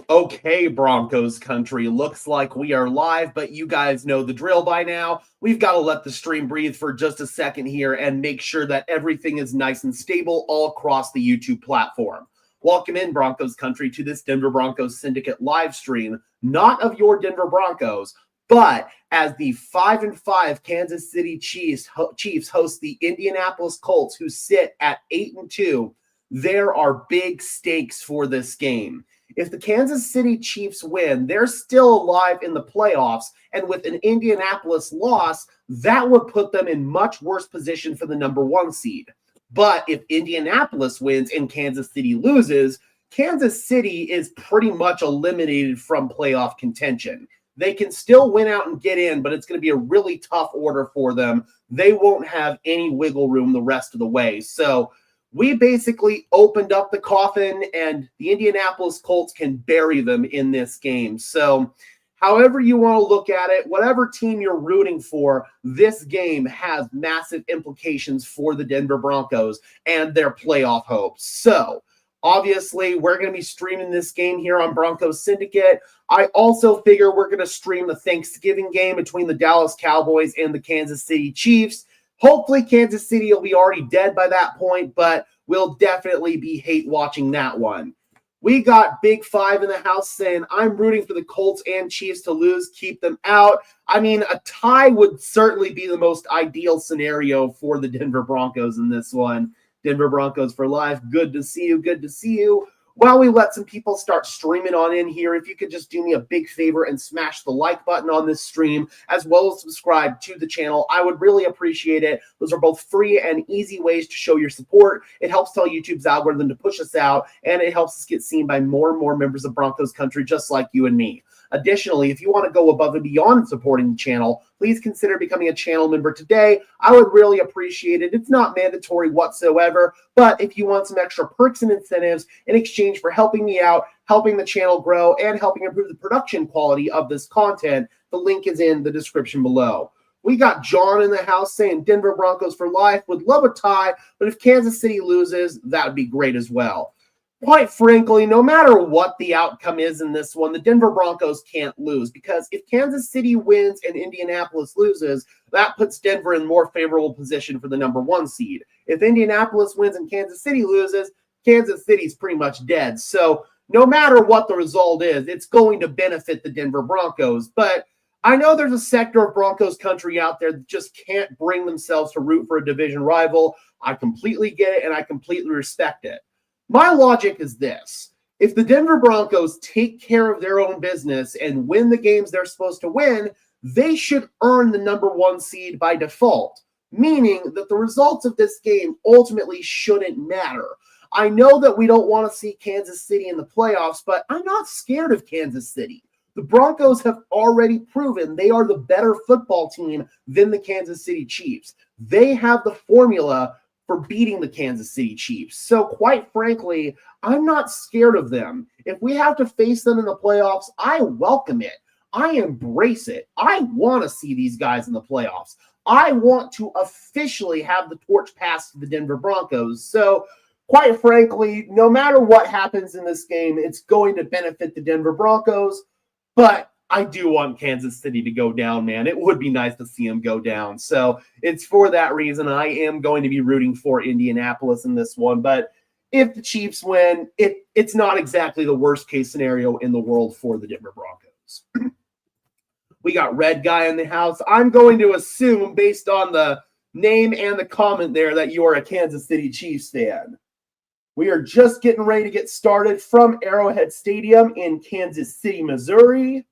Okay, Broncos country, looks like we are live, but you guys know the drill by now. We've got to let the stream breathe for just a second here and make sure that everything is nice and stable all across the YouTube platform. Welcome in, Broncos country, to this Denver Broncos Syndicate live stream, not of your Denver Broncos, but as the 5-5 Kansas City Chiefs host the Indianapolis Colts, who sit at 8-2. There are big stakes for this game. If the Kansas City Chiefs win, they're still alive in the playoffs, and with an Indianapolis loss, that would put them in much worse position for the number 1 seed. But if Indianapolis wins and Kansas City loses, Kansas City is pretty much eliminated from playoff contention. They can still win out and get in, but it's going to be a really tough order for them. They won't have any wiggle room the rest of the way. So we basically opened up the coffin, and the Indianapolis Colts can bury them in this game. So however you want to look at it, whatever team you're rooting for, this game has massive implications for the Denver Broncos and their playoff hopes. So obviously, we're going to be streaming this game here on Broncos Syndicate. I also figure we're going to stream the Thanksgiving game between the Dallas Cowboys and the Kansas City Chiefs. Hopefully, Kansas City will be already dead by that point, but we'll definitely be hate watching that one. We got Big Five in the house saying, I'm rooting for the Colts and Chiefs to lose, keep them out. I mean, a tie would certainly be the most ideal scenario for the Denver Broncos in this one. Denver Broncos for life. Good to see you. Good to see you. While we let some people start streaming on in here, if you could just do me a big favor and smash the like button on this stream, as well as subscribe to the channel, I would really appreciate it. Those are both free and easy ways to show your support. It helps tell YouTube's algorithm to push us out, and it helps us get seen by more and more members of Broncos country just like you and me. Additionally, if you want to go above and beyond supporting the channel, please consider becoming a channel member today. I would really appreciate it. It's not mandatory whatsoever, but if you want some extra perks and incentives in exchange for helping me out, helping the channel grow, and helping improve the production quality of this content, the link is in the description below. We got John in the house saying Denver Broncos for life, would love a tie, but if Kansas City loses, that would be great as well. Quite frankly, no matter what the outcome is in this one, the Denver Broncos can't lose, because if Kansas City wins and Indianapolis loses, that puts Denver in more favorable position for the number 1 seed. If Indianapolis wins and Kansas City loses, Kansas City's pretty much dead. So no matter what the result is, it's going to benefit the Denver Broncos. But I know there's a sector of Broncos country out there that just can't bring themselves to root for a division rival. I completely get it, and I completely respect it. My logic is this. If the Denver Broncos take care of their own business and win the games they're supposed to win, they should earn the number 1 seed by default, meaning that the results of this game ultimately shouldn't matter. I know that we don't want to see Kansas City in the playoffs, but I'm not scared of Kansas City. The Broncos have already proven they are the better football team than the Kansas City Chiefs. They have the formula for beating the Kansas City Chiefs. So quite frankly, I'm not scared of them. If we have to face them in the playoffs, I welcome it. I embrace it. I want to see these guys in the playoffs. I want to officially have the torch passed to the Denver Broncos. So quite frankly, no matter what happens in this game, it's going to benefit the Denver Broncos. But I do want Kansas City to go down, man. It would be nice to see them go down. So it's for that reason I am going to be rooting for Indianapolis in this one. But if the Chiefs win, it's not exactly the worst case scenario in the world for the Denver Broncos. We got Red Guy in the house. I'm going to assume, based on the name and the comment there, that you are a Kansas City Chiefs fan. We are just getting ready to get started from Arrowhead Stadium in Kansas City, Missouri.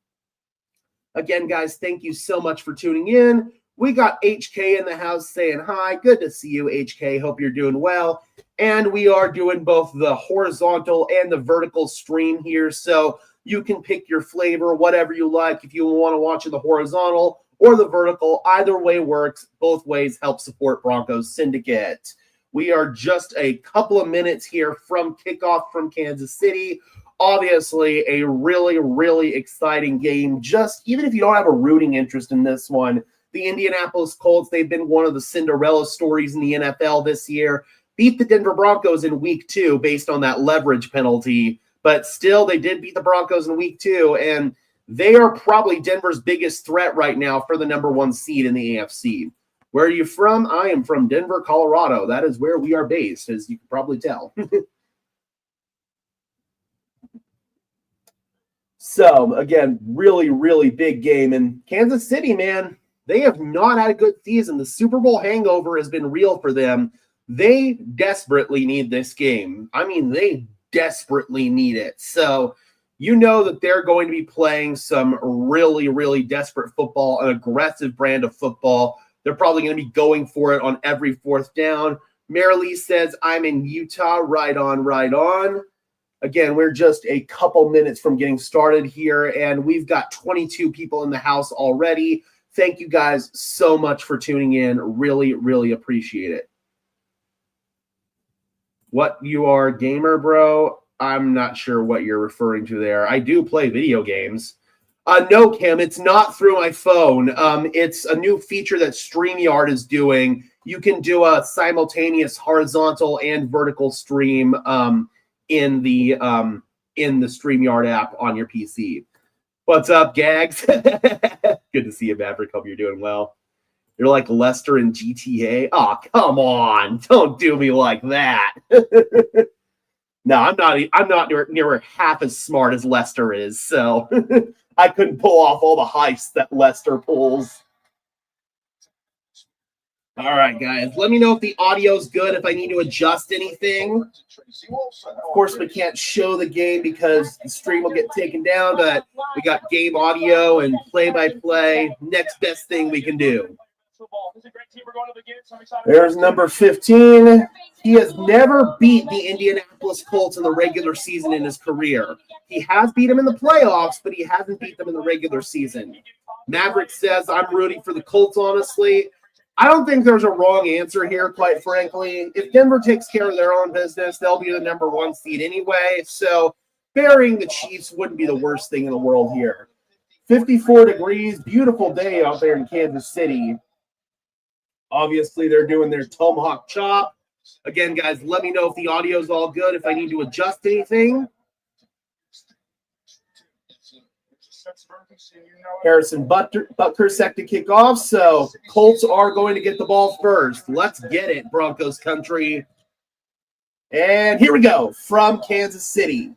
Again, guys, thank you so much for tuning in. We got HK in the house saying hi. Good to see you, HK. Hope you're doing well. And we are doing both the horizontal and the vertical stream here, so you can pick your flavor, whatever you like. If you want to watch the horizontal or the vertical, either way works. Both ways help support Broncos Syndicate. We are just a couple of minutes here from kickoff from Kansas City. Obviously, a really, really exciting game. Just even if you don't have a rooting interest in this one, the Indianapolis Colts, they've been one of the Cinderella stories in the NFL this year. Beat the Denver Broncos in week 2 based on that leverage penalty. But still, they did beat the Broncos in week 2, and they are probably Denver's biggest threat right now for the number 1 seed in the AFC. Where are you from? I am from Denver, Colorado. That is where we are based, as you can probably tell. So, again, really, really big game. And Kansas City, man, they have not had a good season. The Super Bowl hangover has been real for them. They desperately need this game. I mean, they desperately need it. So, you know that they're going to be playing some really, really desperate football, an aggressive brand of football. They're probably going to be going for it on every 4th down. Marilee says, I'm in Utah. Right on, right on. Again, we're just a couple minutes from getting started here, and we've got 22 people in the house already. Thank you guys so much for tuning in. Really, really appreciate it. What, you are a gamer, bro? I'm not sure what you're referring to there. I do play video games. No, Kim, it's not through my phone. It's a new feature that StreamYard is doing. You can do a simultaneous horizontal and vertical stream in the StreamYard app on your PC. What's up, Gags? Good to see you, Maverick. Hope you're doing well. You're like Lester in GTA. Oh, come on. Don't do me like that. No, I'm not near half as smart as Lester is, so I couldn't pull off all the heists that Lester pulls. All right, guys. Let me know if the audio's good, if I need to adjust anything. Of course, we can't show the game because the stream will get taken down, but we got game audio and play-by-play. Next best thing we can do. There's number 15. He has never beat the Indianapolis Colts in the regular season in his career. He has beat them in the playoffs, but he hasn't beat them in the regular season. Maverick says, I'm rooting for the Colts, honestly. I don't think there's a wrong answer here, quite frankly. If Denver takes care of their own business, they'll be the number 1 seed anyway. So burying the Chiefs wouldn't be the worst thing in the world here. 54 degrees, beautiful day out there in Kansas City. Obviously, they're doing their tomahawk chop. Again, guys, let me know if the audio is all good, if I need to adjust anything. Harrison Butker set to kick off, so Colts are going to get the ball first. Let's get it, Broncos country. And here we go from Kansas City.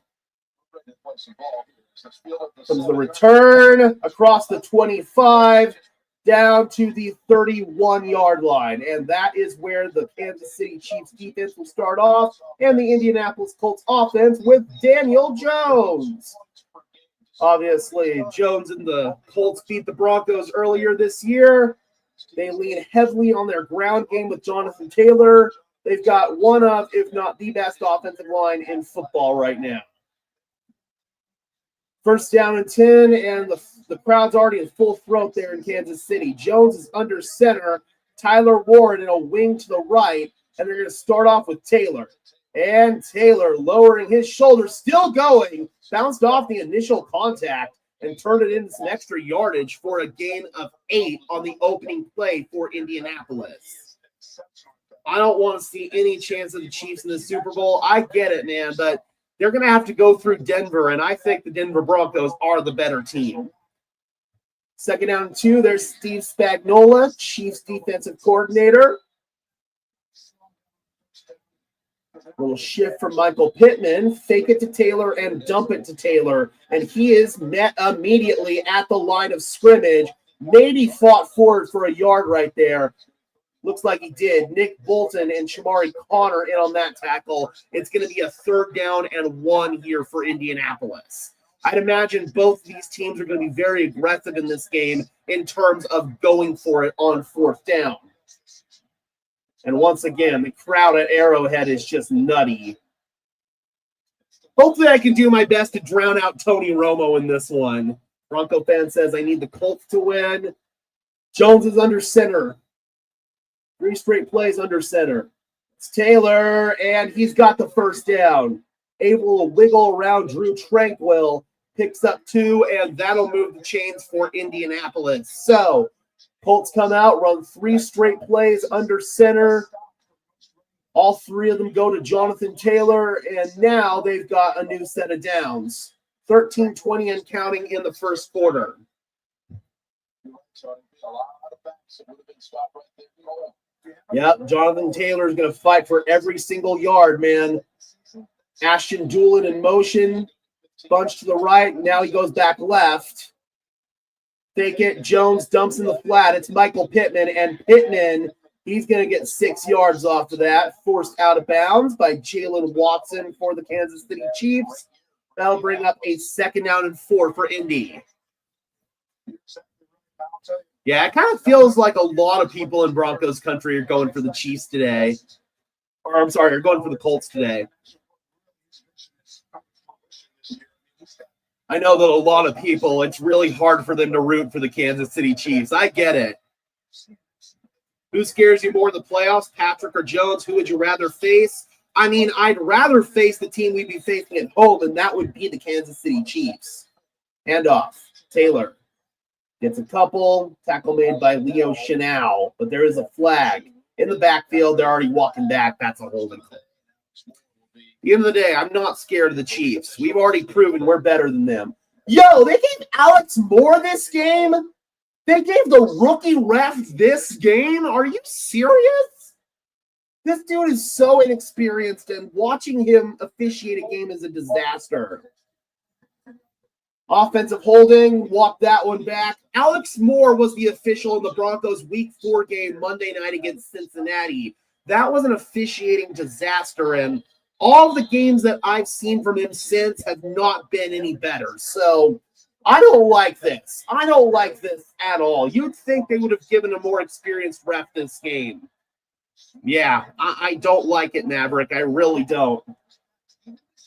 Comes the return across the 25 down to the 31-yard line. And that is where the Kansas City Chiefs defense will start off, and the Indianapolis Colts offense with Daniel Jones. Obviously, Jones and the Colts beat the Broncos earlier this year. They lean heavily on their ground game with Jonathan Taylor. They've got one of, if not the best offensive line in football right now. First down and 10, and the crowd's already in full throat there in Kansas City. Jones is under center. Tyler Warren in a wing to the right, and they're going to start off with Taylor. And Taylor lowering his shoulder, still going, bounced off the initial contact and turned it into some extra yardage for a gain of 8 on the opening play for Indianapolis. I don't want to see any chance of the Chiefs in the Super Bowl. I get it, man, but they're going to have to go through Denver, and I think the Denver Broncos are the better team. Second down and 2, there's Steve Spagnuolo, Chiefs defensive coordinator. Little shift from Michael Pittman, fake it to Taylor and dump it to Taylor. And he is met immediately at the line of scrimmage. Maybe fought forward for a yard right there. Looks like he did. Nick Bolton and Shamari Connor in on that tackle. It's going to be a 3rd down and 1 here for Indianapolis. I'd imagine both these teams are going to be very aggressive in this game in terms of going for it on 4th down. And once again, the crowd at Arrowhead is just nutty. Hopefully I can do my best to drown out Tony Romo in this one. Bronco fan says, I need the Colts to win. Jones is under center. 3 straight plays under center. It's Taylor, and he's got the first down. Able to wiggle around Drew Tranquil. Picks up 2, and that'll move the chains for Indianapolis. So, Colts come out, run 3 straight plays under center. All three of them go to Jonathan Taylor, and now they've got a new set of downs. 13-20 and counting in the first quarter. Yep, Jonathan Taylor is going to fight for every single yard, man. Ashton Doolin in motion. Bunch to the right. Now he goes back left. Take it. Jones dumps in the flat. It's Michael Pittman. And Pittman, he's going to get 6 yards off of that. Forced out of bounds by Jalen Watson for the Kansas City Chiefs. That'll bring up a 2nd down and 4 for Indy. Yeah, it kind of feels like a lot of people in Broncos country are going for the Chiefs today. Or, I'm sorry, are going for the Colts today. I know that a lot of people, it's really hard for them to root for the Kansas City Chiefs. I get it. Who scares you more in the playoffs, Patrick or Jones? Who would you rather face? I mean, I'd rather face the team we'd be facing at home, and that would be the Kansas City Chiefs. Handoff. Taylor gets a couple. Tackle made by Leo Chenal, but there is a flag. In the backfield, they're already walking back. That's a holding call. At the end of the day, I'm not scared of the Chiefs. We've already proven we're better than them. Yo, they gave Alex Moore this game? They gave the rookie ref this game? Are you serious? This dude is so inexperienced, and watching him officiate a game is a disaster. Offensive holding, walk that one back. Alex Moore was the official in the Broncos Week 4 game Monday night against Cincinnati. That was an officiating disaster, and all of the games that I've seen from him since have not been any better. So I don't like this. I don't like this at all. You'd think they would have given a more experienced ref this game. Yeah, I don't like it, Maverick. I really don't.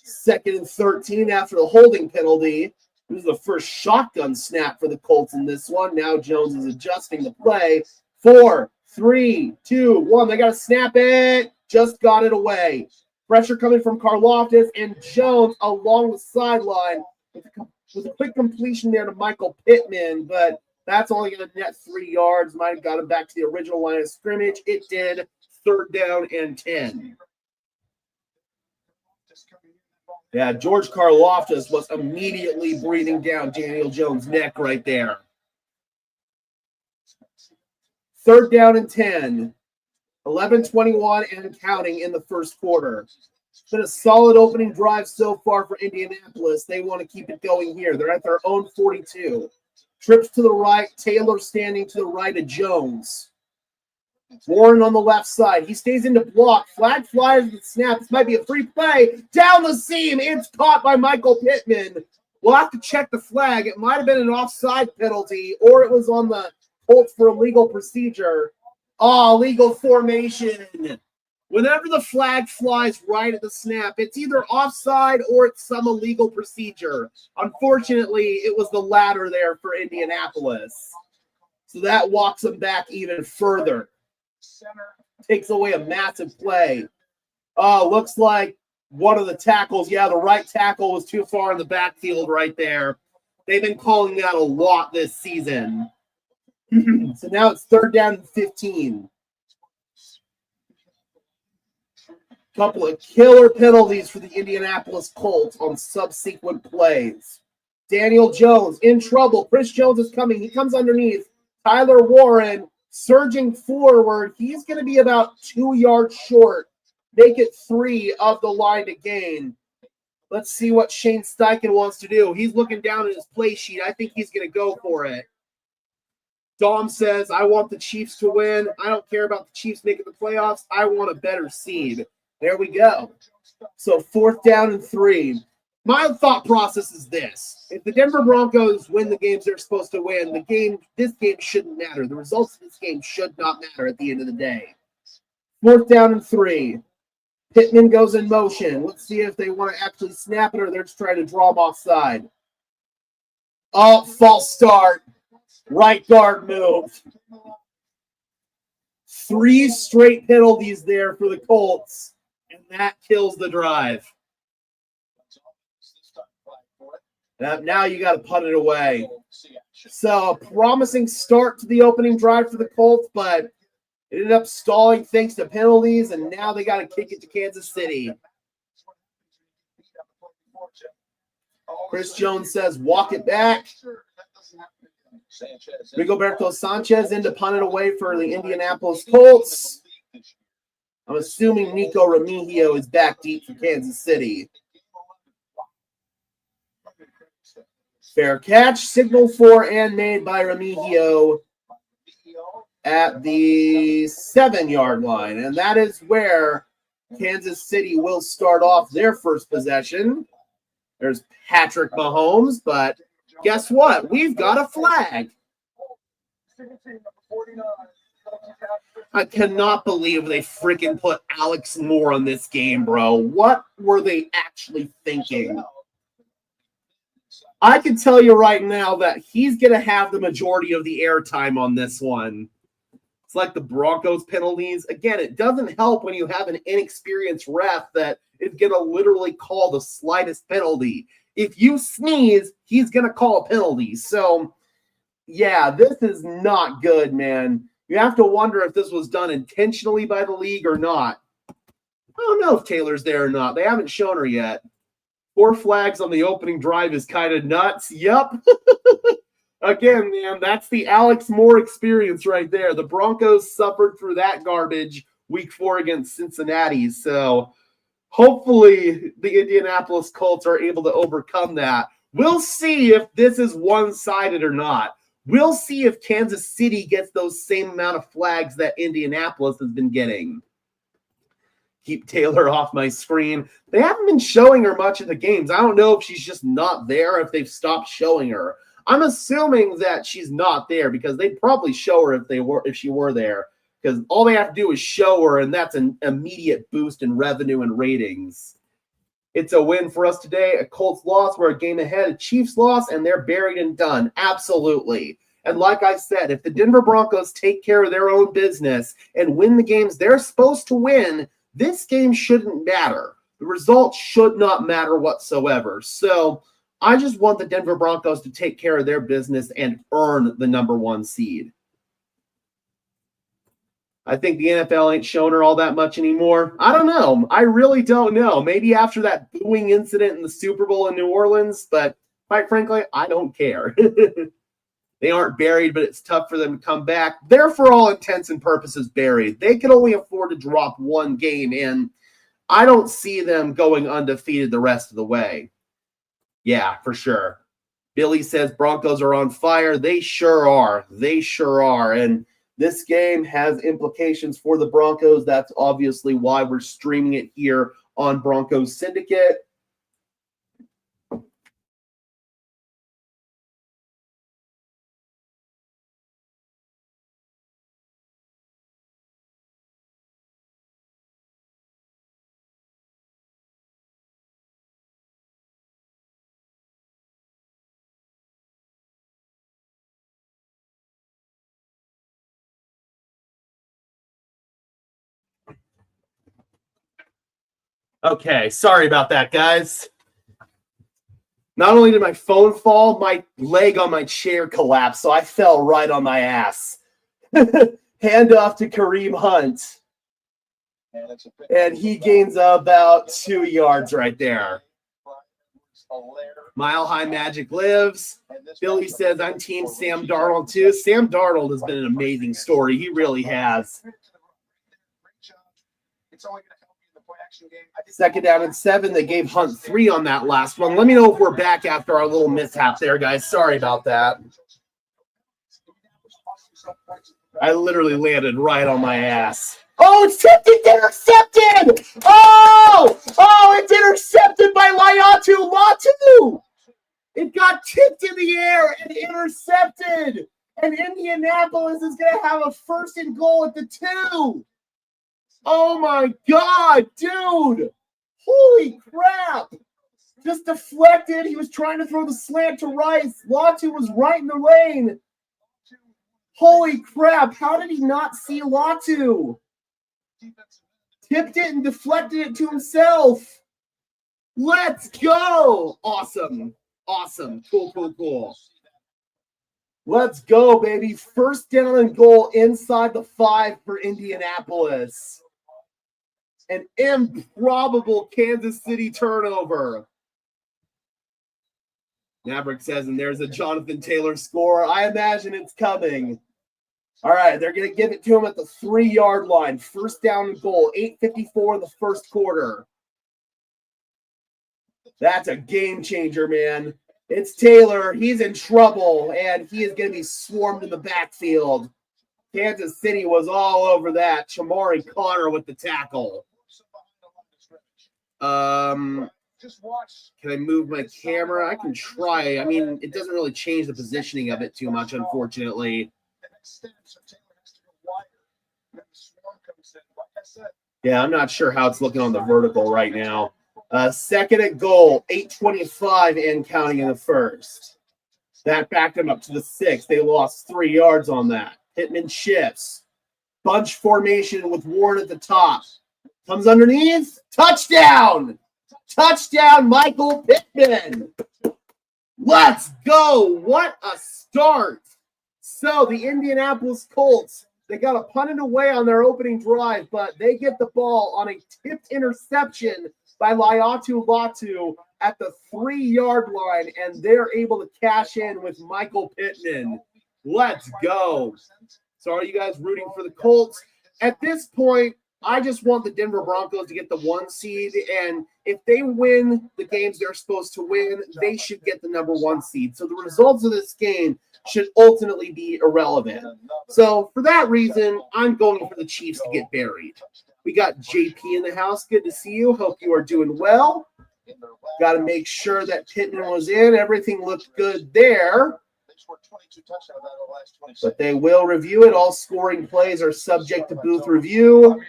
2nd and 13 after the holding penalty. This is the first shotgun snap for the Colts in this one. Now Jones is adjusting the play. 4, 3, 2, 1. They got to snap it. Just got it away. Pressure coming from Karlaftis and Jones along the sideline with a quick completion there to Michael Pittman, but that's only going to net 3 yards. Might have got him back to the original line of scrimmage. It did. 3rd down and 10. Yeah, George Karlaftis was immediately breathing down Daniel Jones' neck right there. 3rd down and 10. 11-21 and counting in the first quarter. It's been a solid opening drive so far for Indianapolis. They want to keep it going here. They're at their own 42. Trips to the right. Taylor standing to the right of Jones. Warren on the left side. He stays into block. Flag flies at the snap. This might be a free play. Down the seam. It's caught by Michael Pittman. We'll have to check the flag. It might have been an offside penalty, or it was on the Colts for illegal procedure. Oh, legal formation. Whenever the flag flies right at the snap, it's either offside or it's some illegal procedure. Unfortunately, it was the latter there for Indianapolis. So that walks them back even further. Takes away a massive play. Oh, looks like one of the tackles, the right tackle was too far in the backfield right there. They've been calling that a lot this season. So now it's 3rd down and 15. Couple of killer penalties for the Indianapolis Colts on subsequent plays. Daniel Jones in trouble. Chris Jones is coming. He comes underneath. Tyler Warren surging forward. He's going to be about 2 yards short. Make it 3 of the line to gain. Let's see what Shane Steichen wants to do. He's looking down at his play sheet. I think he's going to go for it. Dom says, I want the Chiefs to win. I don't care about the Chiefs making the playoffs. I want a better seed. There we go. So 4th down and 3. My thought process is this. If the Denver Broncos win the games they're supposed to win, this game shouldn't matter. The results of this game should not matter at the end of the day. 4th down and 3. Pittman goes in motion. Let's see if they want to actually snap it or they're just trying to draw him offside. Oh, false start. Right guard moved. 3 straight penalties there for the Colts, and that kills the drive. Now you got to punt it away. So a promising start to the opening drive for the Colts, but Ended up stalling thanks to penalties, and now they got to kick it to Kansas City. Chris Jones says, walk it back. Rigoberto Sanchez in to punt it away for the Indianapolis Colts. I'm assuming Nico Remigio is back deep for Kansas City. Fair catch, signal for and made by Remigio at the 7-yard line. And that is where Kansas City will start off their first possession. There's Patrick Mahomes, but guess what? We've got a flag. I cannot believe they freaking put Alex Moore on this game, bro. What were they actually thinking? I can tell you right now that he's going to have the majority of the airtime on this one. It's like the Broncos penalties. Again, it doesn't help when you have an inexperienced ref that is going to literally call the slightest penalty. If you sneeze, he's going to call a penalty. So, yeah, this is not good, man. You have to wonder if this was done intentionally by the league or not. I don't know if Taylor's there or not. They haven't shown her yet. 4 flags on the opening drive is kind of nuts. Yep. Again, man, that's the Alex Moore experience right there. The Broncos suffered through that garbage week 4 against Cincinnati. So hopefully the Indianapolis Colts are able to overcome that. We'll see if this is one-sided or not. We'll see if Kansas City gets those same amount of flags that Indianapolis has been getting. Keep Taylor off my screen. They haven't been showing her much in the games. I don't know if she's just not there, if they've stopped showing her. I'm assuming that she's not there because they'd probably show her if she were there, because all they have to do is show her, and that's an immediate boost in revenue and ratings. It's a win for us today. A Colts loss. We're a game ahead. A Chiefs loss, and they're buried and done. Absolutely. And like I said, if the Denver Broncos take care of their own business and win the games they're supposed to win, this game shouldn't matter. The results should not matter whatsoever. So I just want the Denver Broncos to take care of their business and earn the number 1 seed. I think the NFL ain't showing her all that much anymore. I don't know. I really don't know. Maybe after that booing incident in the Super Bowl in New Orleans, but quite frankly, I don't care. They aren't buried, but it's tough for them to come back. They're, for all intents and purposes, buried. They can only afford to drop 1 game, and I don't see them going undefeated the rest of the way. Yeah, for sure. Billy says Broncos are on fire. They sure are. They sure are. And this game has implications for the Broncos. That's obviously why we're streaming it here on Broncos Syndicate. Okay, sorry about that, guys. Not only did my phone fall, my leg on my chair collapsed, so I fell right on my ass. Hand off to Kareem Hunt. And he gains about 2 yards right there. Mile High Magic lives. Billy says, I'm team Sam Darnold too. Sam Darnold has been an amazing story. He really has. Second down and 7. They gave Hunt 3 on that last one. Let me know if we're back after our little mishap there, guys. Sorry about that. I literally landed right on my ass. Oh, it's tipped. It's intercepted. Oh, it's intercepted by Latu. It got tipped in the air and intercepted. And Indianapolis is going to have a 1st and goal at the 2. Oh, my God, dude. Holy crap. Just deflected. He was trying to throw the slant to Rice. Latu was right in the lane. Holy crap. How did he not see Latu? Tipped it and deflected it to himself. Let's go. Awesome. Cool. Let's go, baby. First down and goal inside the 5 for Indianapolis. An improbable Kansas City turnover. Maverick says, and there's a Jonathan Taylor score. I imagine it's coming. All right, they're going to give it to him at the 3-yard line. First down and goal, 8:54 in the first quarter. That's a game changer, man. It's Taylor. He's in trouble, and he is going to be swarmed in the backfield. Kansas City was all over that. Shamari Connor with the tackle. Can I move my camera? I can try. I mean, it doesn't really change the positioning of it too much, unfortunately. Yeah, I'm not sure how it's looking on the vertical right now. Second and goal, 8:25 and counting in the first. That backed them up to the 6. They lost 3 yards on that. Pittman shifts. Bunch formation with Warren at the top. Comes underneath. Touchdown! Touchdown, Michael Pittman! Let's go! What a start! So the Indianapolis Colts, they got a punted away on their opening drive, but they get the ball on a tipped interception by Laiatu Latu at the 3-yard line, and they're able to cash in with Michael Pittman. Let's go. So are you guys rooting for the Colts? At this point, I just want the Denver Broncos to get the 1 seed, and if they win the games they're supposed to win, they should get the number 1 seed. So the results of this game should ultimately be irrelevant. So for that reason, I'm going for the Chiefs to get buried. We got JP in the house. Good to see you. Hope you are doing well. Got to make sure that Pittman was in. Everything looked good there. But they will review it. All scoring plays are subject to booth review.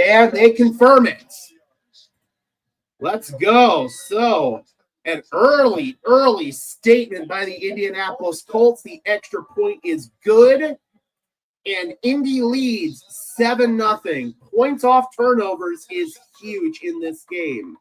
And they confirm it. Let's go. So, an early statement by the Indianapolis Colts. The extra point is good. And Indy leads 7-0. Points off turnovers is huge in this game.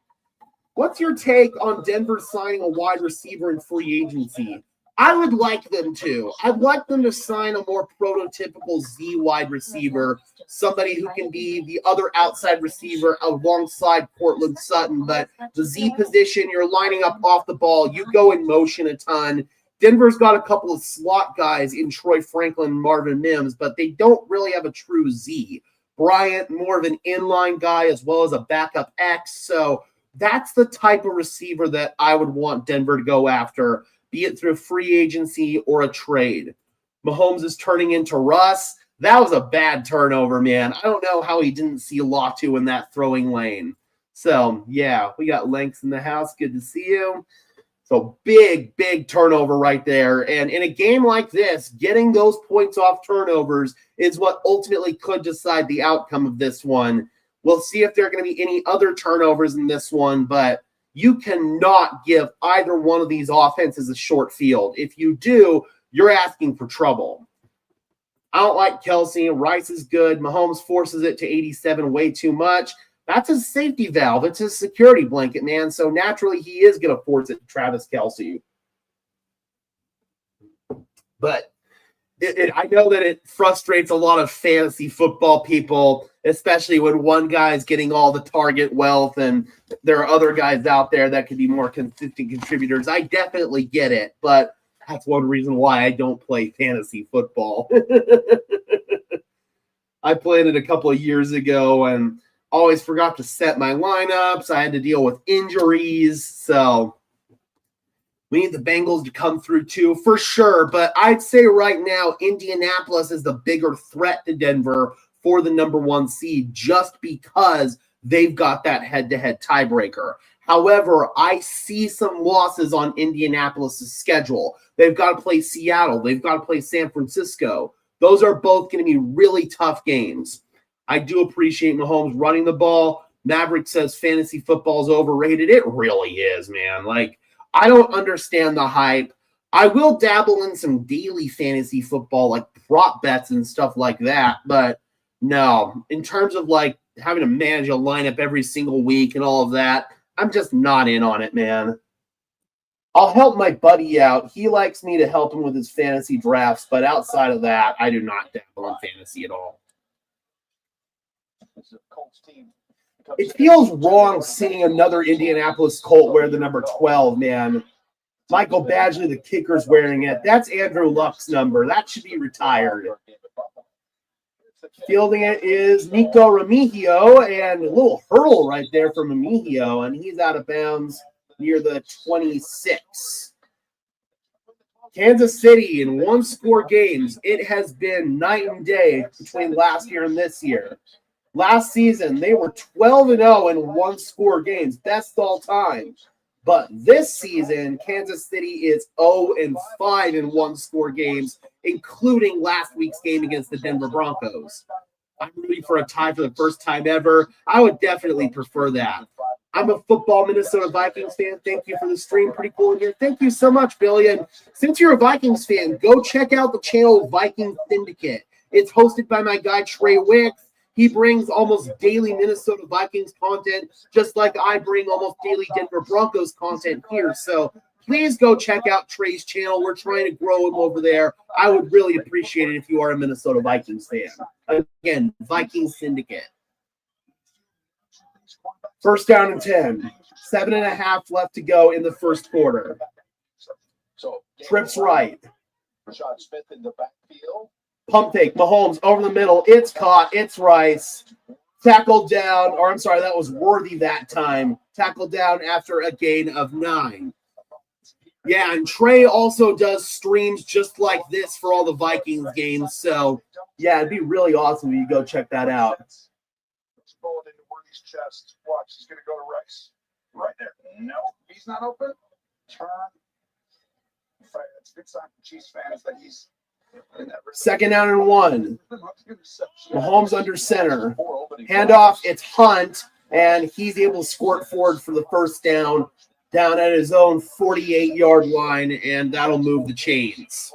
What's your take on Denver signing a wide receiver in free agency? I would like them to. I'd like them to sign a more prototypical Z wide receiver, somebody who can be the other outside receiver alongside Cortland Sutton. But the Z position, you're lining up off the ball. You go in motion a ton. Denver's got a couple of slot guys in Troy Franklin and Marvin Mims, but they don't really have a true Z. Bryant, more of an inline guy as well as a backup X. So that's the type of receiver that I would want Denver to go after, be it through free agency or a trade. Mahomes is turning into Russ. That was a bad turnover, man. I don't know how he didn't see Latu in that throwing lane. So, yeah, we got Lanks in the house. Good to see you. So, big turnover right there. And in a game like this, getting those points off turnovers is what ultimately could decide the outcome of this one. We'll see if there are going to be any other turnovers in this one, but you cannot give either one of these offenses a short field. If you do, you're asking for trouble. I don't like Kelsey. Rice is good. Mahomes forces it to 87 way too much. That's his safety valve. It's his security blanket, man. So naturally, he is going to force it to Travis Kelsey. But I know that it frustrates a lot of fantasy football people, especially when one guy's getting all the target wealth and there are other guys out there that could be more consistent contributors. I definitely get it, but that's one reason why I don't play fantasy football. I played it a couple of years ago and always forgot to set my lineups. I had to deal with injuries, so we need the Bengals to come through too, for sure. But I'd say right now, Indianapolis is the bigger threat to Denver for the number 1 seed just because they've got that head-to-head tiebreaker. However, I see some losses on Indianapolis' schedule. They've got to play Seattle. They've got to play San Francisco. Those are both going to be really tough games. I do appreciate Mahomes running the ball. Maverick says fantasy football is overrated. It really is, man. Like, I don't understand the hype. I will dabble in some daily fantasy football, like prop bets and stuff like that. But no, in terms of like having to manage a lineup every single week and all of that, I'm just not in on it, man. I'll help my buddy out. He likes me to help him with his fantasy drafts, but outside of that, I do not dabble in fantasy at all. It feels wrong seeing another Indianapolis Colt wear the number 12, man. Michael Badgley, the kicker's wearing it. That's Andrew Luck's number. That should be retired. Fielding it is Nico Remigio, and a little hurdle right there from Remigio, and he's out of bounds near the 26. Kansas City in one-score games. It has been night and day between last year and this year. Last season, they were 12-0 in one-score games, best all time. But this season, Kansas City is 0-5 in one-score games, including last week's game against the Denver Broncos. I'm rooting for a tie for the first time ever. I would definitely prefer that. I'm a football Minnesota Vikings fan. Thank you for the stream. Pretty cool in here. Thank you so much, Billy. And since you're a Vikings fan, go check out the channel Broncos Syndicate. It's hosted by my guy, Trey Wicks. He brings almost daily Minnesota Vikings content, just like I bring almost daily Denver Broncos content here. So please go check out Trey's channel. We're trying to grow him over there. I would really appreciate it if you are a Minnesota Vikings fan. Again, Vikings Syndicate. First down and 10. 7.5 left to go in the first quarter. Trips right. Rashad Smith in the backfield. Pump fake. Mahomes over the middle. It's caught. It's Rice. Tackled down. Or I'm sorry, that was Worthy that time. Tackled down after a gain of 9. Yeah, and Trey also does streams just like this for all the Vikings games. So, yeah, it'd be really awesome if you go check that out. Bullet into Worthy's chest. Watch, he's going to go to Rice. Right there. No, he's not open. Turn. It's a good sign for Chiefs fans that he's in that. Second down and 1. Mahomes under center. Handoff. It's Hunt, and he's able to squirt forward for the first down at his own 48-yard line, and that'll move the chains.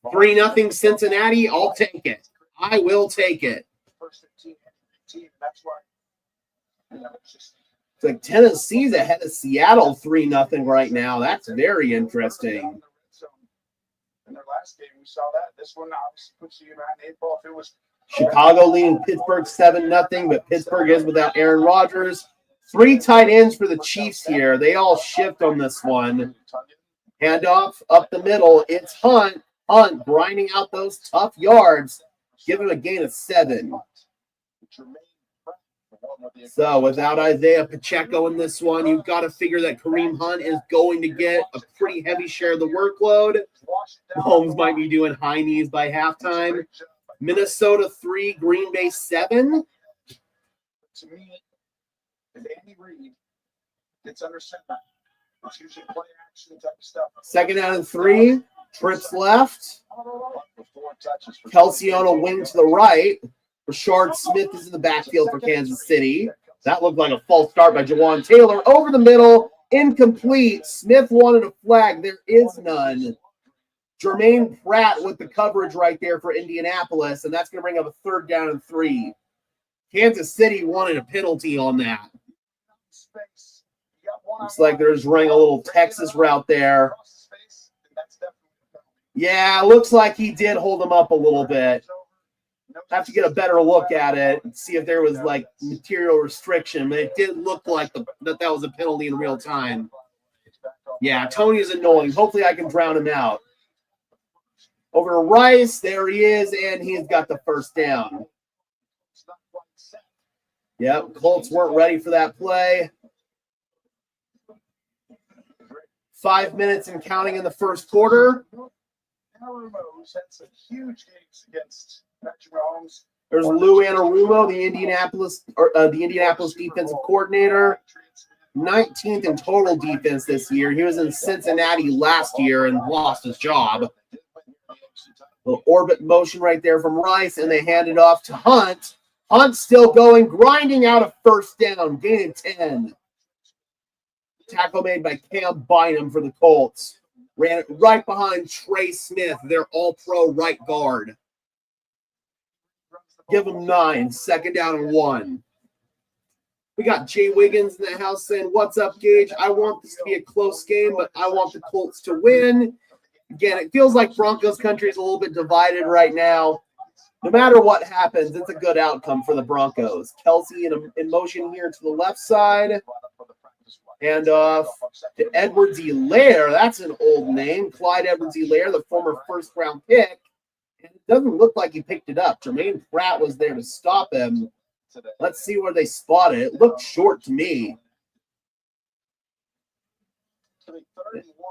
3-0 Cincinnati. I'll take it. I will take it. It's like Tennessee's ahead of Seattle 3-0 right now. That's very interesting. In their last game, we saw that. This one obviously puts you behind the 8 ball. If it was Chicago leading Pittsburgh 7-0, but Pittsburgh is without Aaron Rodgers. 3 tight ends for the Chiefs here. They all shift on this one. Handoff up the middle. It's Hunt. Hunt grinding out those tough yards. Give him a gain of 7. So without Isaiah Pacheco in this one, you've got to figure that Kareem Hunt is going to get a pretty heavy share of the workload. Mahomes might be doing high knees by halftime. Minnesota 3, Green Bay 7. To me, if Andy Reid gets under center, it's usually play action type of stuff. Second down and 3. Trips left. Kelsey on a wing to the right. Rashard Smith is in the backfield for Kansas City. That looked like a false start by Jawan Taylor. Over the middle, incomplete. Smith wanted a flag. There is none. Jermaine Pratt with the coverage right there for Indianapolis, and that's going to bring up a 3rd down and 3. Kansas City wanted a penalty on that. Looks like they're just running a little Texas route there. Yeah, looks like he did hold him up a little bit. Have to get a better look at it and see if there was like material restriction, but it did look like that was a penalty in real time. Yeah, Tony's annoying. Hopefully I can drown him out. Over to Rice, there he is, and he's got the first down. Yep, Colts weren't ready for that play. 5 minutes and counting in the first quarter. There's Lou Anarumo, the Indianapolis defensive coordinator. 19th in total defense this year. He was in Cincinnati last year and lost his job. Little orbit motion right there from Rice, and they hand it off to Hunt. Hunt still going, grinding out a first down, gain of 10. Tackle made by Cam Bynum for the Colts. Ran it right behind Trey Smith, their all-pro right guard. Give him 9, 2nd down and 1. We got Jay Wiggins in the house saying, "What's up, Gage? I want this to be a close game, but I want the Colts to win." Again, it feels like Broncos country is a little bit divided right now. No matter what happens, it's a good outcome for the Broncos. Kelsey in motion here to the left side. And to Edwards-Helaire, that's an old name. Clyde Edwards-Helaire, the former first-round pick. And it doesn't look like he picked it up. Jermaine Pratt was there to stop him. Let's see where they spot it. It looked short to me.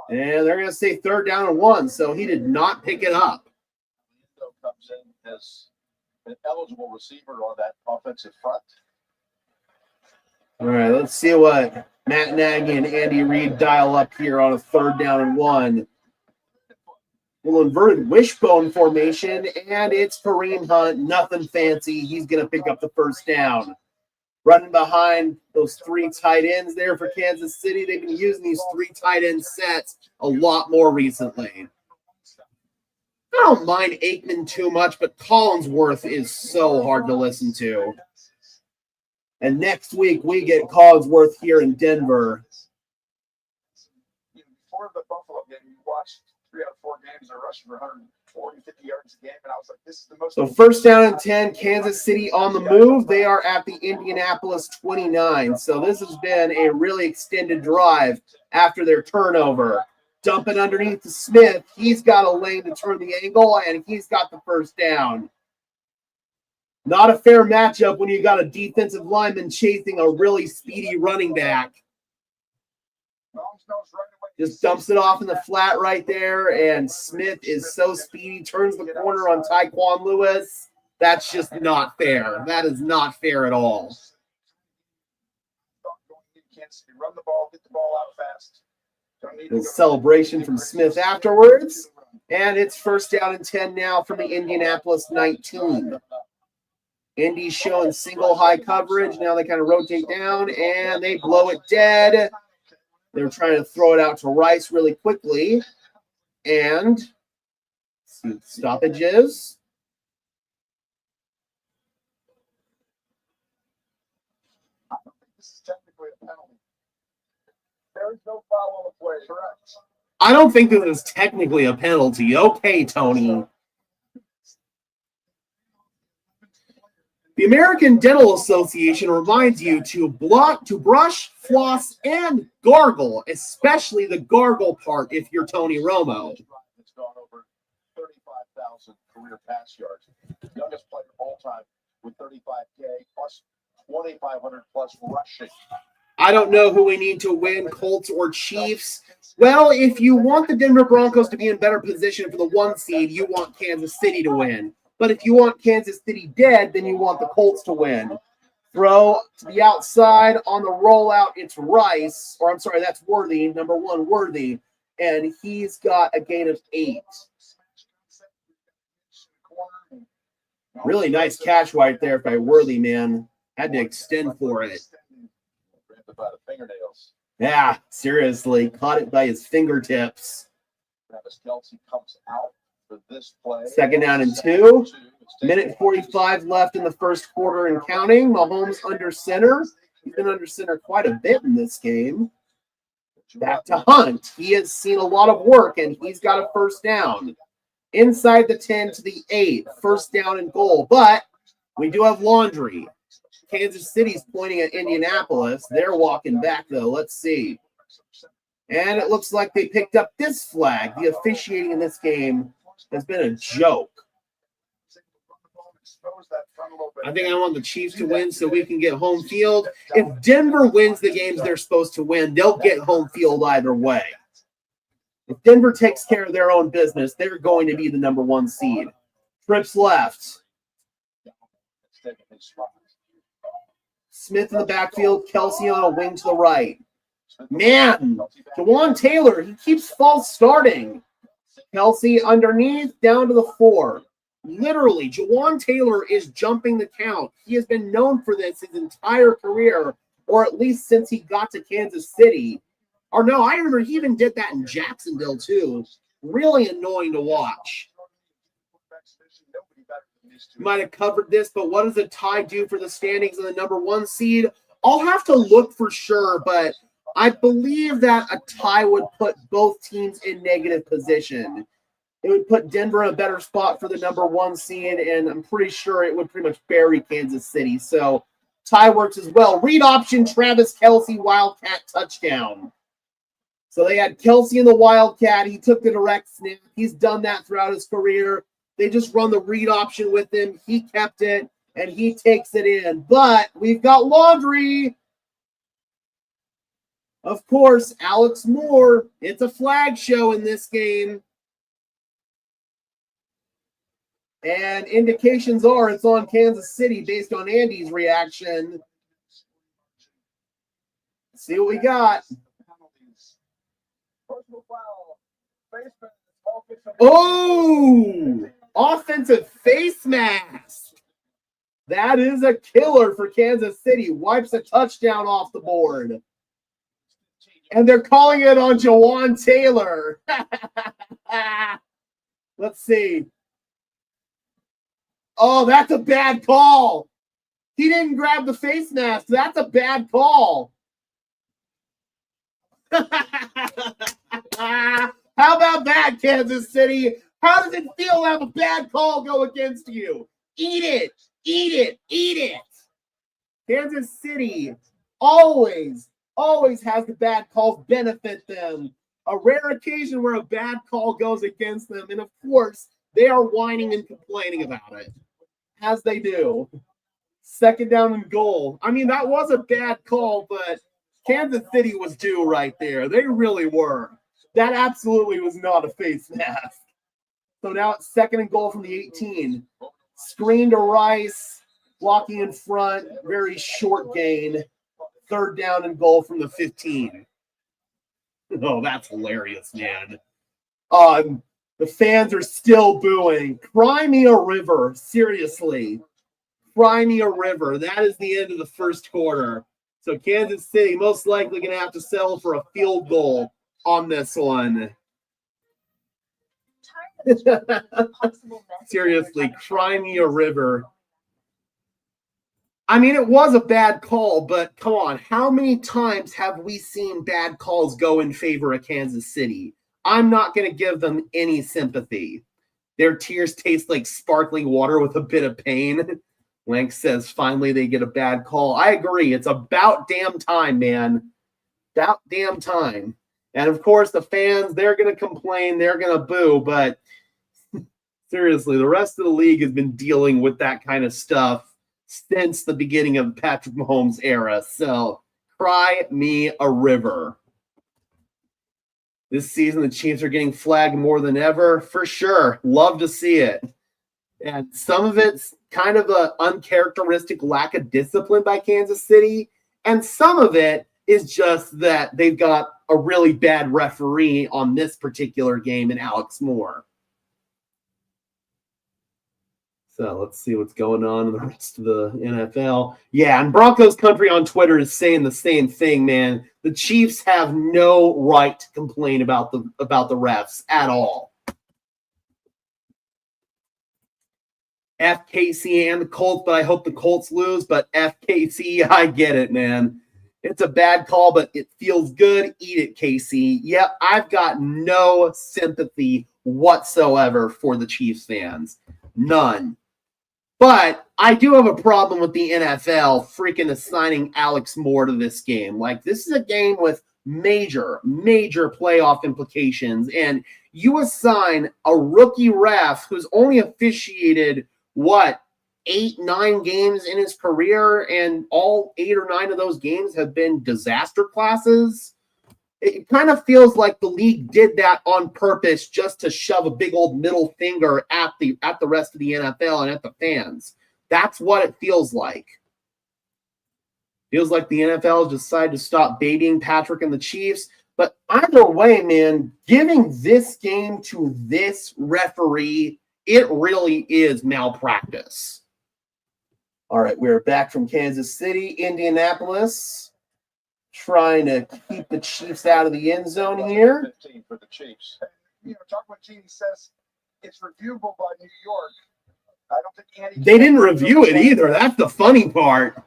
And they're going to say 3rd down and 1, so he did not pick it up. Comes in as an eligible receiver on that offensive front. All right, let's see what Matt Nagy and Andy Reid dial up here on a 3rd down and 1. Little inverted wishbone formation, and it's Kareem Hunt. Nothing fancy. He's going to pick up the 1st down. Running behind those 3 tight ends there for Kansas City. They've been using these 3 tight end sets a lot more recently. I don't mind Aikman too much, but Collinsworth is so hard to listen to. And next week, we get Collinsworth here in Denver. Before the Buffalo game, you watched 3 out of 4 games, they're rushing for 140, 50 yards a game, and I was like, this is the most... So 1st down and 10, Kansas City on the move. They are at the Indianapolis 29. So this has been a really extended drive after their turnover. Dumping underneath to Smith. He's got a lane to turn the angle, and he's got the 1st down. Not a fair matchup when you got a defensive lineman chasing a really speedy running back. Just dumps it off in the flat right there, and Smith is so speedy, turns the corner on Tyquan Lewis. That's just not fair. That is not fair at all. Run the ball, get the ball out fast. The celebration from Smith afterwards. And it's 1st down and 10 now from the Indianapolis 19. Indy's showing single high coverage. Now they kind of rotate down, and they blow it dead. They're trying to throw it out to Rice really quickly. And see what the stoppage is. This is technically a penalty. There is no foul on the play. Correct. I don't think this is technically a penalty. Okay, Tony. The American Dental Association reminds you to brush, floss, and gargle, especially the gargle part if you're Tony Romo. It's gone over 35,000 career pass yards. Youngest player of all time with 35K plus 2,500 plus rushing. I don't know who we need to win, Colts or Chiefs. Well, if you want the Denver Broncos to be in better position for the 1 seed, you want Kansas City to win. But if you want Kansas City dead, then you want the Colts to win. Throw to the outside on the rollout. It's Rice, or I'm sorry, that's Worthy, number 1 Worthy, and he's got a gain of 8. Really nice catch right there by Worthy, man. Had to extend for it. By the fingernails. Yeah, seriously, caught it by his fingertips. Travis Kelce comes out for this play. 2nd down and 2. Minute 45 left in the 1st quarter and counting. Mahomes under center. He's been under center quite a bit in this game. Back to Hunt. He has seen a lot of work, and he's got a 1st down. Inside the 10 to the 8. 1st down and goal. But we do have laundry. Kansas City's pointing at Indianapolis. They're walking back, though. Let's see. And it looks like they picked up this flag. The officiating in this game has been a joke. I think I want the Chiefs to win so we can get home field. If Denver wins the games they're supposed to win, they'll get home field either way. If Denver takes care of their own business, they're going to be the number 1 seed. Trips left. Smith in the backfield, Kelsey on a wing to the right. Man, Jawan Taylor, he keeps false starting. Kelsey underneath, down to the 4. Literally, Jawan Taylor is jumping the count. He has been known for this his entire career, or at least since he got to Kansas City. Or no, I remember he even did that in Jacksonville too. Really annoying to watch. Might have covered this, but what does a tie do for the standings in the number 1 seed? I'll have to look for sure, but I believe that a tie would put both teams in negative position. It would put Denver in a better spot for the number 1 seed, and I'm pretty sure it would pretty much bury Kansas City. So tie works as well. Read option, Travis Kelce, Wildcat touchdown. So they had Kelce in the Wildcat. He took the direct snap. He's done that throughout his career. They just run the read option with him. He kept it, and he takes it in. But we've got laundry. Of course, Alex Moore. It's a flag show in this game. And indications are it's on Kansas City based on Andy's reaction. Let's see what we got. Oh, offensive face mask. That is a killer for Kansas City. Wipes a touchdown off the board. And they're calling it on Jawan Taylor. Let's see. Oh, that's a bad call. He didn't grab the face mask. That's a bad call. How about that, Kansas City? How does it feel to have a bad call go against you? Eat it. Eat it. Eat it. Kansas City always has the bad calls benefit them. A rare occasion where a bad call goes against them. And, of course, they are whining and complaining about it. As they do. Second down and goal. I mean, that was a bad call, but Kansas City was due right there. They really were. That absolutely was not a face mask. So now it's second and goal from the 18. Screen to Rice. Blocking in front. Very short gain. Third down and goal from the 15. Oh, that's hilarious, man. The fans are still booing. Cry me a river. Seriously. Cry me a river. That is the end of the first quarter. So Kansas City most likely going to have to settle for a field goal on this one. Seriously, cry me a river. I mean, it was a bad call, but come on. How many times have we seen bad calls go in favor of Kansas City? I'm not going to give them any sympathy. Their tears taste like sparkling water with a bit of pain. Lank says finally they get a bad call. I agree. It's about damn time, man. About damn time. And, of course, the fans, they're going to complain. They're going to boo. But, seriously, the rest of the league has been dealing with that kind of stuff since the beginning of Patrick Mahomes' era. So, cry me a river. This season, the Chiefs are getting flagged more than ever. For sure. Love to see it. And some of it's kind of an uncharacteristic lack of discipline by Kansas City. And some of it is just that they've got a really bad referee on this particular game in Alex Moore. So let's see what's going on in the rest of the NFL. Yeah, and Broncos Country on Twitter is saying the same thing, man. The Chiefs have no right to complain about the refs at all. FKC and the Colts, but I hope the Colts lose. But FKC, I get it, man. It's a bad call, but it feels good. Eat it, KC. Yep, I've got no sympathy whatsoever for the Chiefs fans. None. But I do have a problem with the NFL freaking assigning Alex Moore to this game. Like, this is a game with major, major playoff implications. And you assign a rookie ref who's only officiated, 8-9 games in his career, and all 8 or 9 of those games have been disaster classes. It kind of feels like the league did that on purpose just to shove a big old middle finger at the rest of the NFL and at the fans. That's what it feels like. Feels like the NFL decided to stop babying Patrick and the Chiefs. But either way, man, giving this game to this referee, it really is malpractice. All right, we're back from Kansas City, Indianapolis, trying to keep the Chiefs out of the end zone here. 15 for the Chiefs. Talk what Genie says. It's reviewable by New York. I don't think Andy. They didn't review it either. That's the funny part.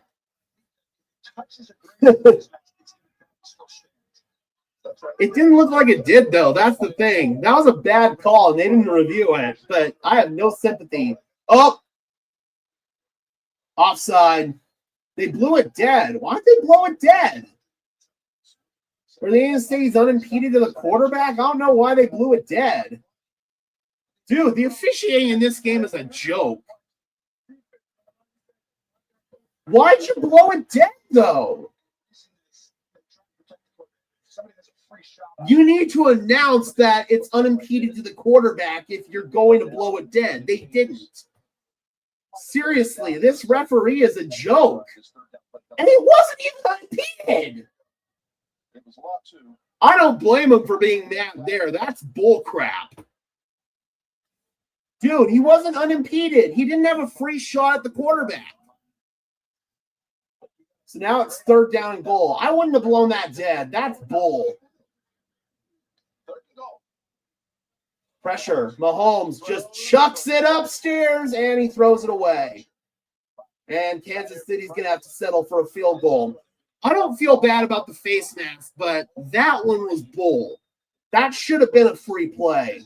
It didn't look like it did, though. That's the thing. That was a bad call, and they didn't review it. But I have no sympathy. Oh! Offside. They blew it dead. Why did they blow it dead? Were they going to say he's unimpeded to the quarterback? I don't know why they blew it dead. Dude, the officiating in this game is a joke. Why'd you blow it dead, though? You need to announce that it's unimpeded to the quarterback if you're going to blow it dead. They didn't. Seriously, this referee is a joke. And he wasn't even unimpeded. I don't blame him for being mad there. That's bullcrap. Dude, he wasn't unimpeded. He didn't have a free shot at the quarterback. So now it's 3rd down and goal. I wouldn't have blown that dead. That's bull. Pressure. Mahomes just chucks it upstairs, and he throws it away. And Kansas City's going to have to settle for a field goal. I don't feel bad about the face mask, but that one was bull. That should have been a free play.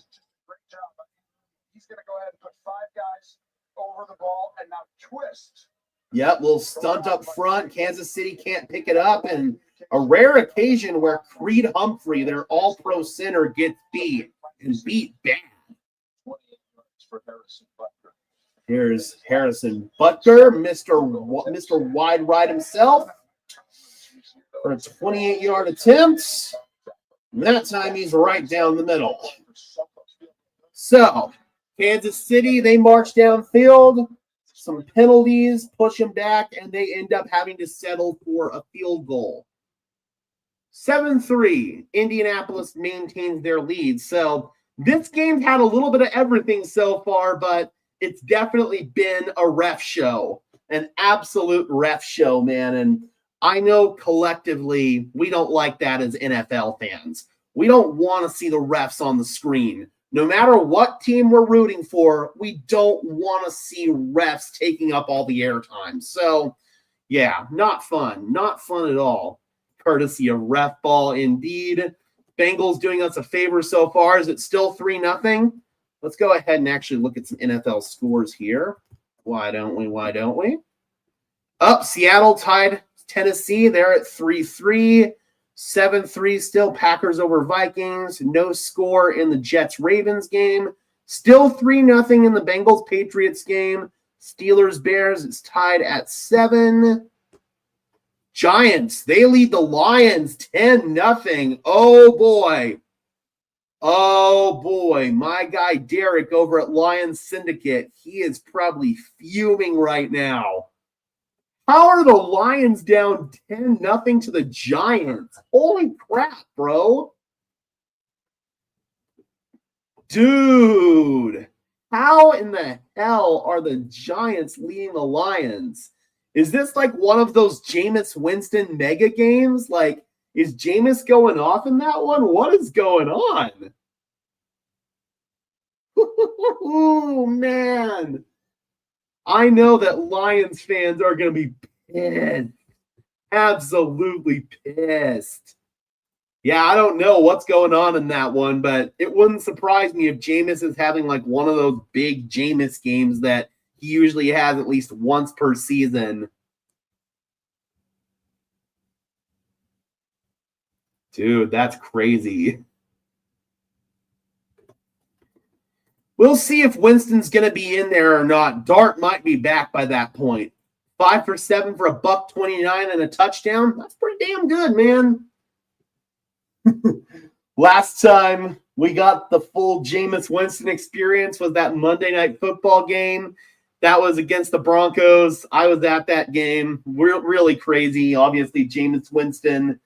He's going to go ahead and put 5 guys over the ball and now twist. Yep, little stunt up front. Kansas City can't pick it up, and a rare occasion where Creed Humphrey, their all-pro center, gets beat, and beat bad. Here's Harrison Butker, Mr. Wide Right himself, for a 28-yard attempt. And that time he's right down the middle. So, Kansas City, they march downfield. Some penalties, push them back, and they end up having to settle for a field goal. 7-3, Indianapolis maintains their lead. So this game's had a little bit of everything so far, but it's definitely been a ref show, an absolute ref show, man. And I know collectively we don't like that as NFL fans. We don't want to see the refs on the screen. No matter what team we're rooting for, we don't want to see refs taking up all the airtime. So, yeah, not fun. Not fun at all. Courtesy of ref ball indeed. Bengals doing us a favor so far. Is it still 3-0? Let's go ahead and actually look at some NFL scores here. Why don't we? Why don't we? Up, Seattle tied Tennessee. They're at 3-3. 7-3 still, Packers over Vikings. No score in the Jets-Ravens game. Still 3-0 in the Bengals-Patriots game. Steelers-Bears, it's tied at 7. Giants, they lead the Lions 10-0. Oh, boy. Oh, boy. My guy Derek over at Lions Syndicate, he is probably fuming right now. How are the Lions down 10-0 to the Giants? Holy crap, bro. Dude, how in the hell are the Giants leading the Lions? Is this like one of those Jameis Winston mega games? Like, is Jameis going off in that one? What is going on? Oh, man. I know that Lions fans are going to be pissed. Absolutely pissed. Yeah, I don't know what's going on in that one, but it wouldn't surprise me if Jameis is having like one of those big Jameis games that he usually has at least once per season. Dude, that's crazy. We'll see if Winston's going to be in there or not. Dart might be back by that point. 5 for 7 for a $129 and a touchdown. That's pretty damn good, man. Last time we got the full Jameis Winston experience was that Monday Night Football game. That was against the Broncos. I was at that game. Really crazy. Obviously, Jameis Winston,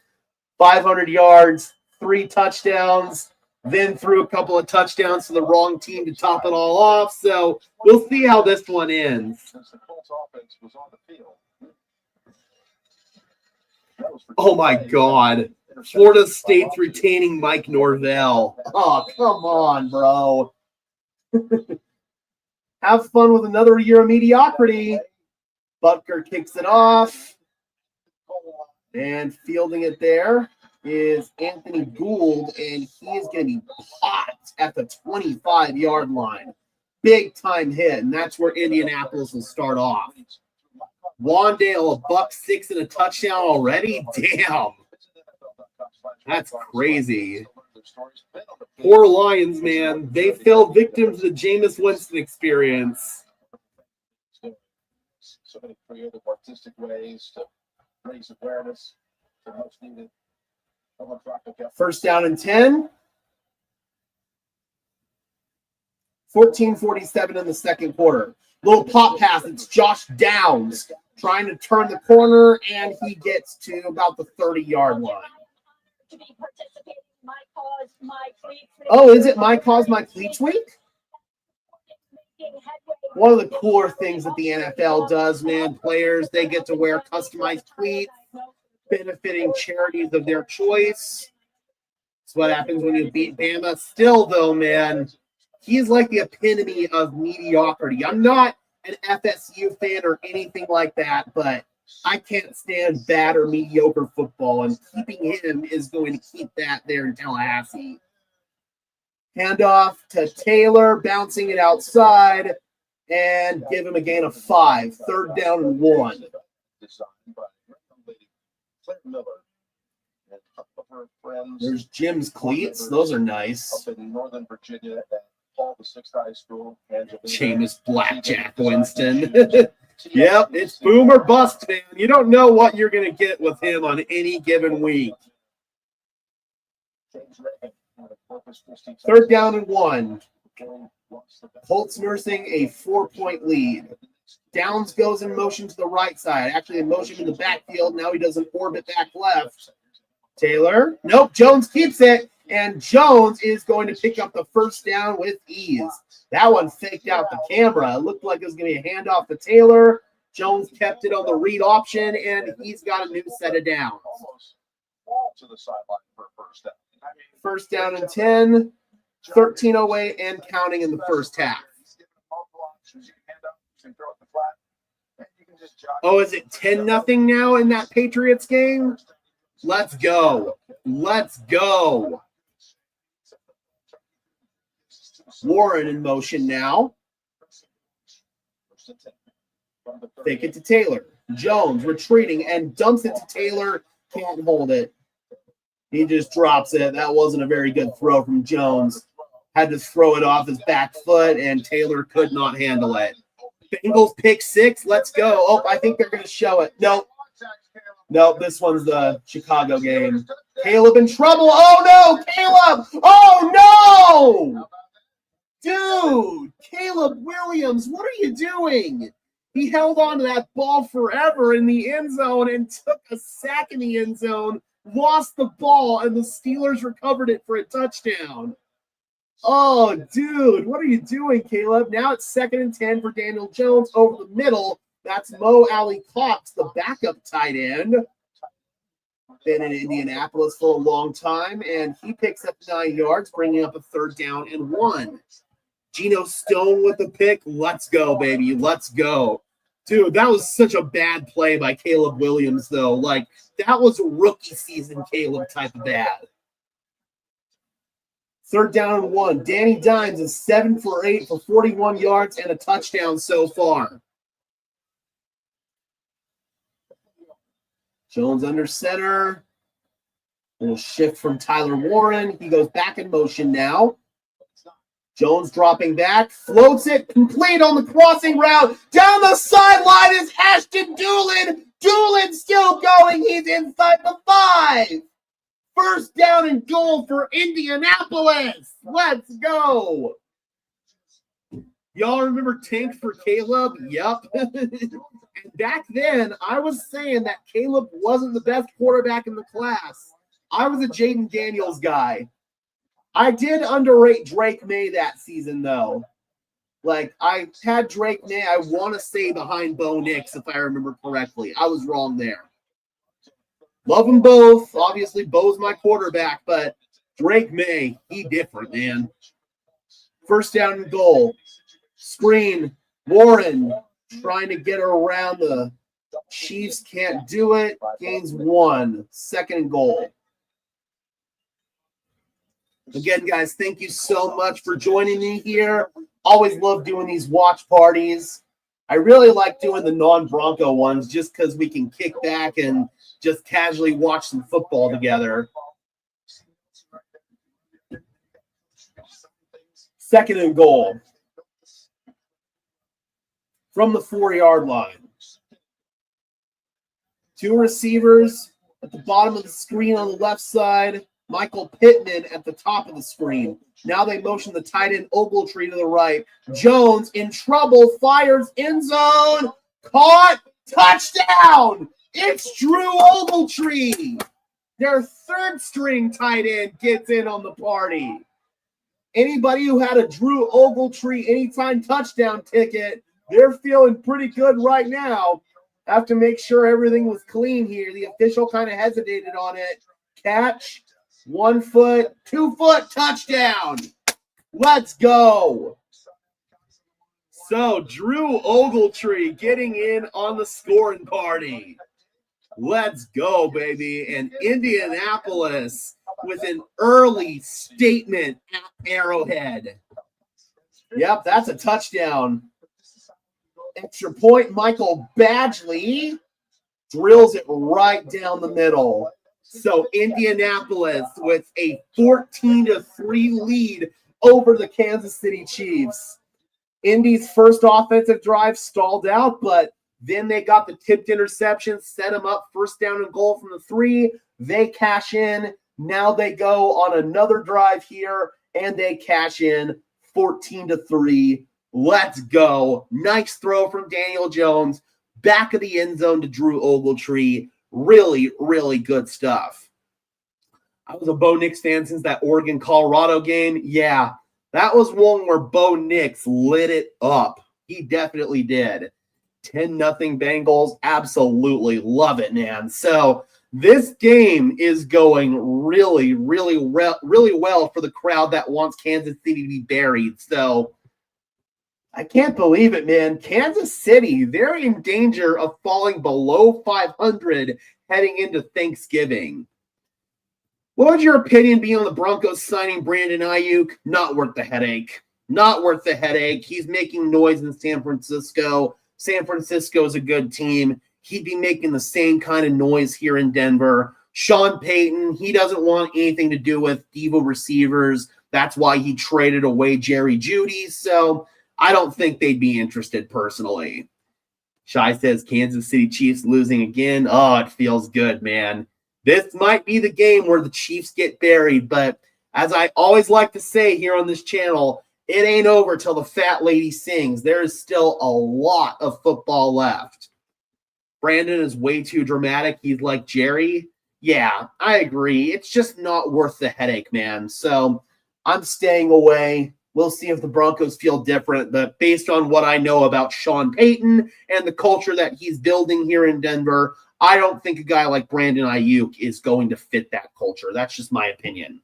500 yards, 3 touchdowns. Then threw a couple of touchdowns to the wrong team to top it all off. So we'll see how this one ends. Oh, my God. Florida State's retaining Mike Norvell. Oh, come on, bro. Have fun with another year of mediocrity. Butker kicks it off. And fielding it there is Anthony Gould, and he is going to be popped at the 25-yard line. Big time hit, and that's where Indianapolis will start off. Wandale, $106 and a touchdown already? Damn. That's crazy. Poor Lions, man. They fell victim to the Jameis Winston experience. So many creative, artistic ways to raise awareness to most needed. First down and 10. 14:47 in the second quarter. Little pop pass. It's Josh Downs trying to turn the corner, and he gets to about the 30-yard line. Oh, is it My Cause, My Cleats Week? One of the cooler things that the NFL does, man, players, they get to wear customized cleats, benefiting charities of their choice. That's what happens when you beat Bama. Still, though, man, he's like the epitome of mediocrity. I'm not an FSU fan or anything like that, but I can't stand bad or mediocre football, and keeping him is going to keep that there in Tallahassee. Handoff to Taylor, bouncing it outside, and give him a gain of 5. Third down and 1. There's Jim's cleats. Those are nice. Up in Northern Virginia at Paul VI High School. Jameis Blackjack Winston. Yep, it's boom or bust, man. You don't know what you're going to get with him on any given week. Third down and 1. Colts nursing a 4-point lead. Downs goes in motion to the right side. Actually, in motion in the backfield. Now he does an orbit back left. Taylor. Nope, Jones keeps it. And Jones is going to pick up the first down with ease. That one faked out the camera. It looked like it was going to be a handoff to Taylor. Jones kept it on the read option, and he's got a new set of downs. First down and 10. 13:08 and counting in the first half. Oh, is it 10-0 now in that Patriots game? Let's go. Let's go. Warren in motion now. Fake it to Taylor. Jones retreating and dumps it to Taylor. Can't hold it. He just drops it. That wasn't a very good throw from Jones. Had to throw it off his back foot, and Taylor could not handle it. Bengals pick 6. Let's go. Oh, I think they're going to show it. Nope. Nope, this one's the Chicago game. Caleb in trouble. Oh, no, Caleb. Oh, no. Dude, Caleb Williams, what are you doing? He held on to that ball forever in the end zone and took a sack in the end zone, lost the ball, and the Steelers recovered it for a touchdown. Oh, dude, what are you doing, Caleb? Now it's 2nd and 10 for Daniel Jones over the middle. That's Mo Alley Cox, the backup tight end. Been in Indianapolis for a long time, and he picks up 9 yards, bringing up a 3rd down and 1. Geno Stone with the pick. Let's go, baby. Let's go. Dude, that was such a bad play by Caleb Williams, though. Like, that was a rookie season Caleb type of bad. 3rd down and 1. Danny Dimes is 7 for 8 for 41 yards and a touchdown so far. Jones under center. Little shift from Tyler Warren. He goes back in motion now. Jones dropping back, floats it, complete on the crossing route. Down the sideline is Ashton Doolin. Doolin still going. He's inside the 5. First down and goal for Indianapolis. Let's go. Y'all remember Tank for Caleb? Yep. And back then, I was saying that Caleb wasn't the best quarterback in the class. I was a Jaden Daniels guy. I did underrate Drake May that season, though. Like, I had Drake May, I want to say, behind Bo Nix, if I remember correctly. I was wrong there. Love them both. Obviously, Bo's my quarterback, but Drake May, he different, man. First down and goal. Screen. Warren trying to get around the Chiefs can't do it. Gains 1. 2nd and goal. Again, guys, thank you so much for joining me here. Always love doing these watch parties. I really like doing the non-Bronco ones just because we can kick back and just casually watch some football together. 2nd and goal. From the 4-yard line. 2 receivers at the bottom of the screen on the left side. Michael Pittman at the top of the screen. Now they motion the tight end Ogletree to the right. Jones in trouble, fires end zone. Caught, touchdown! It's Drew Ogletree. Their 3rd string tight end gets in on the party. Anybody who had a Drew Ogletree anytime touchdown ticket, they're feeling pretty good right now. Have to make sure everything was clean here. The official kind of hesitated on it. Catch. 1 foot, 2 foot, touchdown. Let's go. So Drew Ogletree getting in on the scoring party. Let's go, baby. And Indianapolis with an early statement at Arrowhead. Yep, that's a touchdown. Extra point, Michael Badgley drills it right down the middle. So Indianapolis with a 14-3 lead over the Kansas City Chiefs. Indy's first offensive drive stalled out, but then they got the tipped interception, set them up 1st down and goal from the 3. They cash in. Now they go on another drive here, and they cash in 14-3. Let's go. Nice throw from Daniel Jones. Back of the end zone to Drew Ogletree. Really, really good stuff. I was a Bo Nix fan since that Oregon-Colorado game. Yeah, that was one where Bo Nix lit it up. He definitely did. 10-0 Bengals. Absolutely love it, man. So this game is going really, really well for the crowd that wants Kansas City to be buried. So I can't believe it, man. Kansas City, they're in danger of falling below 500 heading into Thanksgiving. What would your opinion be on the Broncos signing Brandon Ayuk? Not worth the headache. Not worth the headache. He's making noise in San Francisco. San Francisco is a good team. He'd be making the same kind of noise here in Denver. Sean Payton, he doesn't want anything to do with Devo receivers. That's why he traded away Jerry Jeudy. So I don't think they'd be interested personally. Shai says Kansas City Chiefs losing again. Oh, it feels good, man. This might be the game where the Chiefs get buried, but as I always like to say here on this channel, it ain't over till the fat lady sings. There is still a lot of football left. Brandon is way too dramatic. He's like Jerry. Yeah, I agree. It's just not worth the headache, man. So I'm staying away. We'll see if the Broncos feel different, but based on what I know about Sean Payton and the culture that he's building here in Denver, I don't think a guy like Brandon Ayuk is going to fit that culture. That's just my opinion.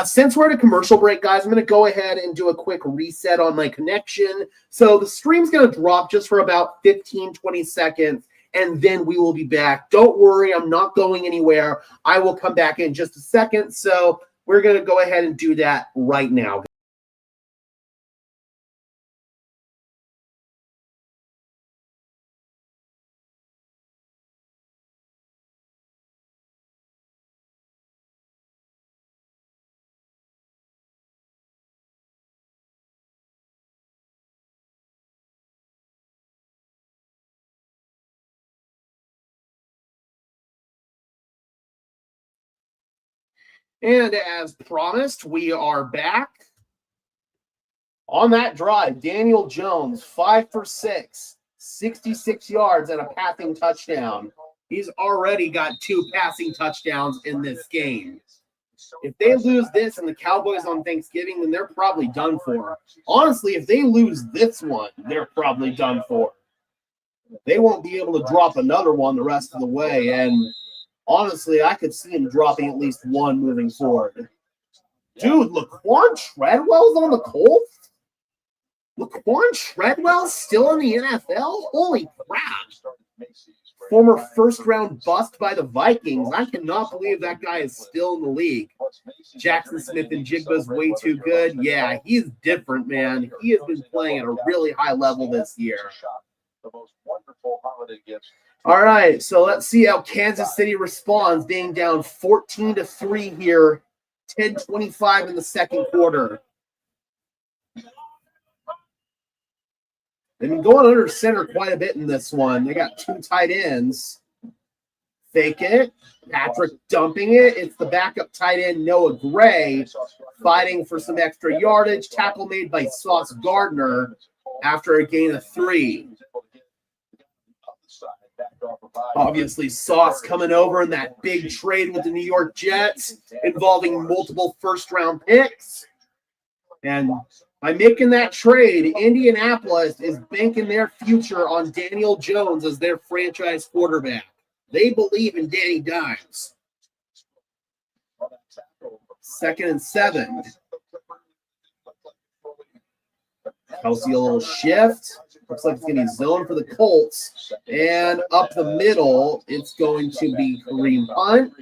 Since we're at a commercial break, guys, I'm going to go ahead and do a quick reset on my connection. So the stream's going to drop just for about 15, 20 seconds, and then we will be back. Don't worry, I'm not going anywhere. I will come back in just a second. So we're going to go ahead and do that right now. And as promised, we are back. On that drive, Daniel Jones, 5 for 6, 66 yards and a passing touchdown. He's already got 2 passing touchdowns in this game. If they lose this and the Cowboys on Thanksgiving, then they're probably done for. Honestly, if they lose this one, they're probably done for. They won't be able to drop another one the rest of the way, and honestly, I could see him dropping at least one moving forward. Dude, Laquan Treadwell's on the Colts? Laquan Treadwell's still in the NFL? Holy crap. Former first-round bust by the Vikings. I cannot believe that guy is still in the league. Jackson Smith and Jigba's way too good. Yeah, he's different, man. He has been playing at a really high level this year. All right, so let's see how Kansas City responds, being down 14-3 here, 10:25 in the second quarter. They've been going under center quite a bit in this one. They got two tight ends. Fake it. Patrick dumping it. It's the backup tight end, Noah Gray, fighting for some extra yardage. Tackle made by Sauce Gardner after a gain of 3. Obviously, Sauce coming over in that big trade with the New York Jets involving multiple first-round picks. And by making that trade, Indianapolis is banking their future on Daniel Jones as their franchise quarterback. They believe in Danny Dimes. 2nd and 7. Kelsey a little shift. Looks like it's going to be zone for the Colts. And up the middle, it's going to be Kareem Hunt.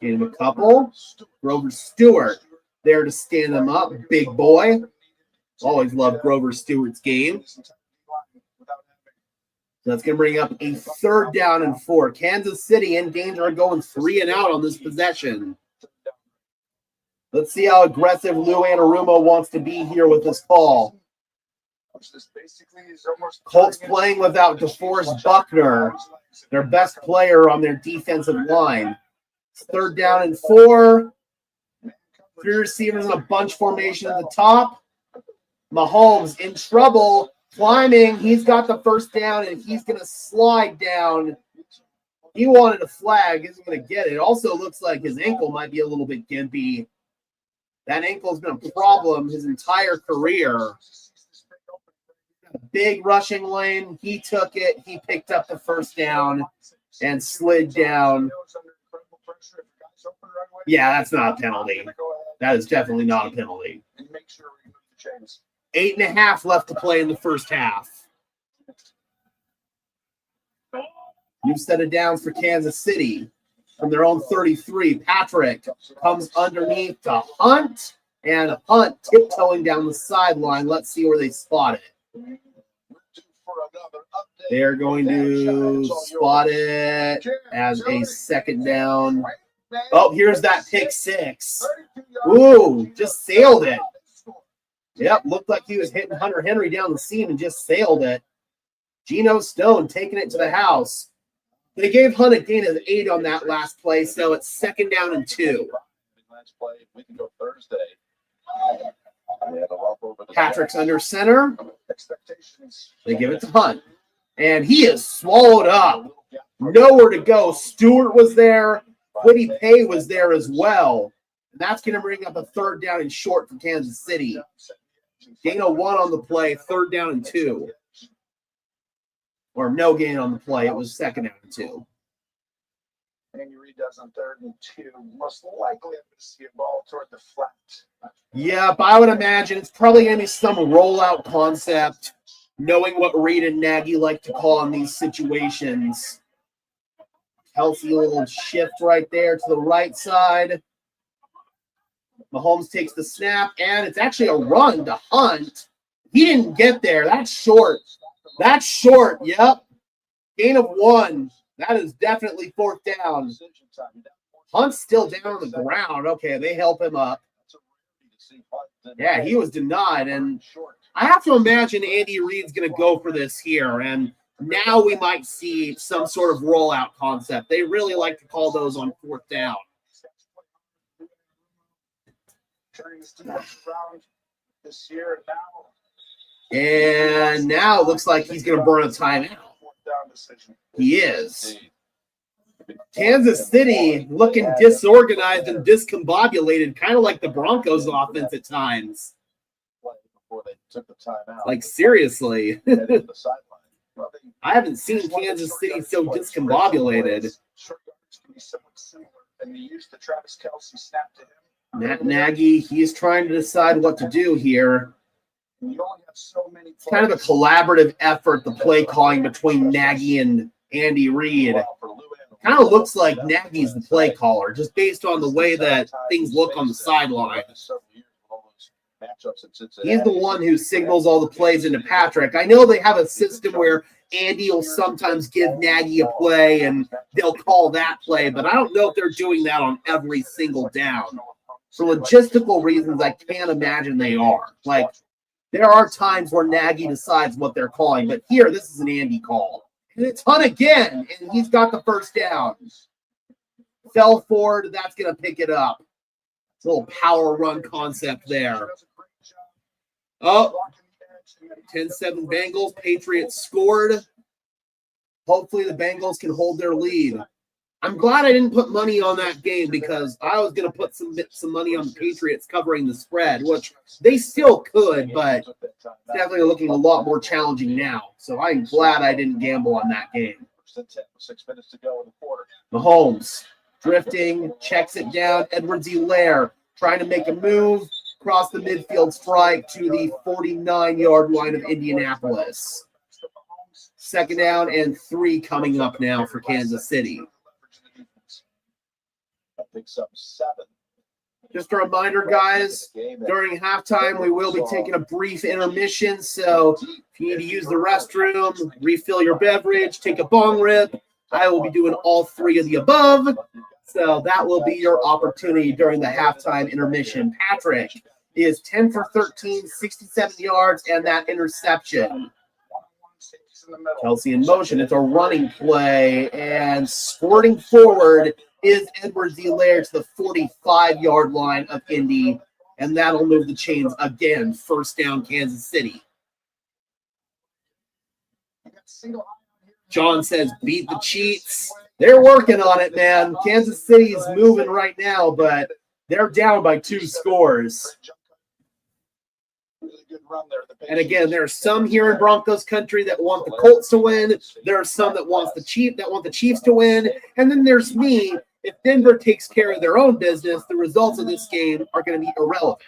Get him a couple. Grover Stewart there to stand them up. Big boy. Always love Grover Stewart's game. So that's going to bring up a 3rd down and 4. Kansas City in danger of going 3 and out on this possession. Let's see how aggressive Lou Anarumo wants to be here with this call. Colts playing without DeForest Buckner, their best player on their defensive line. It's 3rd down and 4. 3 receivers in a bunch formation at the top. Mahomes in trouble, climbing. He's got the 1st down, and he's going to slide down. He wanted a flag. Isn't going to get it. Also looks like his ankle might be a little bit gimpy. That ankle's been a problem his entire career. A big rushing lane. He took it. He picked up the 1st down and slid down. Yeah, that's not a penalty. That is definitely not a penalty. 8.5 left to play in the first half. New set of downs for Kansas City from their own 33. Patrick comes underneath to Hunt, and Hunt tiptoeing down the sideline. Let's see where they spot it. They're going to spot it as a 2nd down. Oh, here's that pick 6. Ooh, just sailed it. Yep, looked like he was hitting Hunter Henry down the seam and just sailed it. Geno Stone taking it to the house. They gave Hunt a gain of 8 on that last play, so it's 2nd down and 2. Patrick's under center. They give it to Hunt. And he is swallowed up. Nowhere to go. Stewart was there. Quiddy Pay was there as well. And that's going to bring up a 3rd down and short for Kansas City. Gain of 1 on the play, 3rd down and 2. Or no gain on the play. It was 2nd down and 2. Andy Reid does on 3rd and 2. Most likely I'm going to see a ball toward the flat. Yeah, but I would imagine it's probably going to be some rollout concept, knowing what Reid and Nagy like to call in these situations. Kelsey, a little shift right there to the right side. Mahomes takes the snap, and it's actually a run to Hunt. He didn't get there. That's short. That's short. Yep. Gain of 1. That is definitely 4th down. Hunt's still down on the ground. Okay, they help him up. Yeah, he was denied, and I have to imagine Andy Reid's going to go for this here, and now we might see some sort of rollout concept. They really like to call those on 4th down. And now it looks like he's going to burn a timeout. He is. Kansas City looking disorganized and discombobulated, kind of like the Broncos offense at times. Like, seriously. I haven't seen Kansas City so discombobulated. Matt Nagy, he's trying to decide what to do here. It's kind of a collaborative effort, the play calling between Nagy and Andy Reid. Kind of looks like Nagy's the play caller, just based on the way that things look on the sideline. He's the one who signals all the plays into Patrick. I know they have a system where Andy will sometimes give Nagy a play and they'll call that play, but I don't know if they're doing that on every single down. For logistical reasons, I can't imagine they are. Like, there are times where Nagy decides what they're calling, but here, this is an Andy call. And it's Hunt again, and he's got the first down. Fell forward, that's going to pick it up. It's a little power run concept there. Oh, 10-7 Bengals. Patriots scored. Hopefully the Bengals can hold their lead. I'm glad I didn't put money on that game because I was going to put some money on the Patriots covering the spread, which they still could, but it's definitely looking a lot more challenging now. So I'm glad I didn't gamble on that game. 6 minutes to go in the quarter. Mahomes drifting, checks it down. Edwards-Helaire trying to make a move across the midfield strike to the 49-yard line of Indianapolis. 2nd down and 3 coming up now for Kansas City. Picks up 7. Just a reminder, guys, during halftime, we will be taking a brief intermission. So if you need to use the restroom, refill your beverage, take a bong rip, I will be doing all 3 of the above. So that will be your opportunity during the halftime intermission. Patrick is 10 for 13, 67 yards, and that interception. Kelsey in motion. It's a running play, and squirting forward is Edwards-Helaire to the 45-yard line of Indy, and that'll move the chains again. 1st down, Kansas City. John says, beat the cheats. They're working on it, man. Kansas City is moving right now, but they're down by 2 scores. And again, there are some here in Broncos country that want the Colts to win. There are some that want the Chiefs to win. And then there's me. If Denver takes care of their own business, the results of this game are going to be irrelevant.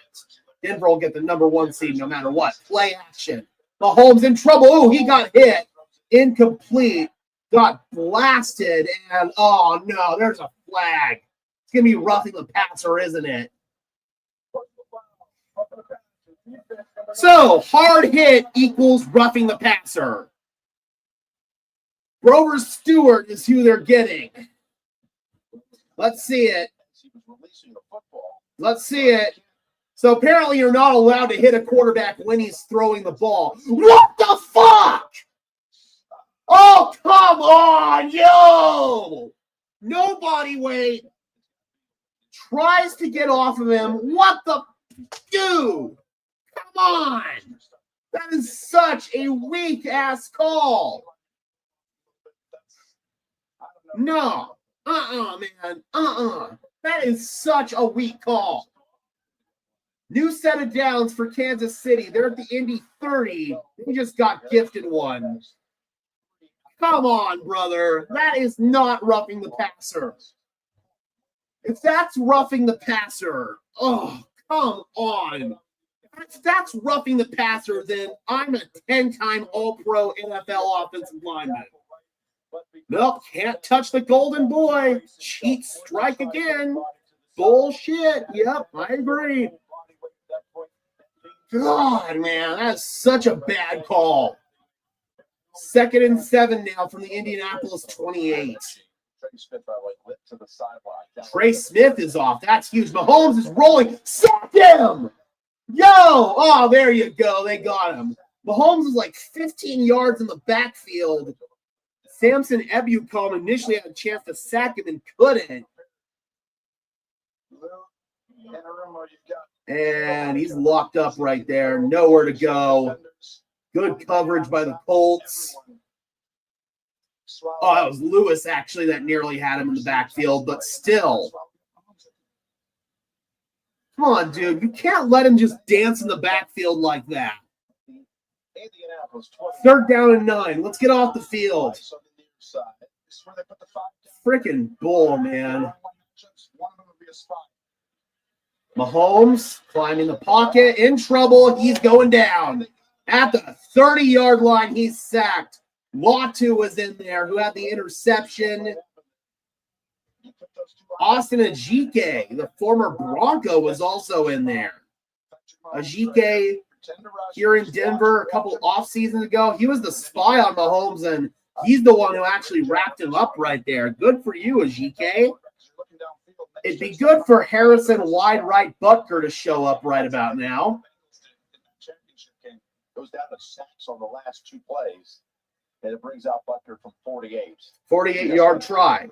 Denver will get the number 1 seed no matter what. Play action. Mahomes in trouble. Oh, he got hit. Incomplete. Got blasted. And, oh, no, there's a flag. It's going to be roughing the passer, isn't it? So, hard hit equals roughing the passer. Grover Stewart is who they're getting. Let's see it. Let's see it. So apparently you're not allowed to hit a quarterback when he's throwing the ball. What the fuck? Oh, come on, yo! No body weight. Tries to get off of him. What the? Dude, come on. That is such a weak-ass call. No. Man. That is such a weak call. New set of downs for Kansas City. They're at the Indy 30. They just got gifted one. Come on, brother. That is not roughing the passer. If that's roughing the passer, oh, come on. If that's roughing the passer, then I'm a 10-time All-Pro NFL offensive lineman. Nope, can't touch the golden boy. Cheat strike again. Bullshit. Yep, I agree. God, man, that's such a bad call. 2nd and 7 now from the Indianapolis 28. Trey Smith is off. That's huge. Mahomes is rolling. Sack him! Yo! Oh, there you go. They got him. Mahomes is like 15 yards in the backfield. Samson Ebukam initially had a chance to sack him and couldn't. And he's locked up right there. Nowhere to go. Good coverage by the Colts. Oh, that was Lewis, actually, that nearly had him in the backfield, but still. Come on, dude. You can't let him just dance in the backfield like that. 3rd down and 9. Let's get off the field. Freaking bull, man. Mahomes climbing the pocket, in trouble. He's going down. At the 30-yard line, he's sacked. Latu was in there, who had the interception. Austin Ajike, the former Bronco, was also in there. Ajike here in Denver a couple off seasons ago. He was the spy on Mahomes, and he's the one who actually wrapped him up right there. Good for you, Ajike. It'd be good for Harrison wide right Butker to show up right about now. Goes down to sacks on the last 2 plays, and it brings out Butker from 48. 48-yard try.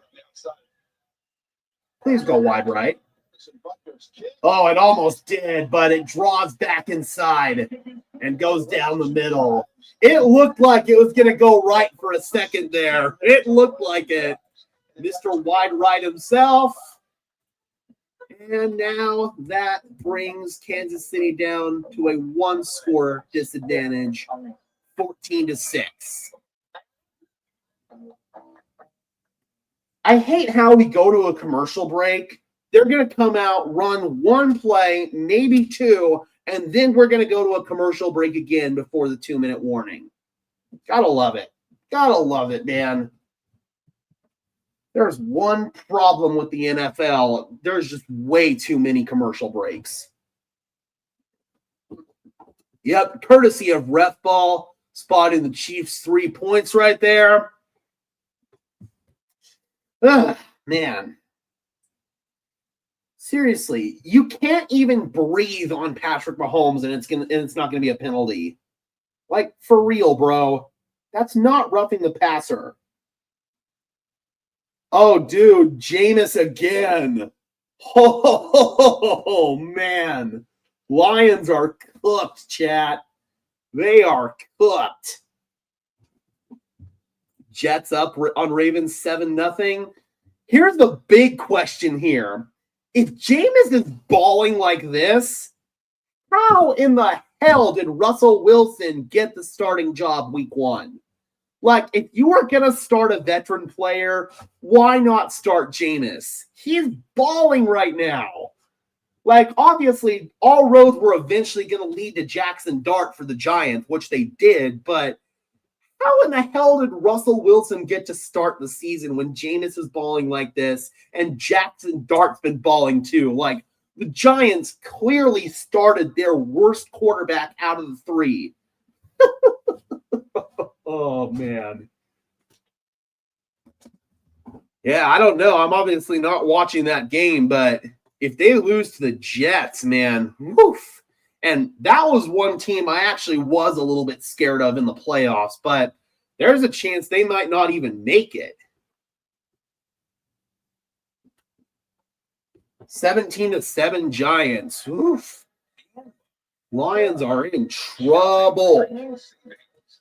Please go wide right. Oh, it almost did, but it draws back inside and goes down the middle. It looked like it was going to go right for a second there. It looked like it. Mr. Wide Right himself. And now that brings Kansas City down to a 1-score disadvantage, 14-6. I hate how we go to a commercial break. They're going to come out, run 1 play, maybe 2, and then we're going to go to a commercial break again before the 2-minute warning. Gotta love it. Gotta love it, man. There's one problem with the NFL. There's just way too many commercial breaks. Yep, courtesy of Ref Ball, spotting the Chiefs 3 points right there. Ugh, man. Seriously, you can't even breathe on Patrick Mahomes and it's not gonna be a penalty. Like, for real, bro. That's not roughing the passer. Oh, dude, Jameis again. Oh, man. Lions are cooked, chat. They are cooked. Jets up on Ravens 7-0. Here's the big question here. If Jameis is balling like this, how in the hell did Russell Wilson get the starting job week 1? Like, if you are going to start a veteran player, why not start Jameis? He's balling right now. Like, obviously, all roads were eventually going to lead to Jackson Dart for the Giants, which they did, but how in the hell did Russell Wilson get to start the season when Jameis is balling like this and Jackson Dart's been balling too? Like, the Giants clearly started their worst quarterback out of the 3. Oh, man. Yeah, I don't know. I'm obviously not watching that game, but if they lose to the Jets, man, woof. And that was one team I actually was a little bit scared of in the playoffs, but there's a chance they might not even make it. 17-7 Giants. Oof. Lions are in trouble.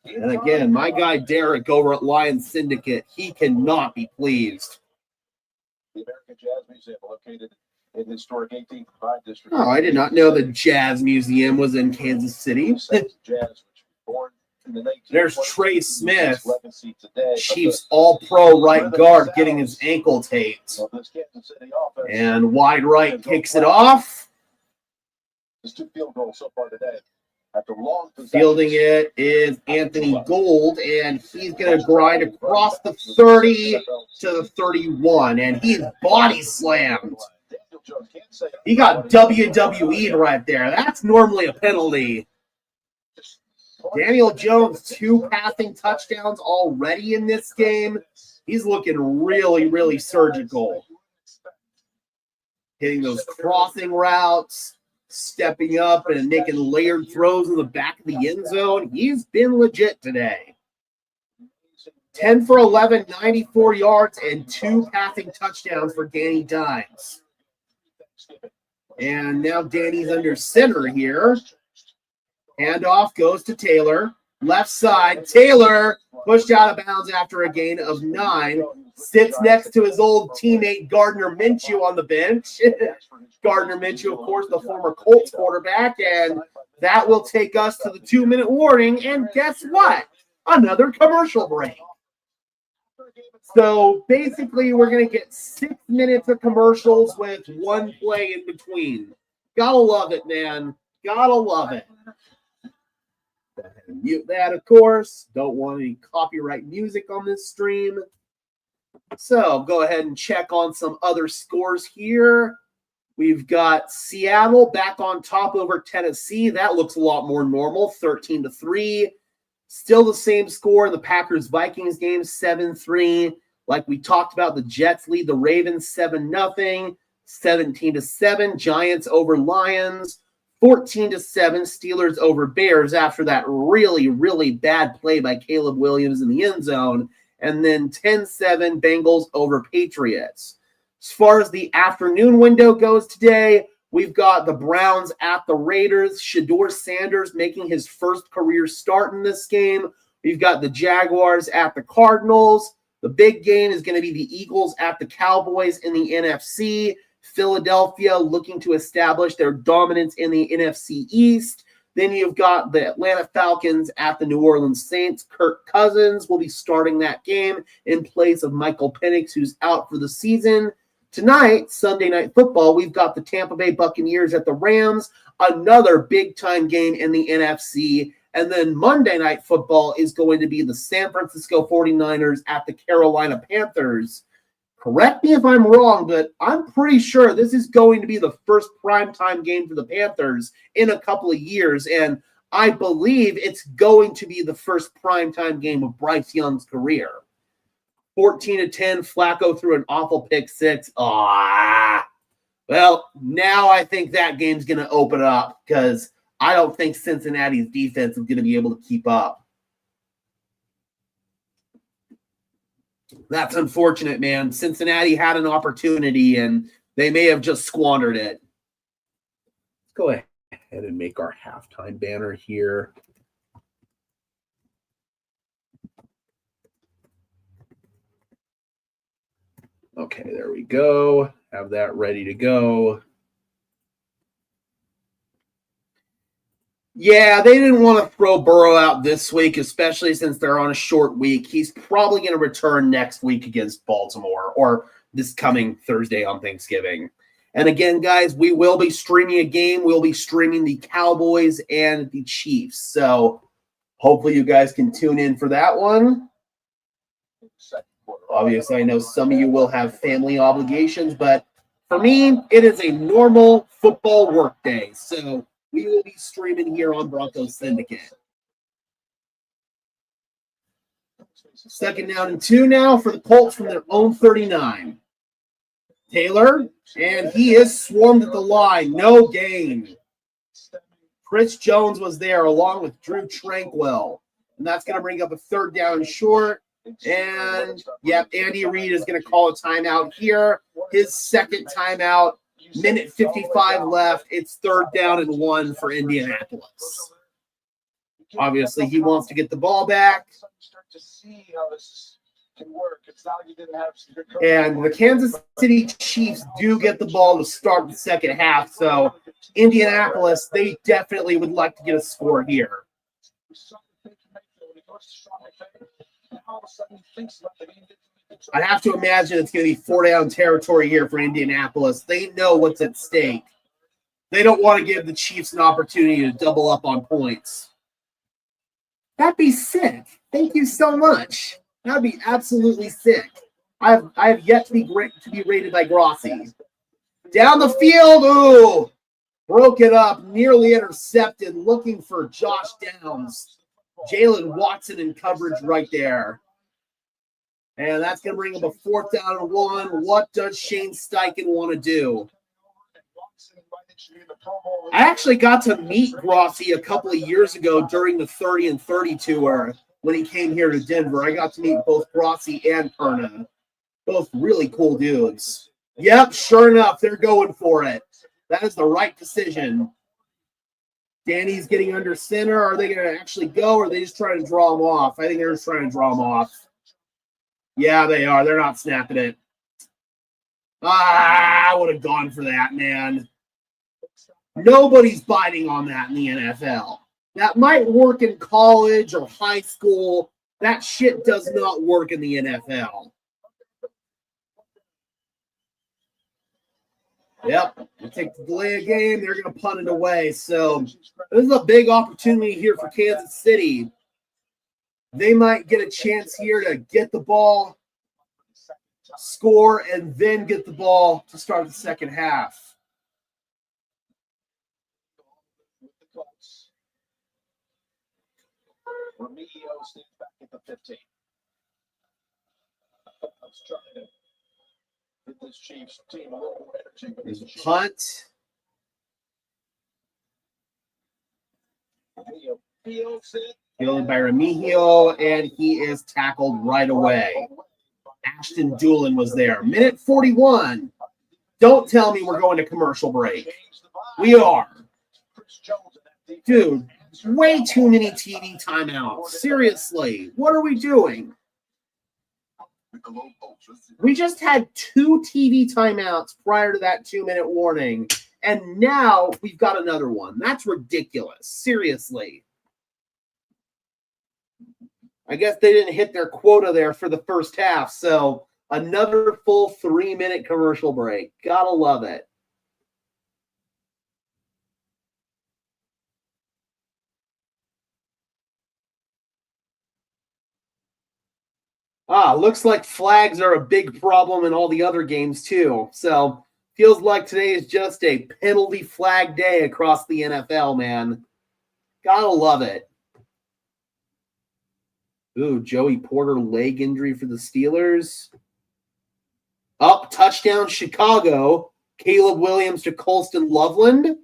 And again, my guy Derek over at Lions Syndicate, he cannot be pleased. The American Jazz Museum, located in the historic 18th Pride District. Oh, I did not know the Jazz Museum was in Kansas City. There's Trey Smith, Chiefs All-Pro right guard, getting his ankle taped. And wide right kicks it off. There's 2 field goals so far today. Fielding it is Anthony Gould, and he's going to grind across the 30 to the 31, and he's body slammed. He got WWE'd right there. That's normally a penalty. Daniel Jones, 2 passing touchdowns already in this game. He's looking really, really surgical. Hitting those crossing routes, stepping up and making layered throws in the back of the end zone. He's been legit today. 10 for 11, 94 yards, and 2 passing touchdowns for Danny Dimes. And now Danny's under center here. Handoff goes to Taylor. Left side, Taylor pushed out of bounds after a gain of 9. Sits next to his old teammate Gardner Minshew on the bench. Gardner Minshew, of course, the former Colts quarterback. And that will take us to the 2-minute warning. And guess what? Another commercial break. So basically, we're going to get 6 minutes of commercials with 1 play in between. Gotta love it, man. Gotta love it. Go ahead and mute that, of course. Don't want any copyright music on this stream. So go ahead and check on some other scores here. We've got Seattle back on top over Tennessee. That looks a lot more normal, 13-3. Still the same score in the Packers-Vikings game, 7-3. Like we talked about, the Jets lead the Ravens 7-0, 17-7. Giants over Lions, 14-7. Steelers over Bears after that really, really bad play by Caleb Williams in the end zone. And then 10-7 Bengals over Patriots. As far as the afternoon window goes today, we've got the Browns at the Raiders. Shedeur Sanders making his first career start in this game. We've got the Jaguars at the Cardinals. The big game is going to be the Eagles at the Cowboys in the NFC. Philadelphia looking to establish their dominance in the NFC East. Then you've got the Atlanta Falcons at the New Orleans Saints. Kirk Cousins will be starting that game in place of Michael Penix, who's out for the season. Tonight, Sunday Night Football, we've got the Tampa Bay Buccaneers at the Rams, another big-time game in the NFC. And then Monday Night Football is going to be the San Francisco 49ers at the Carolina Panthers. Correct me if I'm wrong, but I'm pretty sure this is going to be the first primetime game for the Panthers in a couple of years, and I believe it's going to be the first primetime game of Bryce Young's career. 14-10, Flacco threw an awful pick six. Well, now I think that game's going to open up because I don't think Cincinnati's defense is going to be able to keep up. That's unfortunate, man. Cincinnati had an opportunity, and they may have just squandered it. Let's go ahead and make our halftime banner here. Okay, there we go. Have that ready to go. Yeah, they didn't want to throw Burrow out this week, especially since they're on a short week. He's probably going to return next week against Baltimore or this coming Thursday on Thanksgiving. And again, guys, we will be streaming a game. We'll be streaming the Cowboys and the Chiefs. So hopefully you guys can tune in for that one. Obviously, I know some of you will have family obligations, but for me, it is a normal football work day. So we will be streaming here on Broncos Syndicate. 2nd down and 2 now for the Colts from their own 39. Taylor, and he is swarmed at the line. No gain. Chris Jones was there along with Drew Tranquil. And that's going to bring up a 3rd down and short. And, yep, Andy Reid is going to call a timeout here. His 2nd timeout. Minute 55 left. It's 3rd down and 1 for Indianapolis. Obviously, he wants to get the ball back. And the Kansas City Chiefs do get the ball to start the second half. So Indianapolis, they definitely would like to get a score here. I have to imagine it's going to be 4-down territory here for Indianapolis. They know what's at stake. They don't want to give the Chiefs an opportunity to double up on points. That'd be sick. Thank you so much. That'd be absolutely sick. I have yet to be rated by Grossi. Down the field, ooh, broke it up, nearly intercepted, looking for Josh Downs. Jalen Watson in coverage right there. And that's going to bring up a 4th down and 1. What does Shane Steichen want to do? I actually got to meet Grossi a couple of years ago during the 30 and 30 tour when he came here to Denver. I got to meet both Grossi and Perna. Both really cool dudes. Yep, sure enough, they're going for it. That is the right decision. Danny's getting under center. Are they going to actually go, or are they just trying to draw him off? I think they're just trying to draw him off. Yeah, they are. They're not snapping it. I would have gone for that, man. Nobody's biting on that in the NFL. That might work in college or high school. That shit does not work in the NFL. Yep, they take the delay of game. They're going to punt it away. So this is a big opportunity here for Kansas City. They might get a chance here to get the ball, score, and then get the ball to start the second half. Remigio stands back at the 15. Let's try to get this Chiefs team a little more energy. There's a punt. Fielded by Remigio, and he is tackled right away. Ashton Doolin was there. Minute 41. Don't tell me we're going to commercial break. We are. Dude, way too many TV timeouts. Seriously, what are we doing? We just had 2 TV timeouts prior to that 2-minute warning, and now we've got another one. That's ridiculous. Seriously. I guess they didn't hit their quota there for the first half, so another full 3-minute commercial break. Gotta love it. Looks like flags are a big problem in all the other games too. So feels like today is just a penalty flag day across the NFL, man. Gotta love it. Ooh, Joey Porter leg injury for the Steelers. Up, touchdown, Chicago. Caleb Williams to Colston Loveland.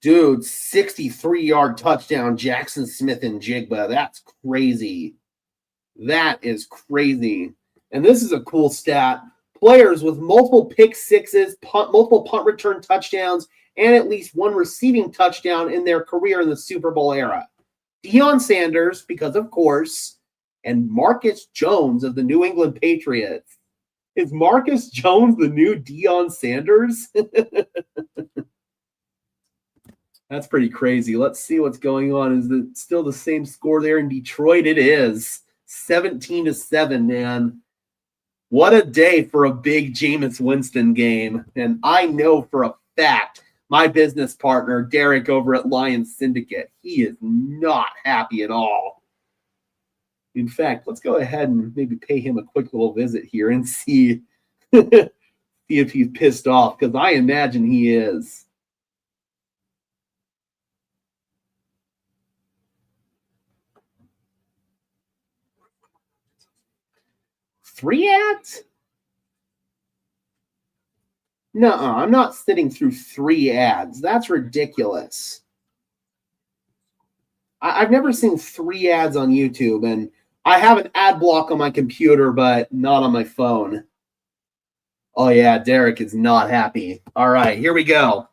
Dude, 63-yard touchdown, Jackson Smith and Jigba. That's crazy. That is crazy. And this is a cool stat. Players with multiple pick sixes, multiple punt return touchdowns, and at least one receiving touchdown in their career in the Super Bowl era. Deion Sanders, because of course, and Marcus Jones of the New England Patriots. Is Marcus Jones the new Deion Sanders? That's pretty crazy. Let's see what's going on. Is it still the same score there in Detroit? It is. 17-7, man. What a day for a big Jameis Winston game. And I know for a fact my business partner, Derek, over at Broncos Syndicate, he is not happy at all. In fact, let's go ahead and maybe pay him a quick little visit here and see, see if he's pissed off, because I imagine he is. Three ads? No, I'm not sitting through 3 ads. That's ridiculous. I've never seen 3 ads on YouTube, and I have an ad block on my computer, but not on my phone. Oh, yeah, Derek is not happy. All right, here we go.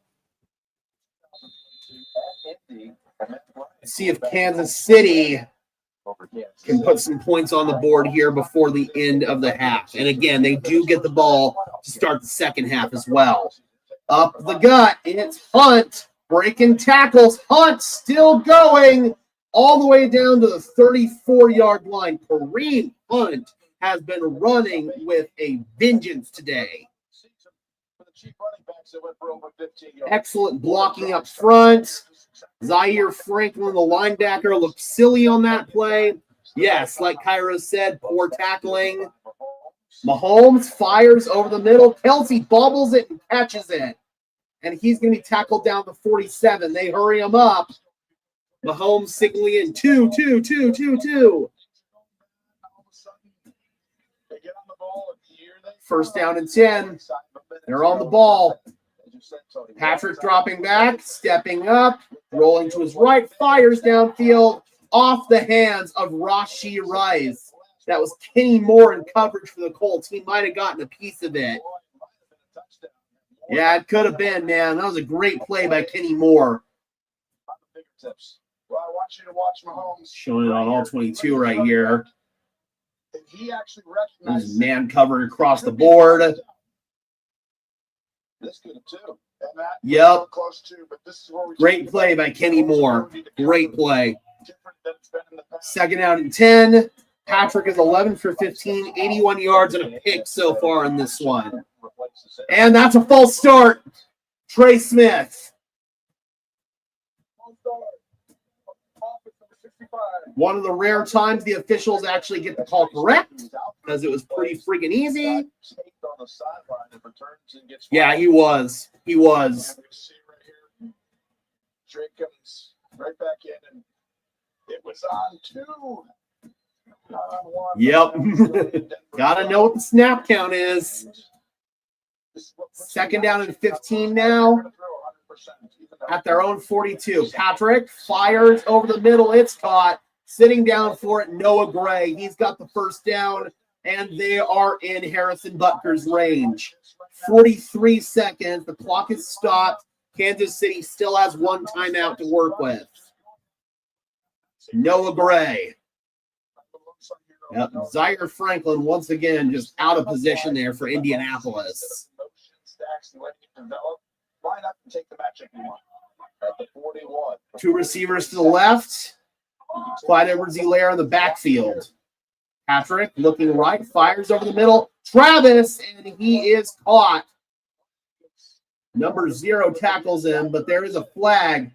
Let's see if Kansas City can put some points on the board here before the end of the half. And again, they do get the ball to start the second half as well. Up the gut, and it's Hunt breaking tackles. Hunt still going all the way down to the 34-yard line. Kareem Hunt has been running with a vengeance today. Excellent blocking up front. Zaire Franklin, the linebacker, looked silly on that play. Yes, like Cairo said, poor tackling. Mahomes fires over the middle. Kelsey bobbles it and catches it. And he's going to be tackled down to 47. They hurry him up. Mahomes signaling in 2, 2, 2, 2, 2. First down and 10. They're on the ball. Patrick dropping back, stepping up, rolling to his right, fires downfield off the hands of Rashee Rice. That was Kenny Moore in coverage for the Colts. He might have gotten a piece of it. Yeah, it could have been, man. That was a great play by Kenny Moore. Showing it on all 22 right here. There's man covered across the board. This could have too. And that Yep. close to, but this is where we Great play by Kenny Moore. Great play. different than it's been in the past. Second down and 10. Patrick is 11 for 15, 81 yards and a pick so far in this one. And that's a false start. Trey Smith. One of the rare times the officials actually get the call correct because it was pretty freaking easy. Yeah, he was. He was. Drake comes right back in, and it was on 2. Not on 1. Yep. Gotta know what the snap count is. Second down and 15 now. At their own 42. Patrick fires over the middle. It's caught. Sitting down for it, Noah Gray. He's got the first down, and they are in Harrison Butker's range. 43 seconds. The clock is stopped. Kansas City still has one timeout to work with. Noah Gray. Yep. Zaire Franklin once again just out of position there for Indianapolis. Line up and take the matchup you want. At the 41. 2 receivers to the left. Clyde Edwards-Helaire in the backfield. Patrick looking right, fires over the middle. Travis, and he is caught. Number 0 tackles him, but there is a flag.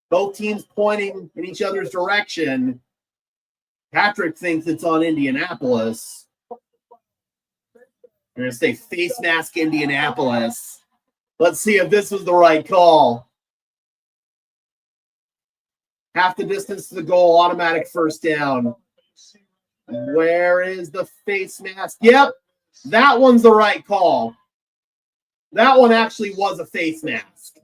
Both teams pointing in each other's direction. Patrick thinks it's on Indianapolis. They're going to say face mask Indianapolis. Let's see if this was the right call. Half the distance to the goal, automatic first down. Where is the face mask? Yep, that one's the right call. That one actually was a face mask.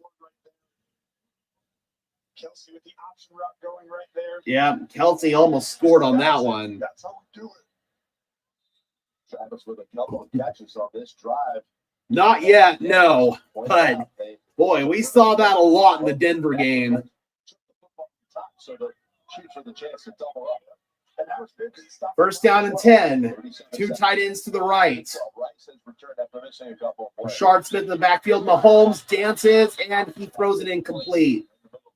Kelsey with the option route going right there. Yeah, Kelsey almost scored on that one. That's how we do it. Travis with a couple of catches on this drive. Not yet, no. But, boy, we saw that a lot in the Denver game. First down and 10. 2 tight ends to the right. Rashard Smith in the backfield. Mahomes dances, and he throws it incomplete.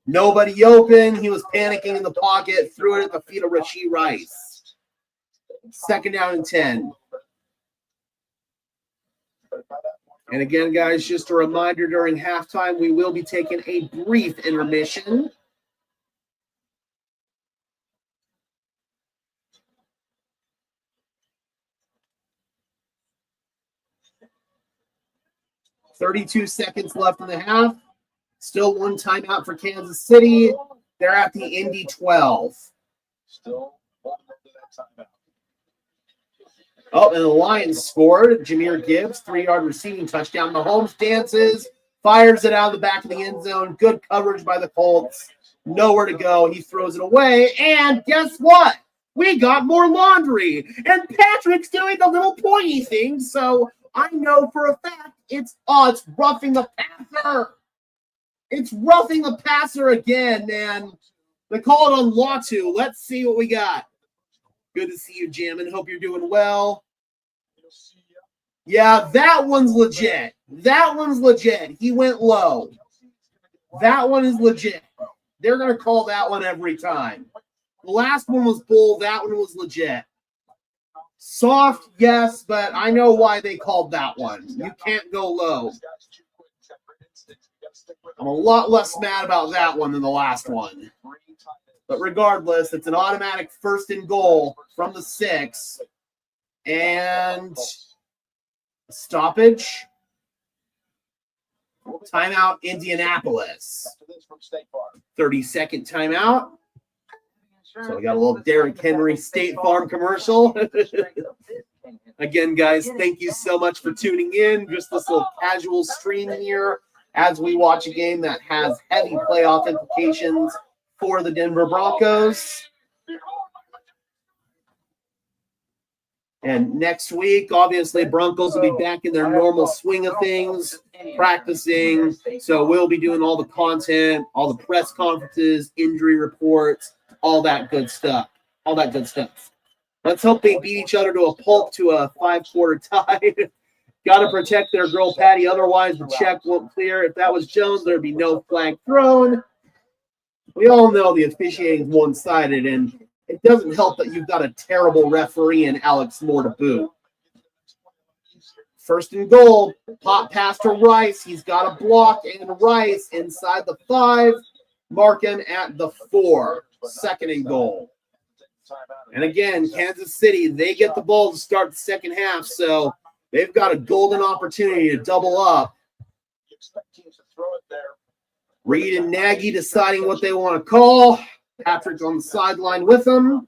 Nobody open. He was panicking in the pocket. Threw it at the feet of Rashee Rice. Second down and 10. And again, guys, just a reminder, during halftime, we will be taking a brief intermission. .32 seconds left in the half. Still one timeout for Kansas City. They're at the Indy 12. Still one to that timeout. Oh, and the Lions scored. Jahmyr Gibbs, 3-yard receiving touchdown. Mahomes dances, fires it out of the back of the end zone. Good coverage by the Colts. Nowhere to go. He throws it away. And guess what? We got more laundry. And Patrick's doing the little pointy thing. So I know for a fact it's roughing the passer. It's roughing the passer again, man. They call it on Latu. Let's see what we got. Good to see you, Jammin. Hope you're doing well. Yeah, that one's legit. That one's legit. He went low. That one is legit. They're going to call that one every time. The last one was bull. That one was legit. Soft, yes, but I know why they called that one. You can't go low. I'm a lot less mad about that one than the last one. But regardless, it's an automatic first and goal from the 6. And stoppage. Timeout, Indianapolis. 30-second timeout. So we got a little Derrick Henry State Farm commercial. Again, guys, thank you so much for tuning in. Just this little casual stream here as we watch a game that has heavy playoff implications for the Denver Broncos. And next week, obviously, Broncos will be back in their normal swing of things, practicing. So we'll be doing all the content, all the press conferences, injury reports, all that good stuff. All that good stuff. Let's hope they beat each other to a pulp to a 5-quarter tie. Got to protect their girl Patty, otherwise the check won't clear. If that was Jones, there'd be no flag thrown. We all know the officiating is one-sided, and it doesn't help that you've got a terrible referee in Alex Moore to boot. First and goal, pop pass to Rice. He's got a block, and Rice inside the 5. Mark him at the 4. Second and goal. And again, Kansas City, they get the ball to start the second half, so they've got a golden opportunity to double up. Reed and Nagy deciding what they want to call. Patrick's on the sideline with them.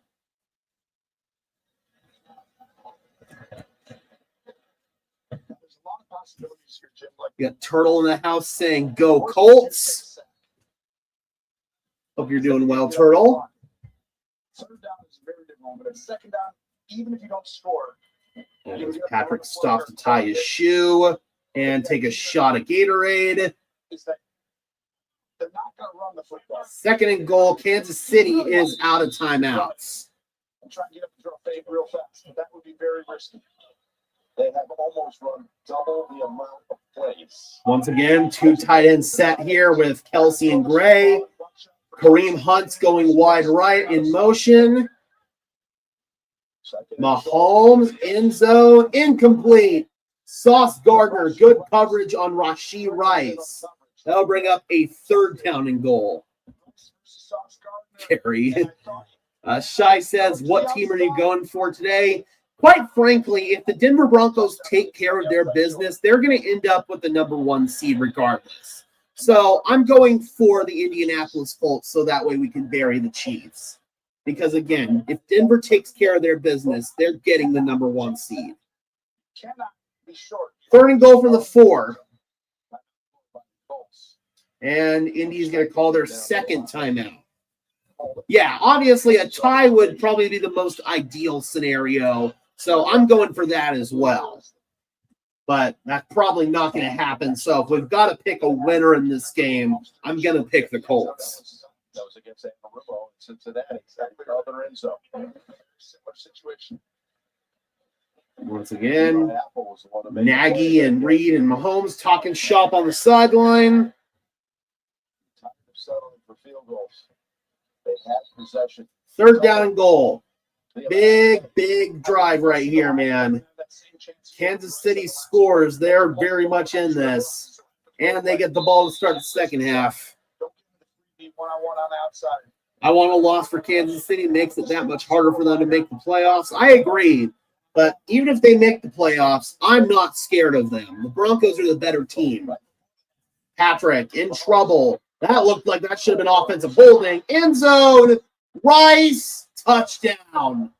You got Turtle in the house saying, "Go Colts." Hope you're doing well, Turtle. Third down is very difficult, but at second down, even if you don't score. And Patrick stops to tie his shoe and take a shot at Gatorade. They're not going to run the football. Second and goal, Kansas City is out of timeouts. I'm trying to get up and throw a fade real fast. That would be very risky. They have almost run double the amount of plays. Once again, 2 tight ends set here with Kelsey and Gray. Kareem Hunt's going wide right in motion. Mahomes, end zone, incomplete. Sauce Gardner, good coverage on Rashee Rice. That'll bring up a 3rd down and goal. Kerry. Shai says, what team are you going for today? Quite frankly, if the Denver Broncos take care of their business, they're going to end up with the number 1 seed regardless. So I'm going for the Indianapolis Colts so that way we can bury the Chiefs. Because, again, if Denver takes care of their business, they're getting the number 1 seed. Third and goal from the 4. And Indy's going to call their second timeout. Yeah, obviously a tie would probably be the most ideal scenario. So I'm going for that as well. But that's probably not going to happen. So if we've got to pick a winner in this game, I'm going to pick the Colts. That was against Amarillo in Cincinnati. Exactly other end zone. Similar situation. Once again, Nagy and Reed and Mahomes talking shop on the sideline. Time of settling for field goals. They have possession. 3rd down and goal. Big drive right here, man. Kansas City scores. They're very much in this. And they get the ball to start the second half. I want a loss for Kansas City. It makes it that much harder for them to make the playoffs. I agree. But even if they make the playoffs, I'm not scared of them. The Broncos are the better team. Patrick in trouble. That looked like that should have been offensive holding. End zone. Rice. Touchdown.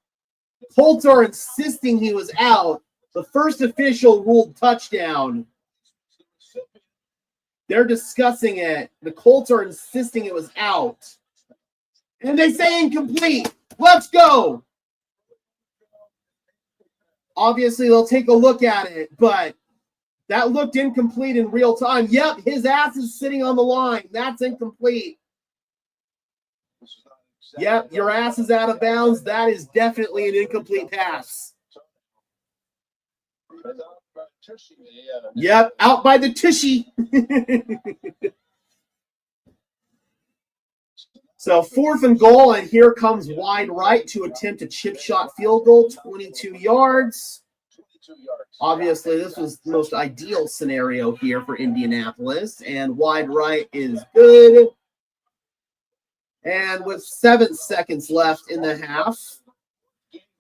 Colts are insisting he was out. The first official ruled touchdown. They're discussing it. The Colts are insisting it was out. And they say incomplete. Let's go. Obviously, they'll take a look at it, but that looked incomplete in real time. Yep, his ass is sitting on the line. That's incomplete. Yep, your ass is out of bounds. That is definitely an incomplete pass. Yep, out by the tushy. So 4th and goal, and here comes wide right to attempt a chip shot field goal, 22 yards. Obviously, this was the most ideal scenario here for Indianapolis, and wide right is good. And with 7 seconds left in the half,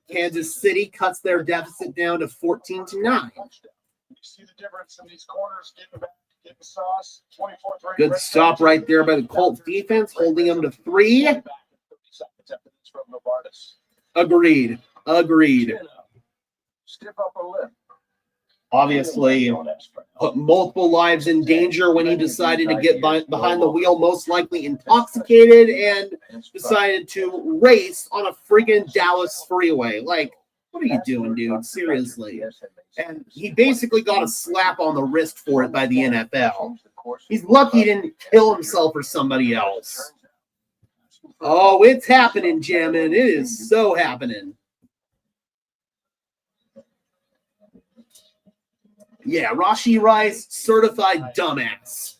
Kansas City cuts their deficit down to 14-9. You see the difference in these corners, getting back, getting sauce. 24th. Good stop right there by the Colts defense, holding them to 3. Agreed. Stiff upper lip. Obviously, put multiple lives in danger when he decided to get behind the wheel, most likely intoxicated, and decided to race on a friggin' Dallas freeway. Like, what are you doing, dude? Seriously. And he basically got a slap on the wrist for it by the NFL. He's lucky he didn't kill himself or somebody else. Oh, it's happening, Jammin'. It is so happening. Yeah, Rashi Rice, certified dumbass.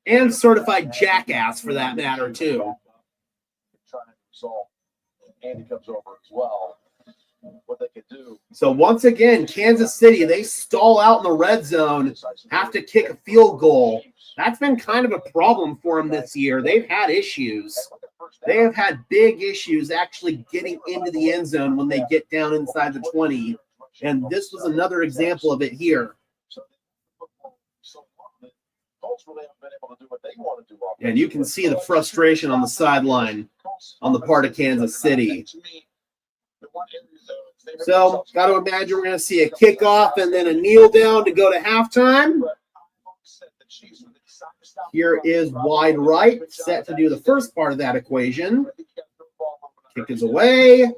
And certified jackass, for that matter, too. Andy comes over as well. What they could do. So once again, Kansas City, they stall out in the red zone, have to kick a field goal. That's been kind of a problem for them this year. They've had issues. They have had big issues actually getting into the end zone when they get down inside the 20. And this was another example of it here. And you can see the frustration on the sideline on the part of Kansas City. So, got to imagine we're going to see a kickoff and then a kneel down to go to halftime. Here is wide right, set to do the first part of that equation. Kick is away.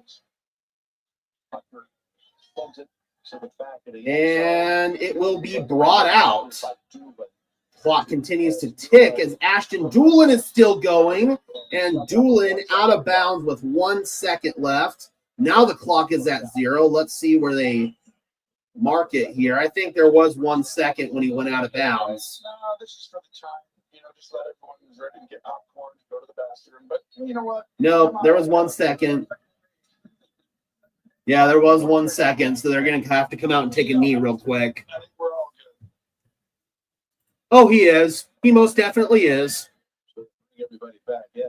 And it will be brought out. Clock continues to tick as Ashton Doolin is still going. And Doolin out of bounds with 1 second left. Now the clock is at 0. Let's see where they mark it here. I think there was 1 second when he went out of bounds. No, this is for the time. Just let everyone who's ready to get popcorn to go to the bathroom. But you know what? No, there was 1 second. Yeah, there was 1 second, so they're going to have to come out and take a knee real quick. I think we're all good. Oh, he is. He most definitely is. So everybody back, yeah.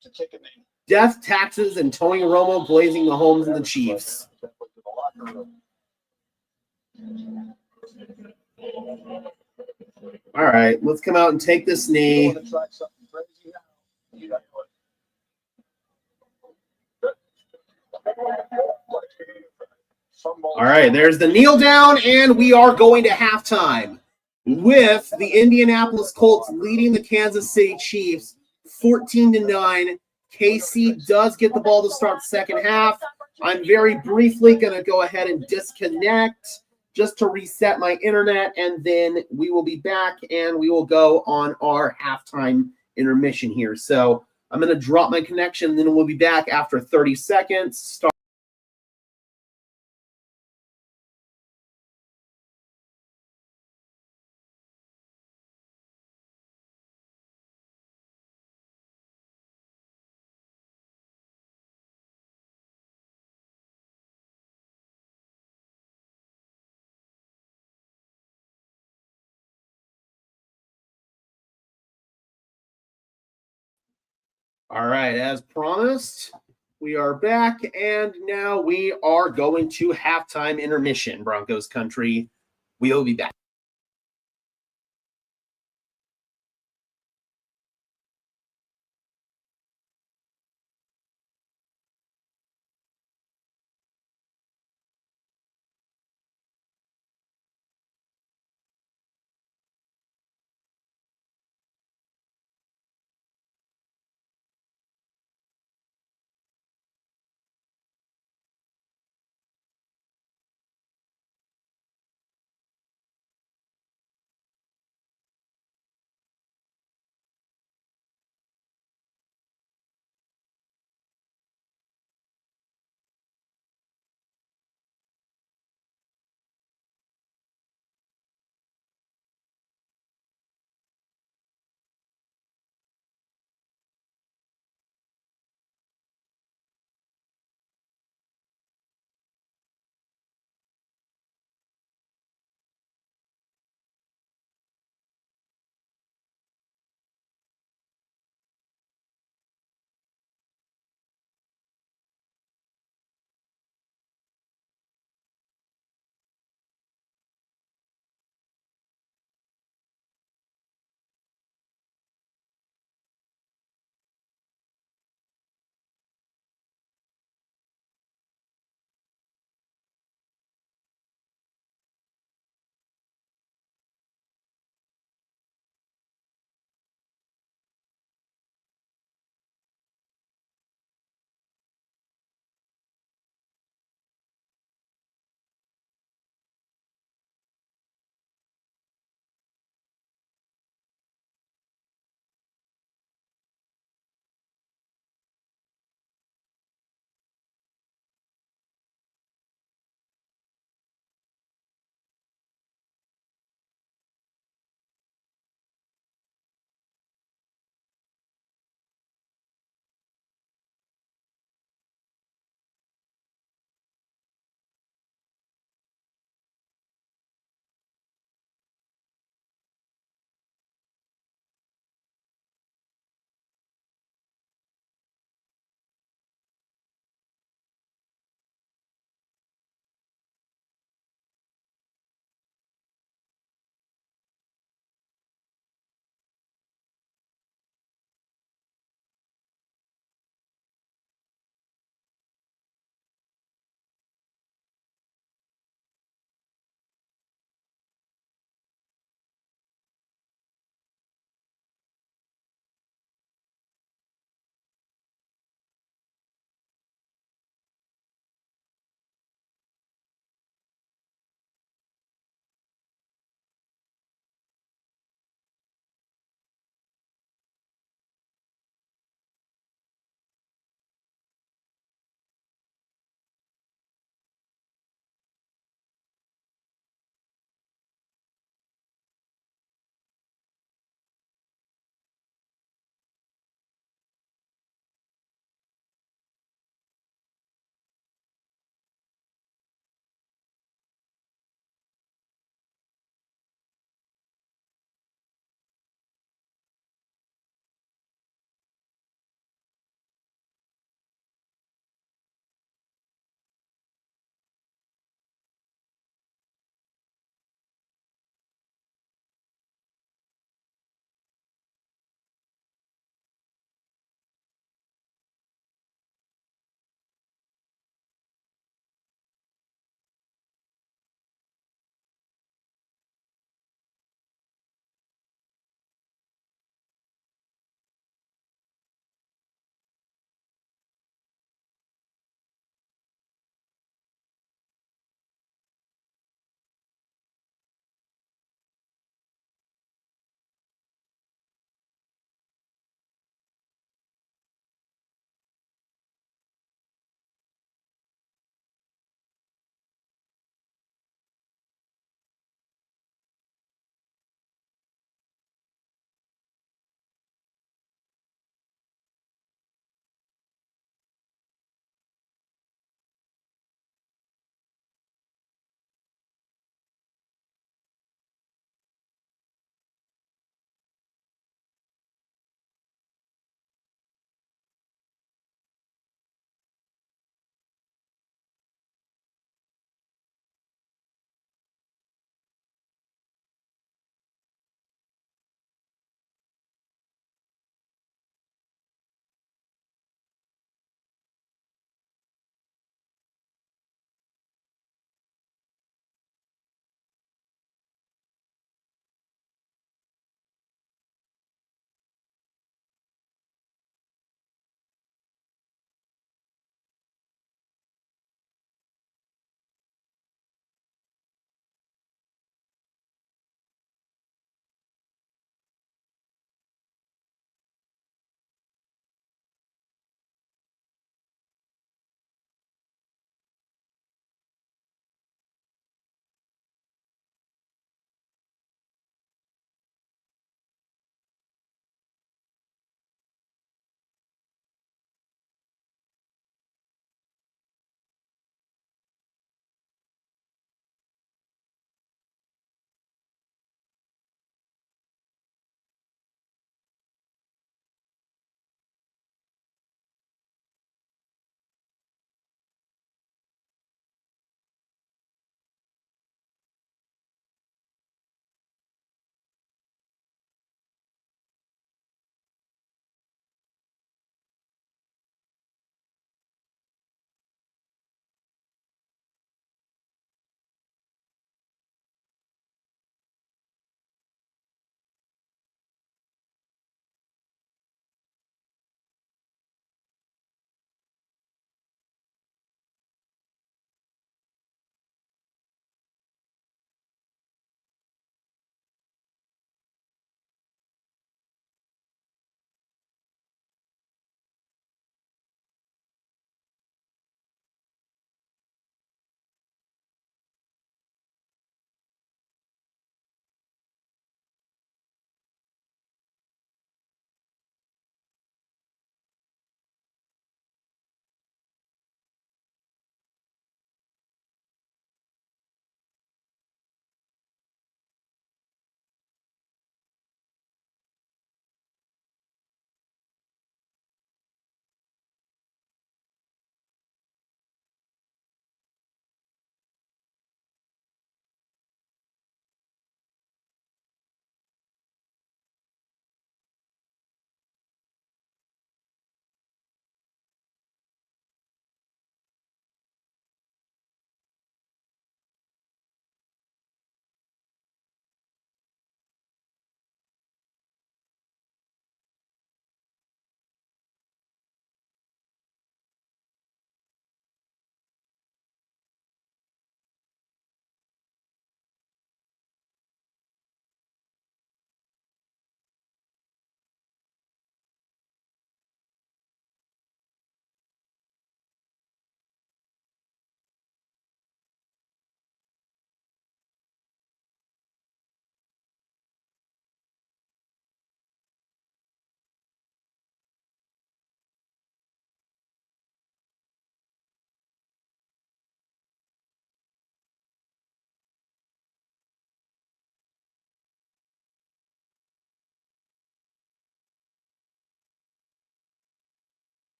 To take a knee. Death, taxes, and Tony Romo blazing the homes and the Chiefs. All right, let's come out and take this knee. All right, there's the kneel down, and we are going to halftime with the Indianapolis Colts leading the Kansas City Chiefs 14-9. KC does get the ball to start the second half. I'm very briefly going to go ahead and disconnect just to reset my internet, and then we will be back and we will go on our halftime intermission here. So I'm going to drop my connection, and then we'll be back after 30 seconds. All right, as promised, we are back, and now we are going to halftime intermission, Broncos country. We will be back.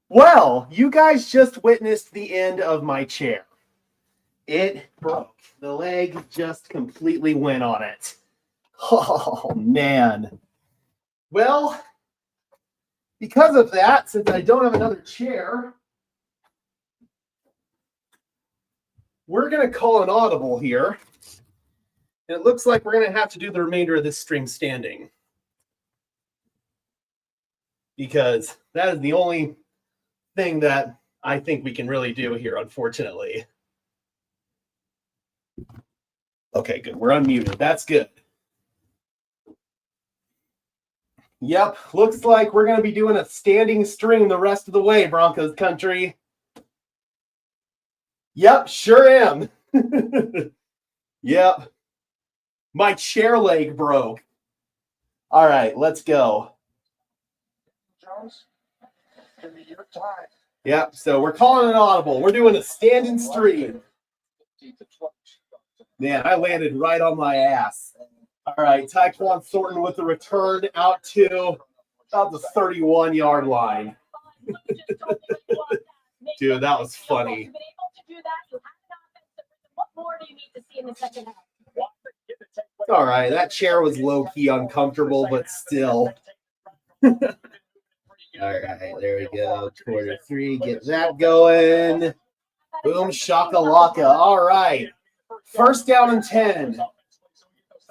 Well, you guys just witnessed the end of my chair. It broke. The leg just completely went on it. Oh, man. Well, because of that, since I don't have another chair, we're going to call an audible here. And it looks like we're going to have to do the remainder of this stream standing. Because that is the only thing that I think we can really do here, unfortunately. Okay, good. We're unmuted. That's good. Yep, looks like we're going to be doing a standing stream the rest of the way, Broncos country. Yep, sure am. Yep. My chair leg broke. All right, let's go. Jones, give me your time. Yep, so we're calling an audible. We're doing a standing stream. Man, I landed right on my ass. All right, Tyquan Thornton with the return out to about the 31-yard line. Dude, that was funny. All right, that chair was low-key uncomfortable, but still. All right, there we go. Quarter three, get that going. Boom, shakalaka. All right, first down and 10.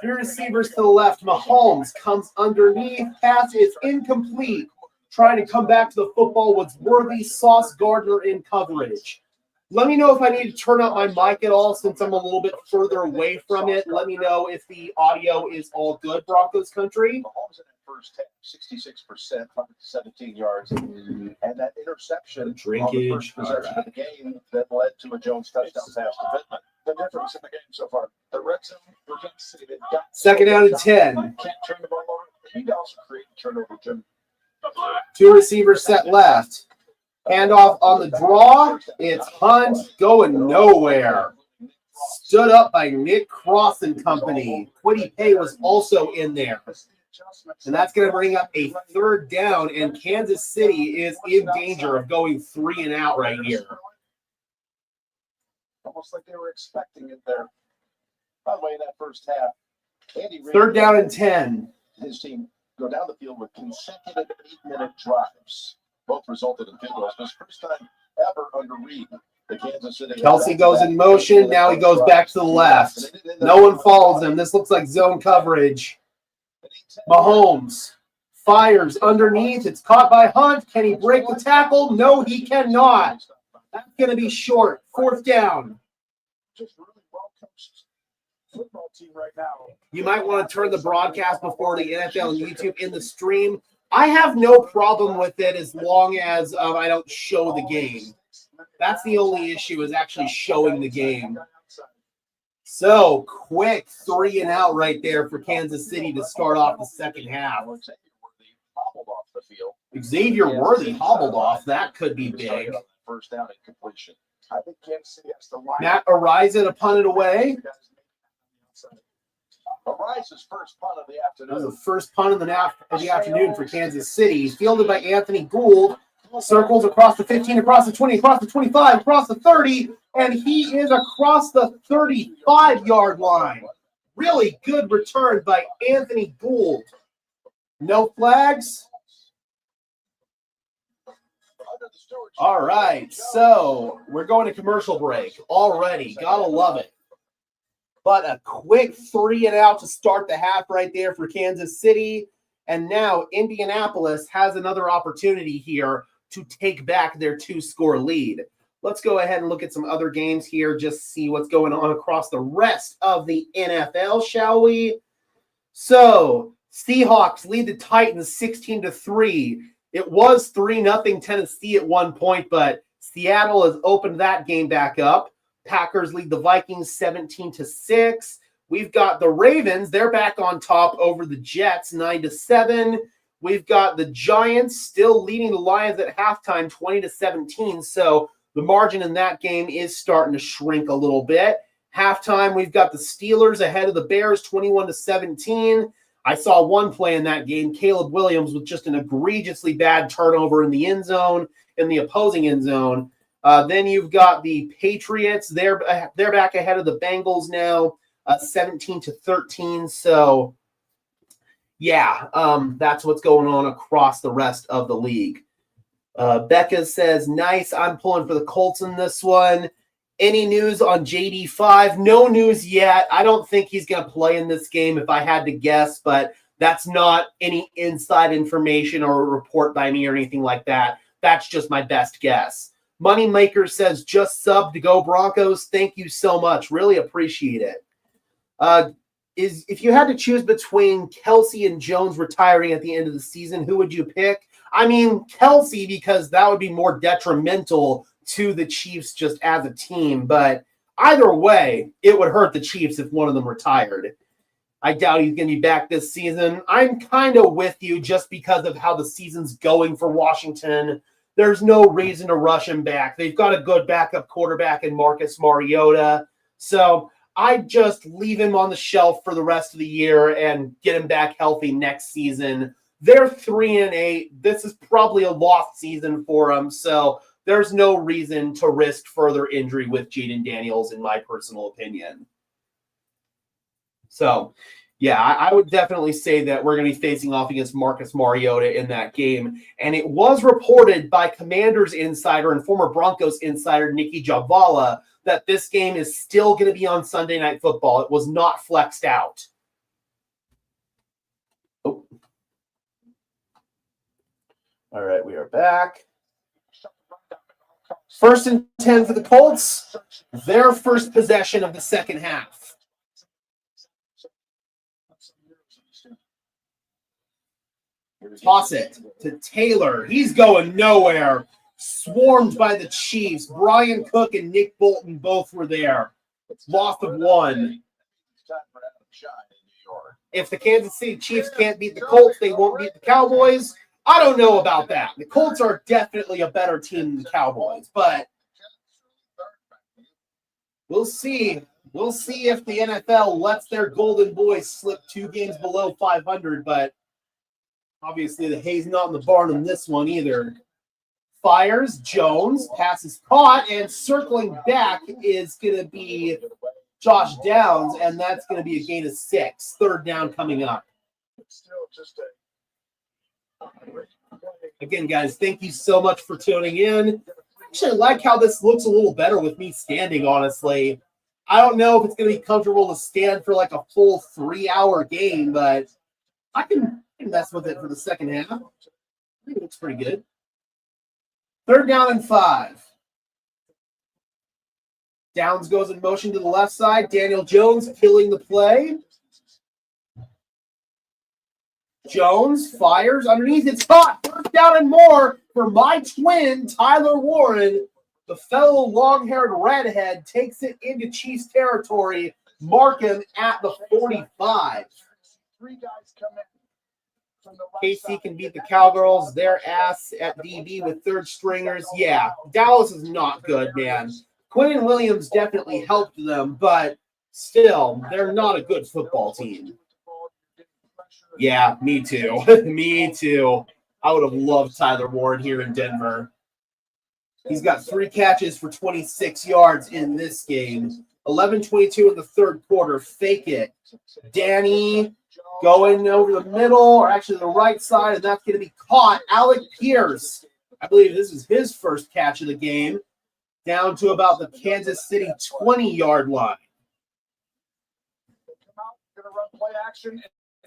Three receivers to the left. Mahomes comes underneath. Pass is incomplete. Trying to come back to the football was Worthy. Sauce Gardner in coverage. Let me know if I need to turn up my mic at all since I'm a little bit further away from it. Let me know if the audio is all good, Broncos country. Mahomes in that first half, 66%, 117 yards. And that interception on the first possession of the game that led to a Jones touchdown pass to Pittman. The difference in the game so far. The red zone, second down and 10. Can't turn the ball over. He'd also create a turnover, Jim. Two receivers set left. Handoff on the draw. It's Hunt going nowhere. Stood up by Nick Cross and company. Quiddy Pay was also in there. And that's going to bring up a third down, and Kansas City is in danger of going 3 and out right here. Almost like they were expecting it there. By the way, in that first half, third down and 10. His team go down the field with consecutive 8-minute drives. Both resulted in field goals. This first time ever under Reed. The Kansas City. Kelsey goes in motion. Now he goes back to the left. No one follows him. This looks like zone coverage. Mahomes fires underneath. It's caught by Hunt. Can he break the tackle? No, he cannot. That's going to be short. Fourth down. Just really well coached football team right now. You might want to turn the broadcast before the NFL and YouTube in the stream. I have no problem with it as long as I don't show the game. That's the only issue, is actually showing the game. So, quick 3 and out right there for Kansas City to start off the second half. Xavier Worthy hobbled off. That could be big. First down and completion. I think Kansas City has to line. Matt Ariza to punt it away. Ariza's first punt of the afternoon. That was the first punt of the afternoon for Kansas City. Fielded by Anthony Gould. Circles across the 15, across the 20, across the 25, across the 30, and he is across the 35-yard line. Really good return by Anthony Gould. No flags. All right, so we're going to commercial break already. Gotta love it. But a quick 3 and out to start the half right there for Kansas City. And now Indianapolis has another opportunity here to take back their 2-score lead. Let's go ahead and look at some other games here, just see what's going on across the rest of the NFL, shall we? So, Seahawks lead the Titans 16-3. It was 3-0 Tennessee at one point, but Seattle has opened that game back up. Packers lead the Vikings 17-6. We've got the Ravens. They're back on top over the Jets 9-7. We've got the Giants still leading the Lions at halftime 20-17. So the margin in that game is starting to shrink a little bit. Halftime, we've got the Steelers ahead of the Bears 21-17. I saw one play in that game, Caleb Williams, with just an egregiously bad turnover in the end zone, in the opposing end zone. Then you've got the Patriots. They're back ahead of the Bengals now, 17-13. So, yeah, that's what's going on across the rest of the league. Becca says, nice. I'm pulling for the Colts in this one. Any news on JD5? No news yet. I don't think he's going to play in this game if I had to guess, but that's not any inside information or a report by me or anything like that. That's just my best guess. Moneymaker says, just sub to go Broncos. Thank you so much. Really appreciate it. If you had to choose between Kelsey and Jones retiring at the end of the season, who would you pick? I mean, Kelsey, because that would be more detrimental to the Chiefs just as a team. But either way, it would hurt the Chiefs if one of them retired. I doubt he's going to be back this season. I'm kind of with you just because of how the season's going for Washington. There's no reason to rush him back. They've got a good backup quarterback in Marcus Mariota. So I'd just leave him on the shelf for the rest of the year and get him back healthy next season. They're 3-8. This is probably a lost season for them. So there's no reason to risk further injury with Jaden Daniels, in my personal opinion. So, yeah, I would definitely say that we're going to be facing off against Marcus Mariota in that game. And it was reported by Commanders insider and former Broncos insider Nikki Javala that this game is still going to be on Sunday Night Football. It was not flexed out. Oh. All right, we are back. 1st and 10 for the Colts. Their first possession of the second half. Toss it to Taylor. He's going nowhere. Swarmed by the Chiefs. Brian Cook and Nick Bolton both were there. Loss of 1. If the Kansas City Chiefs can't beat the Colts, they won't beat the Cowboys. I don't know about that. The Colts are definitely a better team than the Cowboys, but we'll see. We'll see if the NFL lets their golden boys slip 2 games below 500, but obviously the hay's not in the barn in this one either. Fires, Jones, pass is caught, and circling back is going to be Josh Downs, and that's going to be a gain of 6. 3rd down coming up. Again, guys, thank you so much for tuning in. Actually, I like how this looks a little better with me standing, honestly. I don't know if it's going to be comfortable to stand for like a full 3-hour game, but I can mess with it for the second half. I think it looks pretty good. 3rd down and 5. Downs goes in motion to the left side. Daniel Jones killing the play. Jones fires underneath. It's caught. 1st down and more for my twin, Tyler Warren. The fellow long-haired redhead takes it into Chiefs territory. Mark him at the 45. KC can beat the Cowgirls. Their ass at DB with 3rd stringers. Yeah, Dallas is not good, man. Quentin Williams definitely helped them, but still, they're not a good football team. Yeah, me too. Me too. I would have loved Tyler Warren here in Denver. He's got 3 catches for 26 yards in this game. 11-22 in the 3rd quarter. Fake it. Danny going over the middle, or actually the right side, and that's going to be caught. Alec Pierce. I believe this is his first catch of the game. Down to about the Kansas City 20-yard line.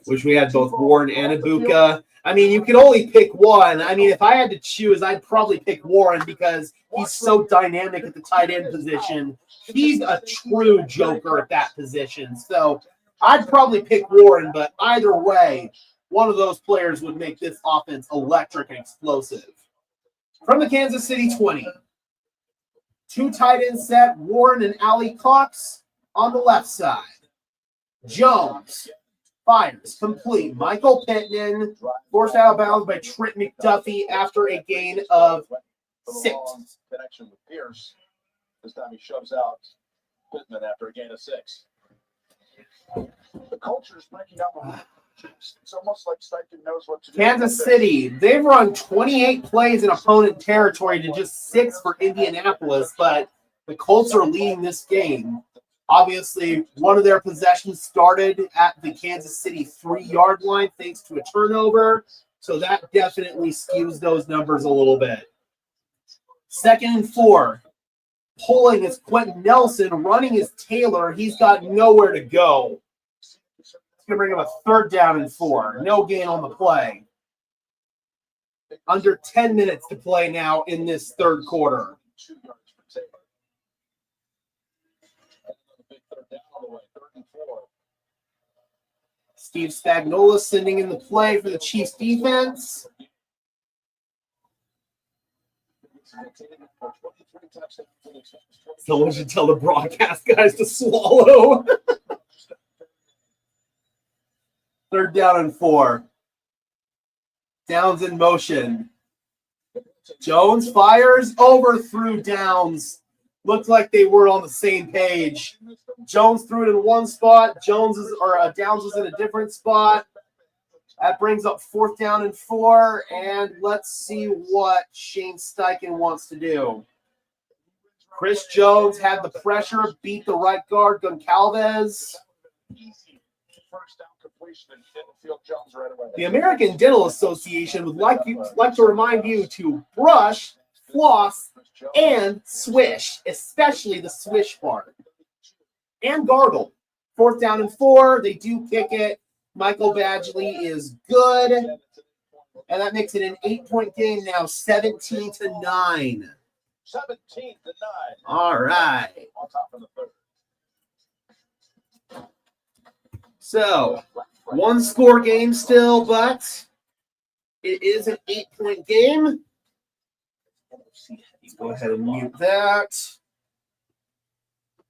Wish we had both Warren and Ibuka. I mean, you can only pick one. I mean, if I had to choose, I'd probably pick Warren because he's so dynamic at the tight end position. He's a true joker at that position. So I'd probably pick Warren, but either way, one of those players would make this offense electric and explosive. From the Kansas City 20. 2 tight end set, Warren and Ali Cox on the left side. Jones fires, complete. Michael Pittman forced out of bounds by Trent McDuffie after a gain of 6. Connection with Pierce. This time he shoves out Pittman after a gain of 6. The culture is breaking up. It's almost like Steichen knows what to do. Kansas City, they've run 28 plays in opponent territory to just 6 for Indianapolis, but the Colts are leading this game. Obviously, one of their possessions started at the Kansas City 3-yard line thanks to a turnover, so that definitely skews those numbers a little bit. 2nd and 4. Pulling is Quentin Nelson. Running is Taylor. He's got nowhere to go. It's going to bring him a 3rd down and 4. No gain on the play. Under 10 minutes to play now in this 3rd quarter. 2 yards for Taylor. Another big 3rd down on the way. 3rd and 4. Steve Spagnuolo sending in the play for the Chiefs defense. Someone should tell the broadcast guys to swallow. 3rd down and 4. Downs in motion. Jones fires, overthrew Downs. Looked like they were on the same page. Jones threw it in one spot. Downs was in a different spot. That brings up 4th down and 4. And let's see what Shane Steichen wants to do. Chris Jones had the pressure, beat the right guard, Goncalves. First down completion and didn't feel Jones right away. The American Dental Association would like to remind you to brush, floss, and swish, especially the swish part. And gargle. 4th down and 4. They do kick it. Michael Badgley is good. And that makes it an 8-point game now, 17-9. 17-9. All right. On top of the 3rd. So, 1-score game still, but it is an 8-point game. Let's go ahead and mute that.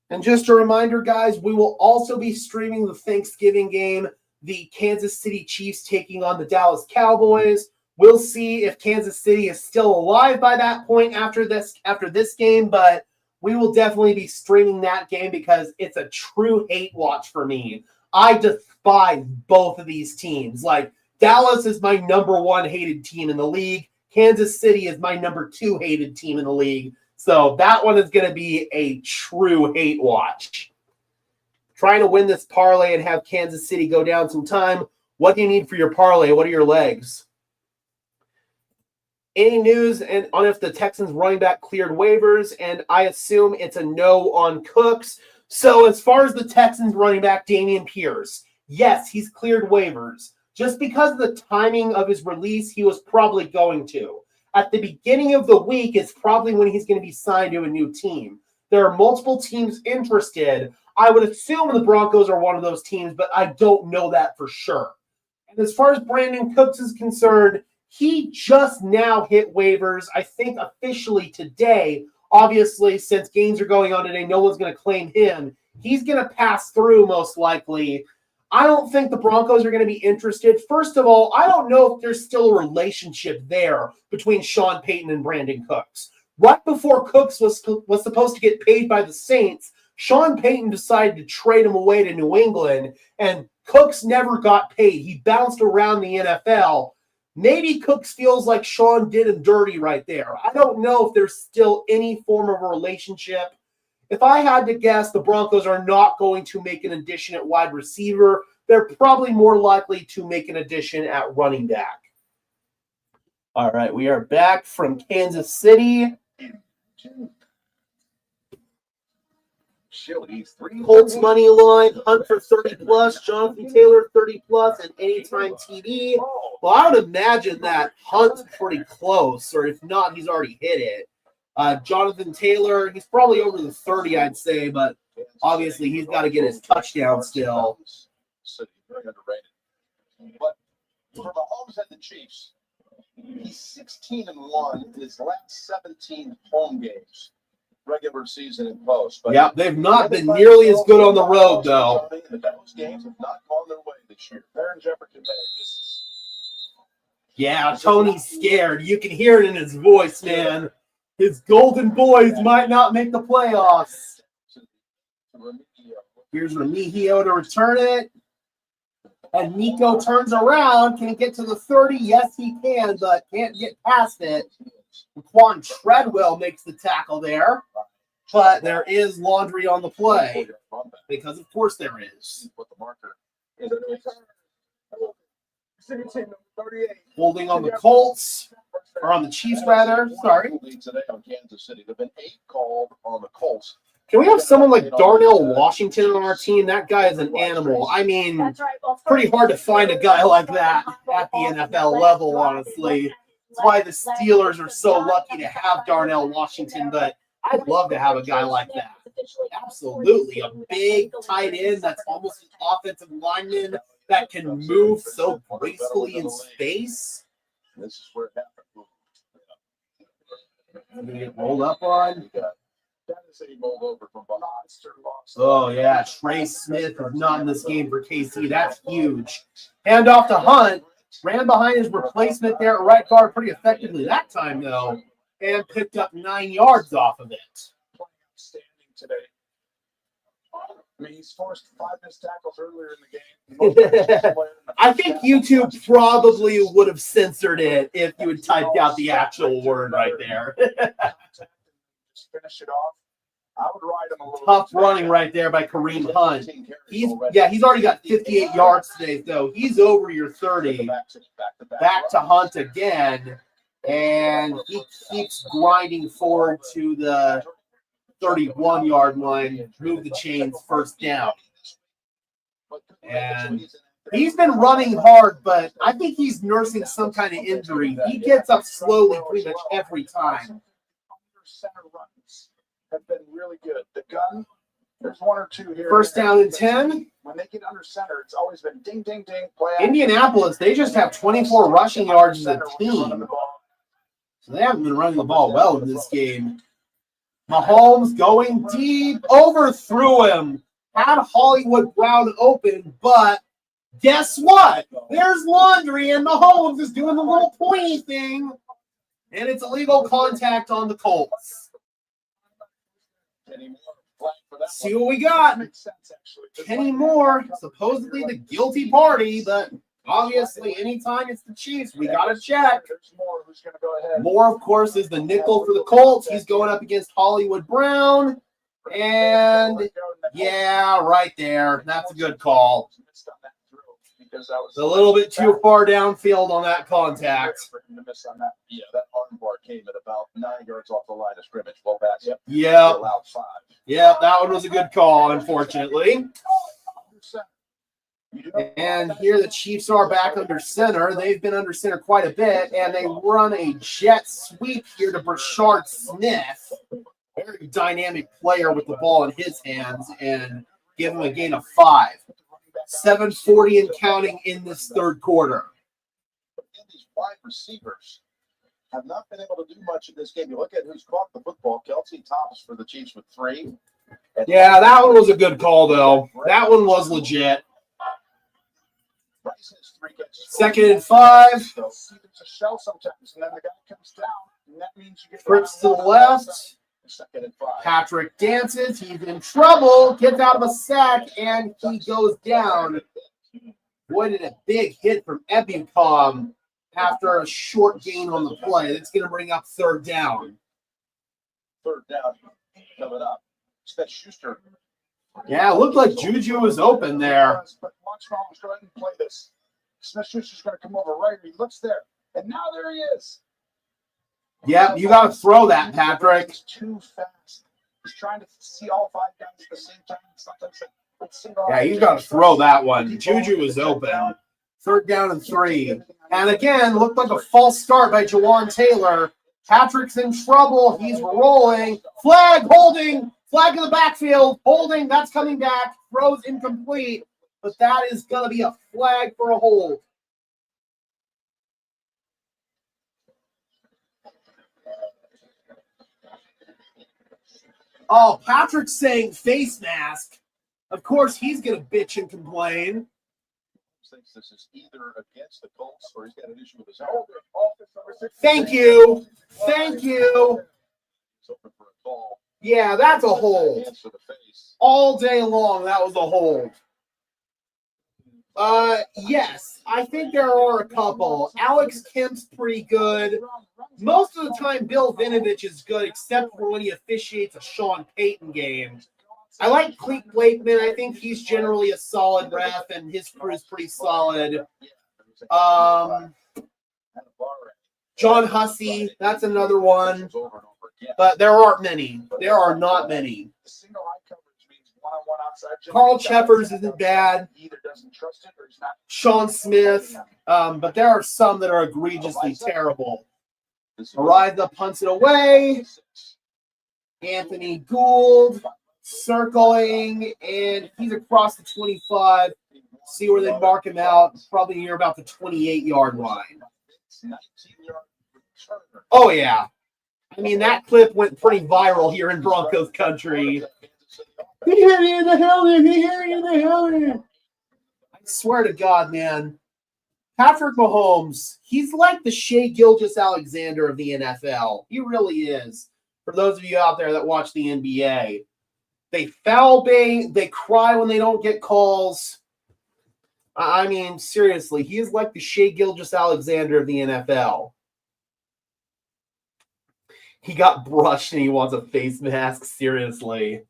And just a reminder, guys, we will also be streaming the Thanksgiving game, the Kansas City Chiefs taking on the Dallas Cowboys. We'll see if Kansas City is still alive by that point after this game, but we will definitely be streaming that game because it's a true hate watch for me. I despise both of these teams. Like, Dallas is my number 1 hated team in the league. Kansas City is my number 2 hated team in the league. So that one is going to be a true hate watch. Trying to win this parlay and have Kansas City go down some time. What do you need for your parlay? What are your legs? Any news on if the Texans running back cleared waivers? And I assume it's a no on Cooks. So as far as the Texans running back, Dameon Pierce, yes, he's cleared waivers. Just because of the timing of his release, he was probably going to. At the beginning of the week is probably when he's going to be signed to a new team. There are multiple teams interested. I would assume the Broncos are one of those teams, but I don't know that for sure. And as far as Brandon Cooks is concerned, he just now hit waivers, I think officially today. Obviously, since games are going on today, no one's going to claim him. He's going to pass through most likely. I don't think the Broncos are going to be interested. First of all, I don't know if there's still a relationship there between Sean Payton and Brandon Cooks. Right before Cooks was supposed to get paid by the Saints, Sean Payton decided to trade him away to New England, and Cooks never got paid. He bounced around the NFL. Maybe Cooks feels like Sean did him dirty right there. I don't know if there's still any form of a relationship. If I had to guess, the Broncos are not going to make an addition at wide receiver. They're probably more likely to make an addition at running back. All right, we are back from Kansas City. Colts money line, Hunt for 30+, Jonathan Taylor 30+, and Anytime TD. Well, I would imagine that Hunt's pretty close, or if not, he's already hit it. Jonathan Taylor, he's probably over the 30, I'd say, but obviously he's got to get his touchdown still. Very underrated. But for Mahomes and the Chiefs, he's 16-1 in his last 17 home games, regular season and post. But yeah, they've not been nearly as good on the road, though. Those games have not gone their way this year. Aaron Jefferson, yeah, Tony's scared. You can hear it in his voice, man. His golden boys might not make the playoffs. Here's Remigio to return it. And Nico turns around. Can he get to the 30? Yes, he can, but can't get past it. Quan Treadwell makes the tackle there. But there is laundry on the play. Because, of course, there is. Holding on the Colts. Or on the Chiefs, rather. Sorry. Today on Kansas City. There have been 8 called on the Colts. Can we have someone like Darnell Washington on our team? That guy is an animal. I mean, pretty hard to find a guy like that at the NFL level, honestly. That's why the Steelers are so lucky to have Darnell Washington, but I'd love to have a guy like that. Absolutely. A big tight end that's almost an offensive lineman that can move so gracefully in space. This is where it happened. Gonna get rolled up on. Oh, yeah. Trey Smith is not in this game for KC. That's huge. Hand off to Hunt. Ran behind his replacement there at right guard pretty effectively that time, though, and picked up 9 yards off of it. Today. I mean, he's forced 5 missed tackles earlier in the game. I think YouTube probably would have censored it if you had typed out the actual word right there. Just finish it off. I would ride him a little. Tough running right there by Kareem Hunt. He's already got 58 yards today, though. He's over your 30. Back to Hunt again, and he keeps grinding forward to the 31-yard line. Move the chains, first down. And he's been running hard, but I think he's nursing some kind of injury. He gets up slowly pretty much every time. Center runs have been really good. The gun, there's 1 or 2 here. First down and 10. When they get under center, it's always been ding, ding, ding. Play Indianapolis, they just have 24 rushing yards as a team. So they haven't been running the ball well in this game. Mahomes going deep, overthrew him. Had Hollywood Brown open, but guess what? There's laundry, and Mahomes is doing the little pointy thing. And it's illegal contact on the Colts. See what we got. Kenny Moore, supposedly the guilty party, but obviously anytime it's the Chiefs, we got to check. Moore, of course, is the nickel for the Colts. He's going up against Hollywood Brown. And, yeah, right there. That's a good call. It's a little bit too far downfield on that contact. Yeah, that arm bar came at about 9 yards off the line of scrimmage. Well, that's yeah. Allowed 5. Yeah, that one was a good call, unfortunately. And here the Chiefs are back under center. They've been under center quite a bit, and they run a jet sweep here to Brashard Smith. Very dynamic player with the ball in his hands, and give him a gain of 5. 7:40 and counting in this third quarter. These wide receivers have not been able to do much in this game. You look at who's caught the football. Kelsey tops for the Chiefs with 3. Yeah, that one was a good call, though. That one was legit. 2nd and 5. It's a shell sometimes, and then the guy comes down, and that means you get Fritz to the left. 2nd and 5. Patrick dances. He's in trouble. Gets out of a sack, and he goes down. Boy, did a big hit from Ebukam after a short gain on the play. That's going to bring up 3rd down. 3rd down coming up. Smith Schuster. Yeah, it looked like Juju was open there. But watch Mahomes go ahead and play this. Smith Schuster's going to come over right. He looks there, and now there he is. Yep, you got to throw that, Patrick. He's too fast. He's trying to see all 5 guys at the same time. Yeah, you got to throw that one. Juju was open. 3rd down and 3. And again, looked like a false start by Jawan Taylor. Patrick's in trouble. He's rolling. Flag, holding. Flag in the backfield. Holding. That's coming back. Throws incomplete. But that is going to be a flag for a hold. Oh, Patrick's saying face mask. Of course, he's going to bitch and complain. Thinks this is either against the Colts or he's got an issue with his own. Thank you. Thank you. Yeah, that's a hold. All day long, that was a hold. Yes, I think there are a couple. Alex Kemp's pretty good. Most of the time, Bill Vinovich is good, except for when he officiates a Sean Payton game. I like Cleek Blakeman. I think he's generally a solid ref, and his crew is pretty solid. John Hussey, that's another one. But there aren't many. There are not many. Carl Cheffers isn't bad. Sean Smith. But there are some that are egregiously terrible. Ariza punts it away. Anthony Gould circling, and he's across the 25. See where they mark him out. Probably near about the 28-yard line. Oh, yeah. I mean, that clip went pretty viral here in Broncos country. He hit me in the helmet. He hit me in the helmet. I swear to God, man. Patrick Mahomes, he's like the Shea Gilgeous-Alexander of the NFL. He really is. For those of you out there that watch the NBA, they foul bait. They cry when they don't get calls. I mean, seriously, he is like the Shea Gilgeous-Alexander of the NFL. He got brushed and he wants a face mask. Seriously.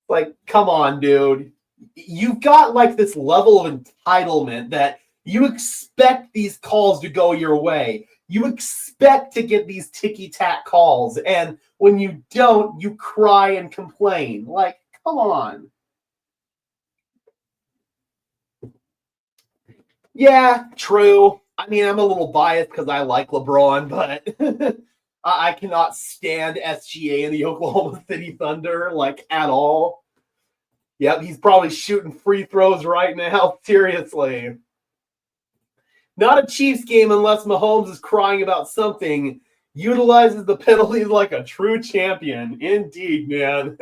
Like, come on, dude. You've got like this level of entitlement that you expect these calls to go your way. You expect to get these ticky-tack calls. And when you don't, you cry and complain. Like, come on. Yeah, true. I mean, I'm a little biased because I like LeBron, but I cannot stand SGA and the Oklahoma City Thunder, like, at all. Yep, he's probably shooting free throws right now. Seriously. Not a Chiefs game unless Mahomes is crying about something. Utilizes the penalties like a true champion. Indeed, man.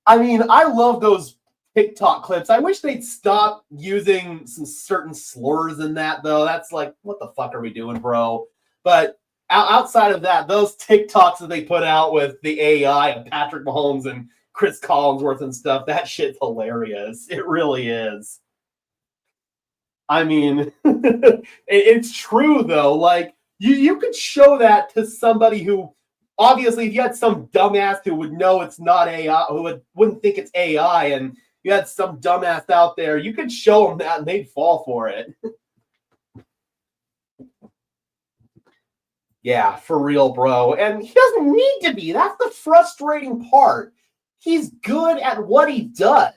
I mean, I love those TikTok clips. I wish they'd stop using some certain slurs in that, though. That's like, what the fuck are we doing, bro? But outside of that, those TikToks that they put out with the AI of Patrick Mahomes and Chris Collinsworth and stuff, that shit's hilarious. It really is. I mean, it's true, though. Like, you could show that to somebody who, obviously, if you had some dumbass who would know it's not AI, who wouldn't think it's AI, and you had some dumbass out there, you could show them that and they'd fall for it. Yeah, for real, bro. And he doesn't need to be. That's the frustrating part. He's good at what he does.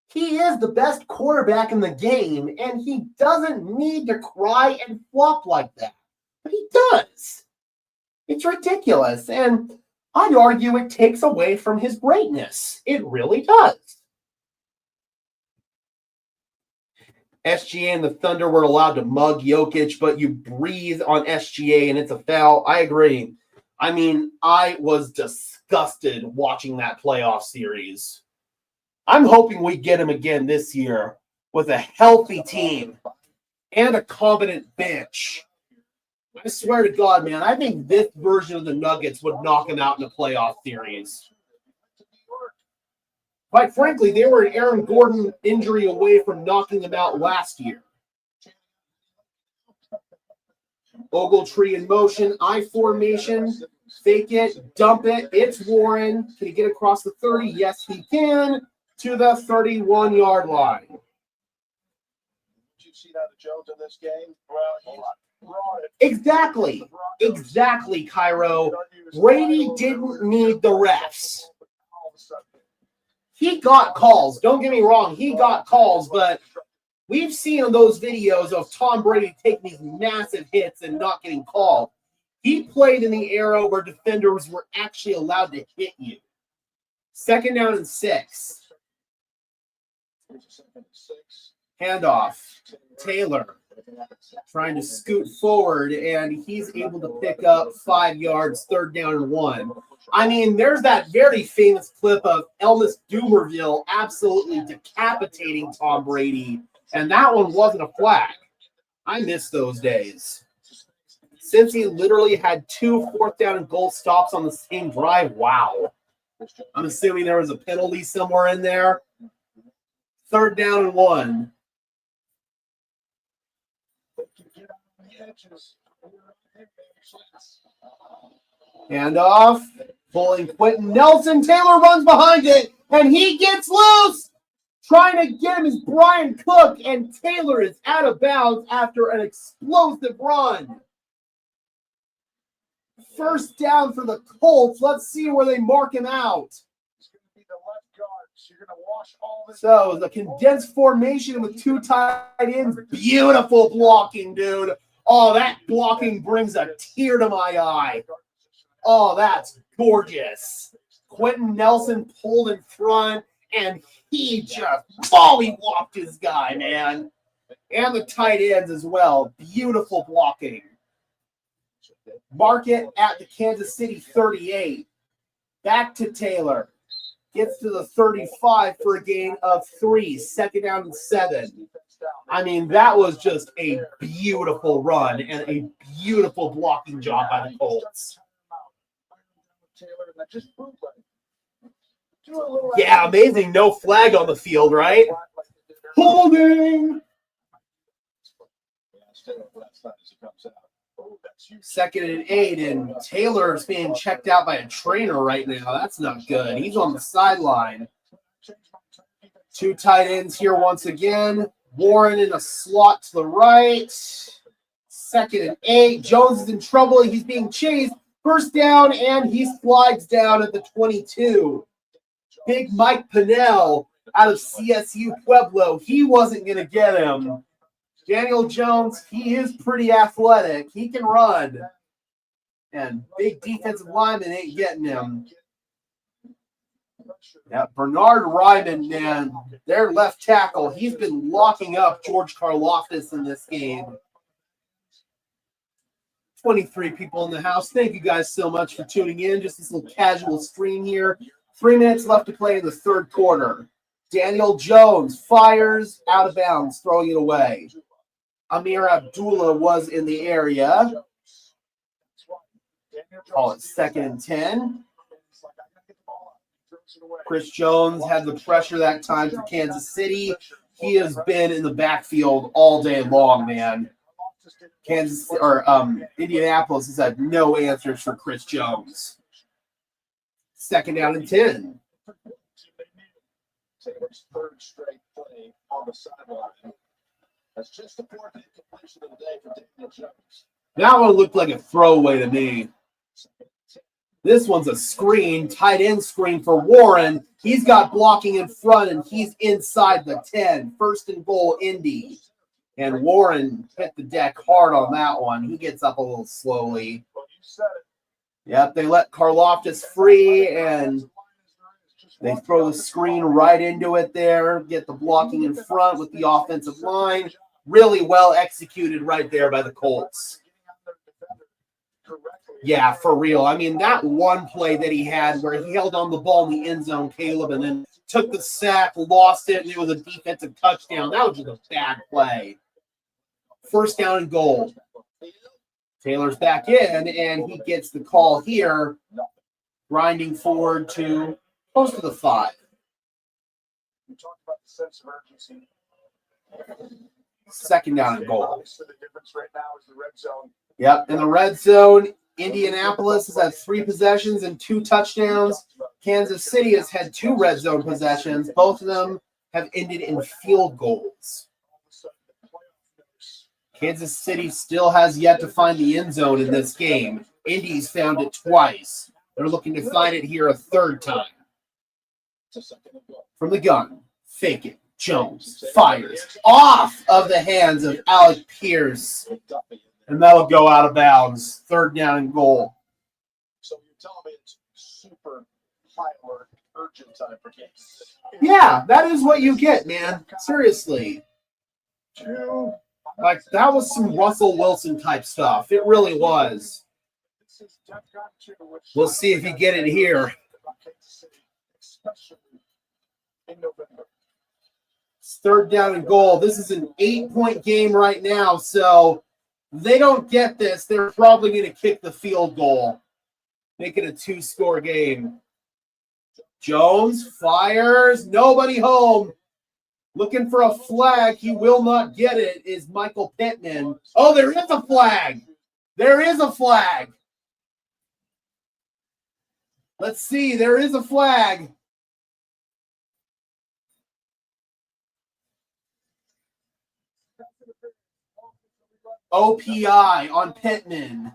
He is the best quarterback in the game, and he doesn't need to cry and flop like that. But he does. It's ridiculous, and I'd argue it takes away from his greatness. It really does. SGA and the Thunder were allowed to mug Jokic, but you breathe on SGA and it's a foul. I agree. I mean, I was disgusted watching that playoff series. I'm hoping we get him again this year with a healthy team and a competent bench. I swear to God, man, I think this version of the Nuggets would knock him out in a playoff series. Quite frankly, they were an Aaron Gordon injury away from knocking him out last year. Ogletree in motion, I formation, fake it, dump it. It's Warren. Can he get across the 30? Yes, he can. To the 31-yard line. Did you see that of Jones in this game? Well, he brought it. Exactly, Cairo. Brady didn't need the refs. He got calls. Don't get me wrong. He got calls, but we've seen those videos of Tom Brady taking these massive hits and not getting called. He played in the era where defenders were actually allowed to hit you. 2nd down and 6. Handoff. Taylor trying to scoot forward, and he's able to pick up 5 yards, 3rd down and 1. I mean, there's that very famous clip of Elvis Dumerville absolutely decapitating Tom Brady, and that one wasn't a flag. I miss those days. Since he literally had 2 4th down and goal stops on the same drive, wow. I'm assuming there was a penalty somewhere in there. 3rd down and 1. Hand off. Pulling Quentin Nelson. Taylor runs behind it, and he gets loose. Trying to get him is Brian Cook, and Taylor is out of bounds after an explosive run. First down for the Colts. Let's see where they mark him out. So the condensed formation with two tight ends. Beautiful blocking, dude. Oh, that blocking brings a tear to my eye. Oh, that's gorgeous. Quentin Nelson pulled in front, and he just volley-whopped his guy, man. And the tight ends as well. Beautiful blocking. Mark it at the Kansas City 38. Back to Taylor. Gets to the 35 for a gain of 3. Second down and 7. I mean, that was just a beautiful run and a beautiful blocking job by the Colts. Yeah, amazing. No flag on the field, right? Holding. Second and 8, and Taylor's being checked out by a trainer right now. That's not good. He's on the sideline. Two tight ends here once again. Warren in a slot to the right. Second and 8. Jones is in trouble. He's being chased. First down, and he slides down at the 22. Big Mike Pinnell out of CSU Pueblo. He wasn't going to get him. Daniel Jones, he is pretty athletic. He can run. And big defensive lineman ain't getting him. Yeah, Bernard Ryman, man, their left tackle. He's been locking up George Karlaftis in this game. 23 people in the house. Thank you guys so much for tuning in. Just this little casual stream here. 3 minutes left to play in the third quarter. Daniel Jones fires out of bounds, throwing it away. Amir Abdullah was in the area. Call it second and 10. Chris Jones had the pressure that time for Kansas City. He has been in the backfield all day long, man. Indianapolis has had no answers for Chris Jones. Second down and 10. Third straight play on the sideline. That's just the fourth completion of the day for Daniel Jones. That one looked like a throwaway to me. This one's a screen, tight end screen for Warren. He's got blocking in front, and he's inside the 10. First and goal, Indy. And Warren hit the deck hard on that one. He gets up a little slowly. Yep, they let Karlaftis free, and they throw the screen right into it there. Get the blocking in front with the offensive line. Really well executed right there by the Colts. Yeah, for real. I mean, that one play that he had where he held on the ball in the end zone, Caleb, and then took the sack, lost it, and it was a defensive touchdown. That was just a bad play. First down and goal. Taylor's back in, and he gets the call here, grinding forward to close to the 5. We talked about the sense of urgency. Second down and goal. Obviously, the difference right now is the red zone. Yep, in the red zone, Indianapolis has had 3 possessions and 2 touchdowns. Kansas City has had 2 red zone possessions. Both of them have ended in field goals. Kansas City still has yet to find the end zone in this game. Indy's found it twice. They're looking to find it here a third time. From the gun, fake it. Jones fires off of the hands of Alec Pierce. And that'll go out of bounds. Third down and goal. So you're telling me it's super high alert, urgent time for Kansas. Yeah, that is what you get, man. Seriously. Like, that was some Russell Wilson type stuff. It really was. We'll see if you get it here. It's third down and goal. This is an 8-point game right now, so they don't get this. They're probably going to kick the field goal, make it a 2-score game. Jones fires. Nobody home. Looking for a flag. He will not get it, is Michael Pittman. Oh, there is a flag. There is a flag. Let's see. There is a flag. OPI on Pittman.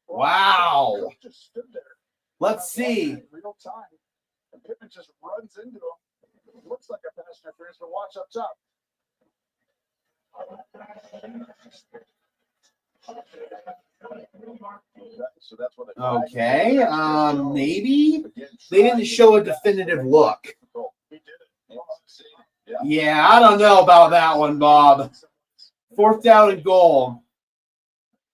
Wow. Let's see. Real time. And Pittman just runs into him. Looks like a pass interference, but watch up top. So that's what okay. Maybe they didn't show a definitive look. Yeah, I don't know about that one, Bob. 4th down and goal.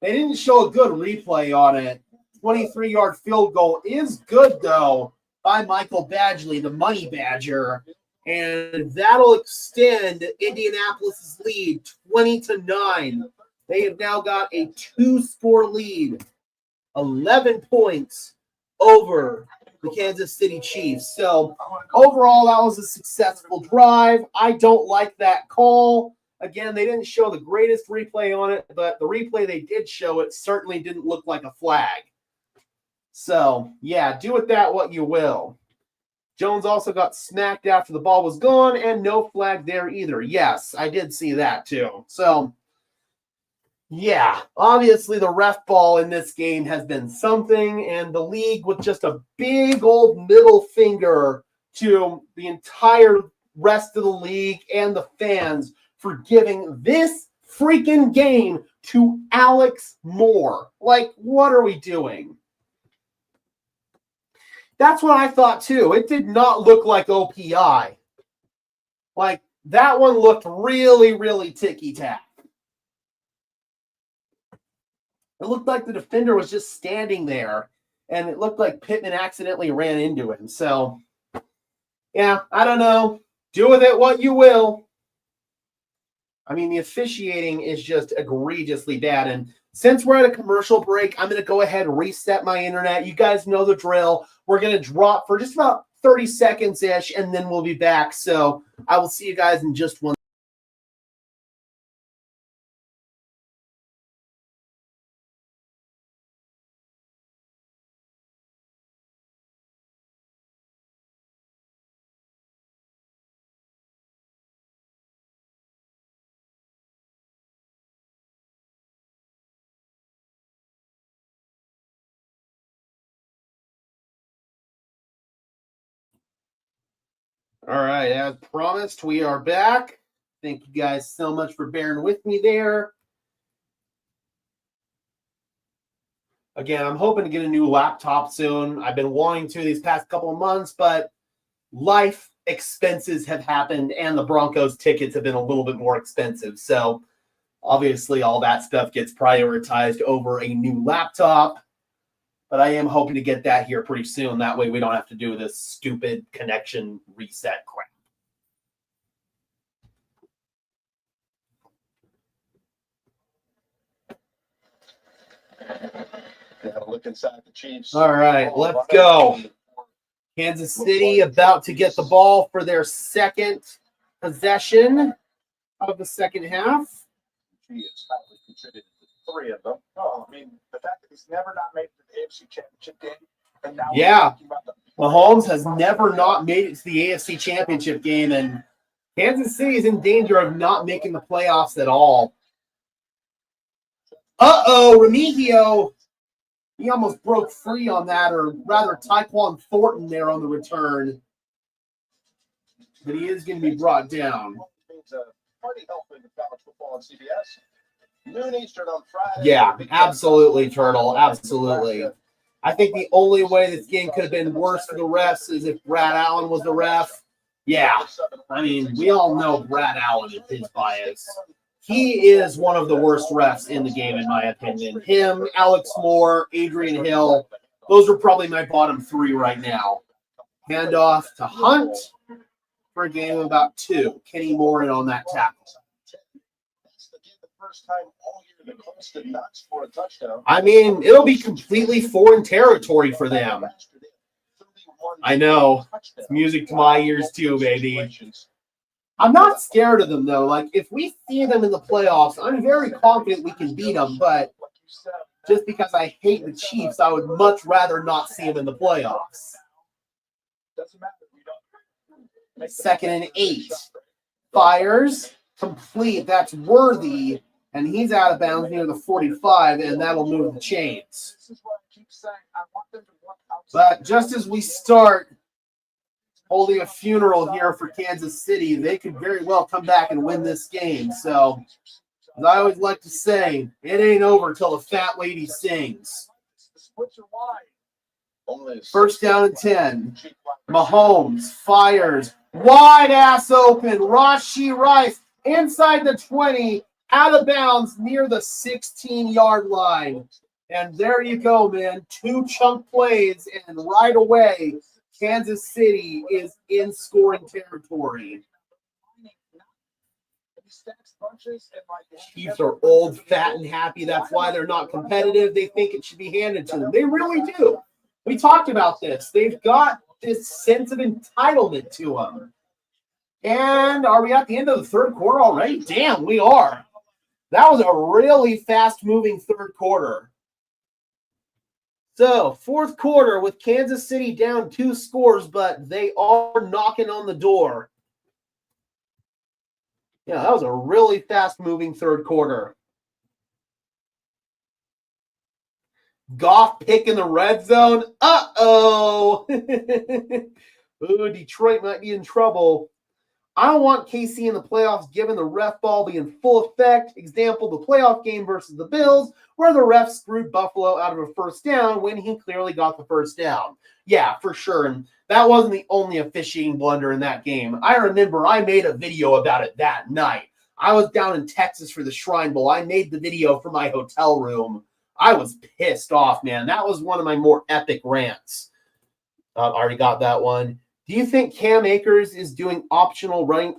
They didn't show a good replay on it. 23-yard field goal is good, though, by Michael Badgley, the Money Badger. And that'll extend Indianapolis' lead 20-9. They have now got a 2-score lead, 11 points over the Kansas City Chiefs. So overall, that was a successful drive. I don't like that call. Again, they didn't show the greatest replay on it, but the replay they did show, it certainly didn't look like a flag. So, yeah, do with that what you will. Jones also got smacked after the ball was gone, and no flag there either. Yes, I did see that too. So, yeah, obviously the ref ball in this game has been something, and the league with just a big old middle finger to the entire rest of the league and the fans for giving this freaking game to Alex Moore. Like, what are we doing? That's what I thought too. It did not look like OPI. Like, that one looked really, really ticky-tack. It looked like the defender was just standing there, and it looked like Pittman accidentally ran into him. So, yeah, I don't know. Do with it what you will. I mean, the officiating is just egregiously bad. And since we're at a commercial break, I'm going to go ahead and reset my internet. You guys know the drill. We're going to drop for just about 30 seconds-ish, and then we'll be back. So I will see you guys in just one. All right, as promised, we are back. Thank you guys so much for bearing with me there. Again, I'm hoping to get a new laptop soon. I've been wanting to these past couple of months, but life expenses have happened, and the Broncos tickets have been a little bit more expensive. So obviously all that stuff gets prioritized over a new laptop. But I am hoping to get that here pretty soon. That way we don't have to do this stupid connection reset crap. Look inside the Chiefs. All right, let's go. Kansas City about to get the ball for their second possession of the second half. He has probably contributed to 3 of them. Oh, I mean, the fact that he's never not made it to the AFC Championship game. And now yeah, Mahomes has never not made it to the AFC Championship game, and Kansas City is in danger of not making the playoffs at all. Uh-oh, Remigio. He almost broke free on that, or rather Tyquan Thornton there on the return. But he is going to be brought down. Noon Eastern on Friday. Yeah, absolutely, Turtle. Absolutely. I think the only way this game could have been worse for the refs is if Brad Allen was the ref. Yeah, I mean, we all know Brad Allen is his bias. He is one of the worst refs in the game, in my opinion. Him, Alex Moore, Adrian Hill, those are probably my bottom 3 right now. Handoff to Hunt for a game of about 2. Kenny Moore in on that tackle. I mean, it'll be completely foreign territory for them. I know. It's music to my ears too, baby. I'm not scared of them, though. Like, if we see them in the playoffs, I'm very confident we can beat them. But just because I hate the Chiefs, I would much rather not see them in the playoffs. 2nd and 8. Fires. Complete. That's Worthy. And he's out of bounds near the 45, and that'll move the chains. But just as we start holding a funeral here for Kansas City, they could very well come back and win this game. So, as I always like to say, it ain't over till the fat lady sings. 1st down and 10. Mahomes fires. Wide ass open. Rashee Rice inside the 20. Out of bounds near the 16-yard line. And there you go, man. 2 chunk plays, and right away, Kansas City is in scoring territory. Chiefs are old, fat, and happy. That's why they're not competitive. They think it should be handed to them. They really do. We talked about this. They've got this sense of entitlement to them. And are we at the end of the 3rd quarter already? Damn, we are. That was a really fast-moving 3rd quarter. So, 4th quarter with Kansas City down 2 scores, but they are knocking on the door. Yeah, that was a really fast-moving 3rd quarter. Goff pick in the red zone. Uh-oh. Ooh, Detroit might be in trouble. I don't want KC in the playoffs given the ref ball being in full effect. Example, the playoff game versus the Bills, where the ref screwed Buffalo out of a 1st down when he clearly got the 1st down. Yeah, for sure. And that wasn't the only officiating blunder in that game. I remember I made a video about it that night. I was down in Texas for the Shrine Bowl. I made the video from my hotel room. I was pissed off, man. That was one of my more epic rants. Already got that one. Do you think Cam Akers is doing optional running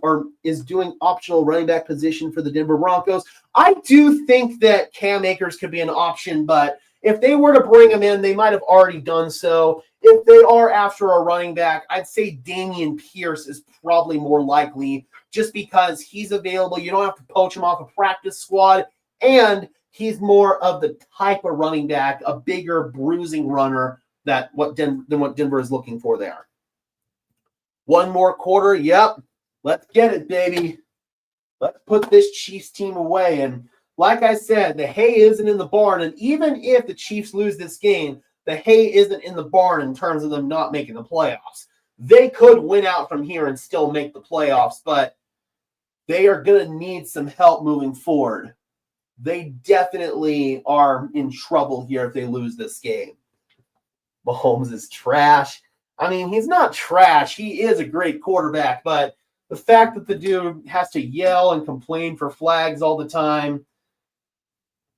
back position for the Denver Broncos? I do think that Cam Akers could be an option, but if they were to bring him in, they might have already done so. If they are after a running back, I'd say Dameon Pierce is probably more likely just because he's available. You don't have to poach him off a practice squad, and he's more of the type of running back, a bigger bruising runner than what Denver is looking for there. 1 more quarter. Yep. Let's get it, baby. Let's put this Chiefs team away. And like I said, the hay isn't in the barn. And even if the Chiefs lose this game, the hay isn't in the barn in terms of them not making the playoffs. They could win out from here and still make the playoffs, but they are going to need some help moving forward. They definitely are in trouble here if they lose this game. Mahomes is trash. I mean, he's not trash. He is a great quarterback, but the fact that the dude has to yell and complain for flags all the time.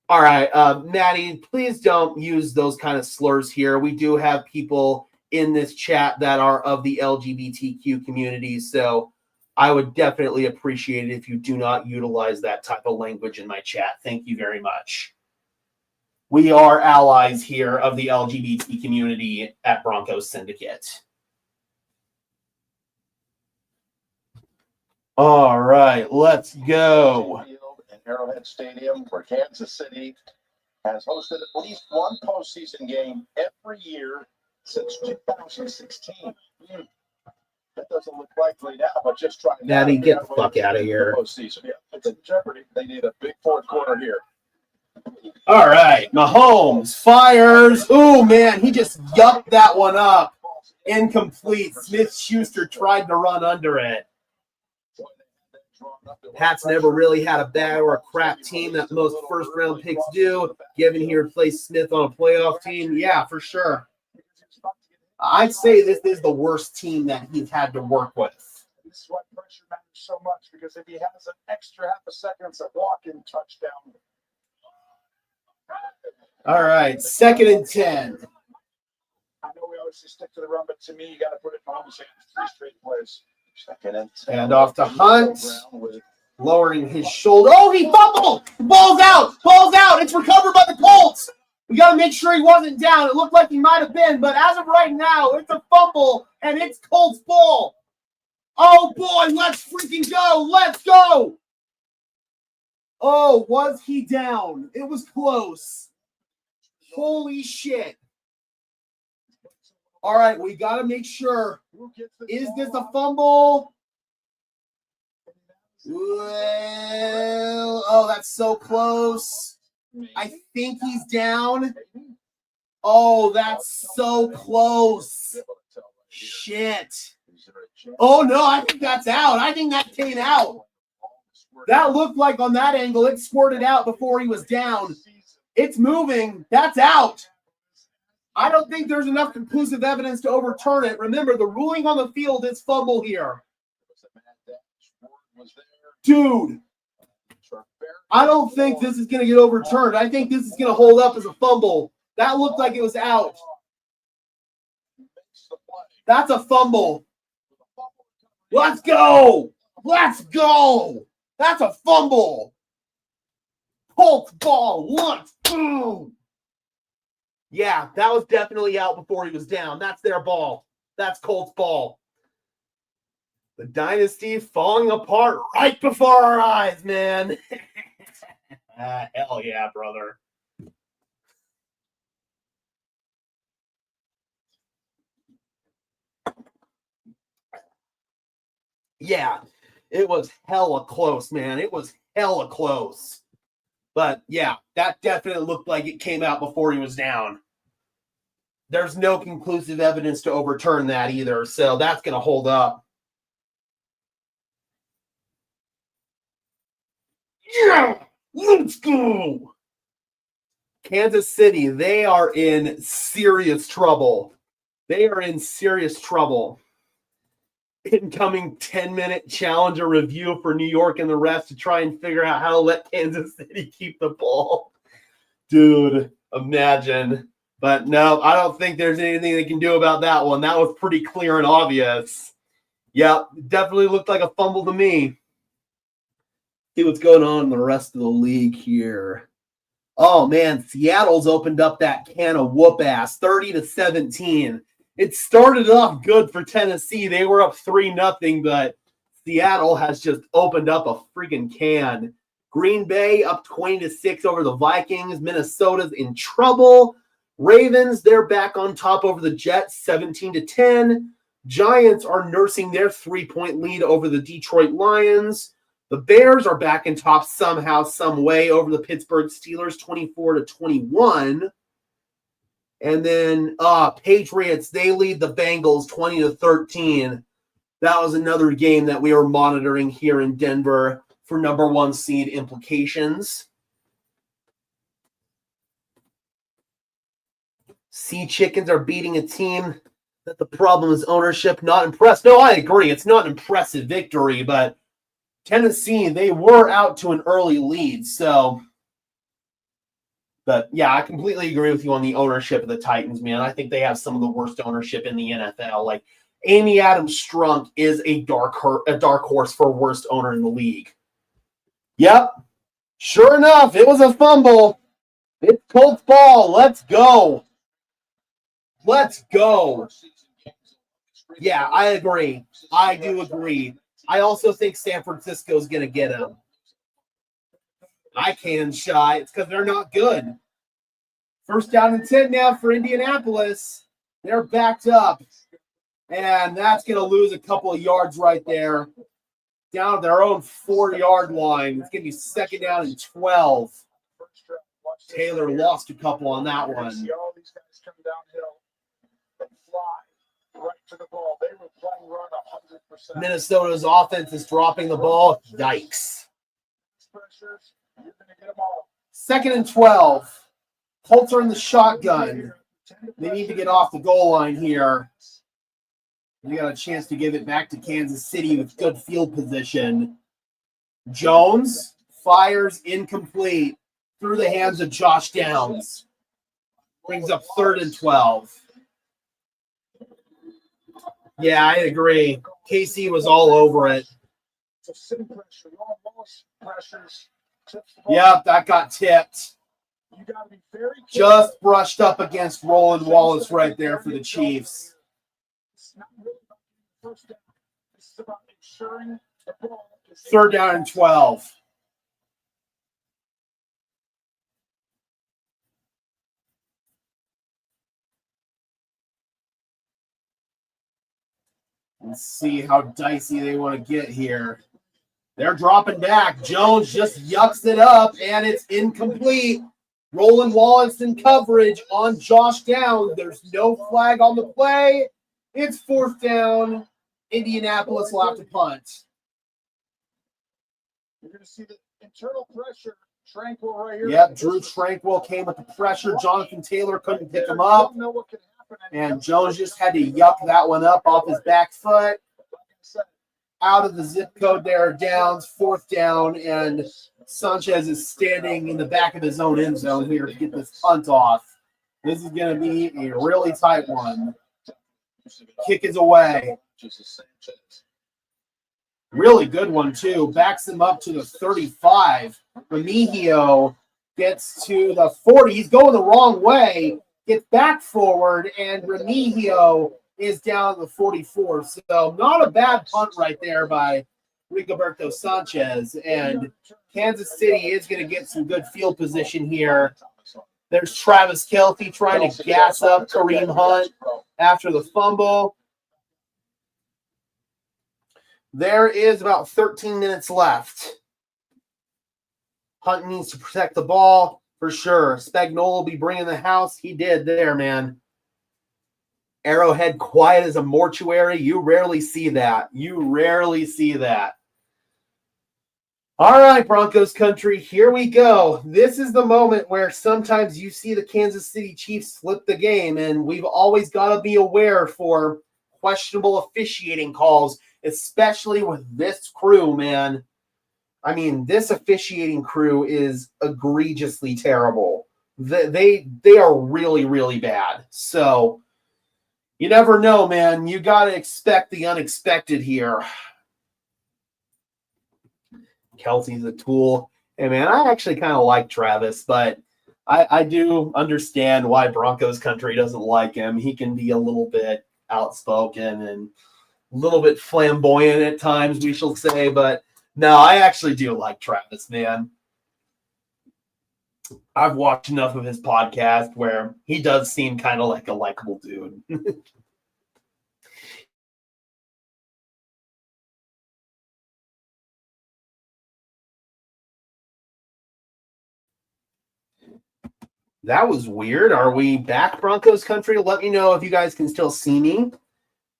All right, Maddie, please don't use those kind of slurs here. We do have people in this chat that are of the LGBTQ community, so I would definitely appreciate it if you do not utilize that type of language in my chat. Thank you very much. We are allies here of the LGBT community at Broncos Syndicate. All right, let's go. In Arrowhead Stadium, where Kansas City has hosted at least 1 postseason game every year since 2016. That doesn't look likely now, but just trying to Daddy, get the fuck out of here. Postseason. Yeah, it's in jeopardy. They need a big 4th quarter here. All right, Mahomes fires. Oh, man, he just yucked that one up. Incomplete. Smith-Schuster tried to run under it. Pat's never really had a bad or a crap team that most first-round picks do, given he replaced Smith on a playoff team. Yeah, for sure. I'd say this is the worst team that he's had to work with. This is why pressure matters so much, because if he has an extra half a second, it's a walk-in touchdown. All right, 2nd and 10. I know we always stick to the run, but to me, you got to put it in Mahomes' hands. 3 straight plays. 2nd and 10. And off to Hunt, lowering his shoulder. Oh, he fumbled! Ball's out! Ball's out! It's recovered by the Colts! We got to make sure he wasn't down. It looked like he might have been, but as of right now, it's a fumble, and it's Colts ball. Oh, boy, let's freaking go. Let's go. Oh, was he down? It was close. Holy shit. All right, we got to make sure. Is this a fumble? Well, oh, that's so close. I think he's down. Oh, that's so close. Shit. Oh, no, I think that's out. I think that came out. That looked like on that angle, it squirted out before he was down. It's moving. That's out. I don't think there's enough conclusive evidence to overturn it. Remember, the ruling on the field is fumble here. Dude, I don't think this is going to get overturned. I think this is going to hold up as a fumble. That looked like it was out. That's a fumble. Let's go. Let's go. That's a fumble. Colts ball. Let's go. Yeah, that was definitely out before he was down. That's their ball. That's Colts ball. The dynasty falling apart right before our eyes, man. Hell yeah, brother. Yeah, it was hella close, man. It was hella close. But yeah, that definitely looked like it came out before he was down. There's no conclusive evidence to overturn that either, so that's going to hold up. Yeah, let's go. Kansas City, they are in serious trouble. They are in serious trouble. Incoming 10-minute challenger review for New York and the rest to try and figure out how to let Kansas City keep the ball. Dude, imagine. But no, I don't think there's anything they can do about that one. That was pretty clear and obvious. Yeah, definitely looked like a fumble to me. See what's going on in the rest of the league here. Oh, man, Seattle's opened up that can of whoop-ass, 30-17. It started off good for Tennessee. They were up 3-0, but Seattle has just opened up a freaking can. Green Bay up 20-6 over the Vikings. Minnesota's in trouble. Ravens, they're back on top over the Jets, 17-10. Giants are nursing their 3-point lead over the Detroit Lions. The Bears are back in top somehow, some way over the Pittsburgh Steelers, 24-21. And then Patriots, they lead the Bengals 20-13. That was another game that we were monitoring here in Denver for number one seed implications. Sea Chickens are beating a team that the problem is ownership. Not impressed. No, I agree. It's not an impressive victory, but Tennessee, they were out to an early lead. So, but yeah, I completely agree with you on the ownership of the Titans, man. I think they have some of the worst ownership in the NFL. Like, Amy Adams Strunk is a dark horse for worst owner in the league. Yep. Sure enough, it was a fumble. It's Colts ball. Let's go. Let's go. Yeah, I agree. I do agree. I also think San Francisco's going to get him. I can shy. It's because they're not good. First down and 10 now for Indianapolis. They're backed up. And that's going to lose a couple of yards right there. Down at their own 4-yard line. It's going to be second down and 12. Taylor lost a couple on that one. See all these guys come downhill and fly right to the ball. They were playing run 100%. Minnesota's offense is dropping the ball. Yikes. Second and 12. Colts are in the shotgun. They need to get off the goal line here. We got a chance to give it back to Kansas City with good field position. Jones fires incomplete through the hands of Josh Downs. Brings up 3rd and 12. Yeah, I agree. KC was all over it. Yep, that got tipped. You got to be very careful. Just brushed up against Roland Wallace right there for the Chiefs. It's not really about getting first down. This is about ensuring the ball is 3rd down and 12. Let's see how dicey they want to get here. They're dropping back. Jones just yucks it up, and it's incomplete. Roland Wallace in coverage on Josh Downs. There's no flag on the play. It's 4th down. Indianapolis will have to punt. You're going to see the internal pressure. Tranquil right here. Yep, Drew Tranquil came with the pressure. Jonathan Taylor couldn't pick him up. You don't know what can happen. And Jones just had to yuck that one up off his back foot. Out of the zip code there, Downs, 4th down, and Sanchez is standing in the back of his own end zone here to get this punt off. This is going to be a really tight one. Kick is away. Really good one, too. Backs him up to the 35. Remigio gets to the 40. He's going the wrong way. Gets back forward, and Remigio is down to the 44. So not a bad punt right there by Rigoberto Sanchez. And Kansas City is going to get some good field position here. There's Travis Kelce trying to gas up Kareem Hunt after the fumble. There is about 13 minutes left. Hunt needs to protect the ball for sure. Spagnuolo will be bringing the house. He did there, man. Arrowhead quiet as a mortuary. You rarely see that. You rarely see that. All right, Broncos country, here we go. This is the moment where sometimes you see the Kansas City Chiefs slip the game, and we've always got to be aware for questionable officiating calls, especially with this crew, man. I mean, this officiating crew is egregiously terrible. They are really, really bad. So you never know, man. You got to expect the unexpected here. Kelsey's a tool. Hey, man, I actually kind of like Travis, but I do understand why Broncos country doesn't like him. He can be a little bit outspoken and a little bit flamboyant at times, we shall say. But no, I actually do like Travis, man. I've watched enough of his podcast where he does seem kind of like a likable dude. That was weird. Are we back, Broncos country? Let me know if you guys can still see me.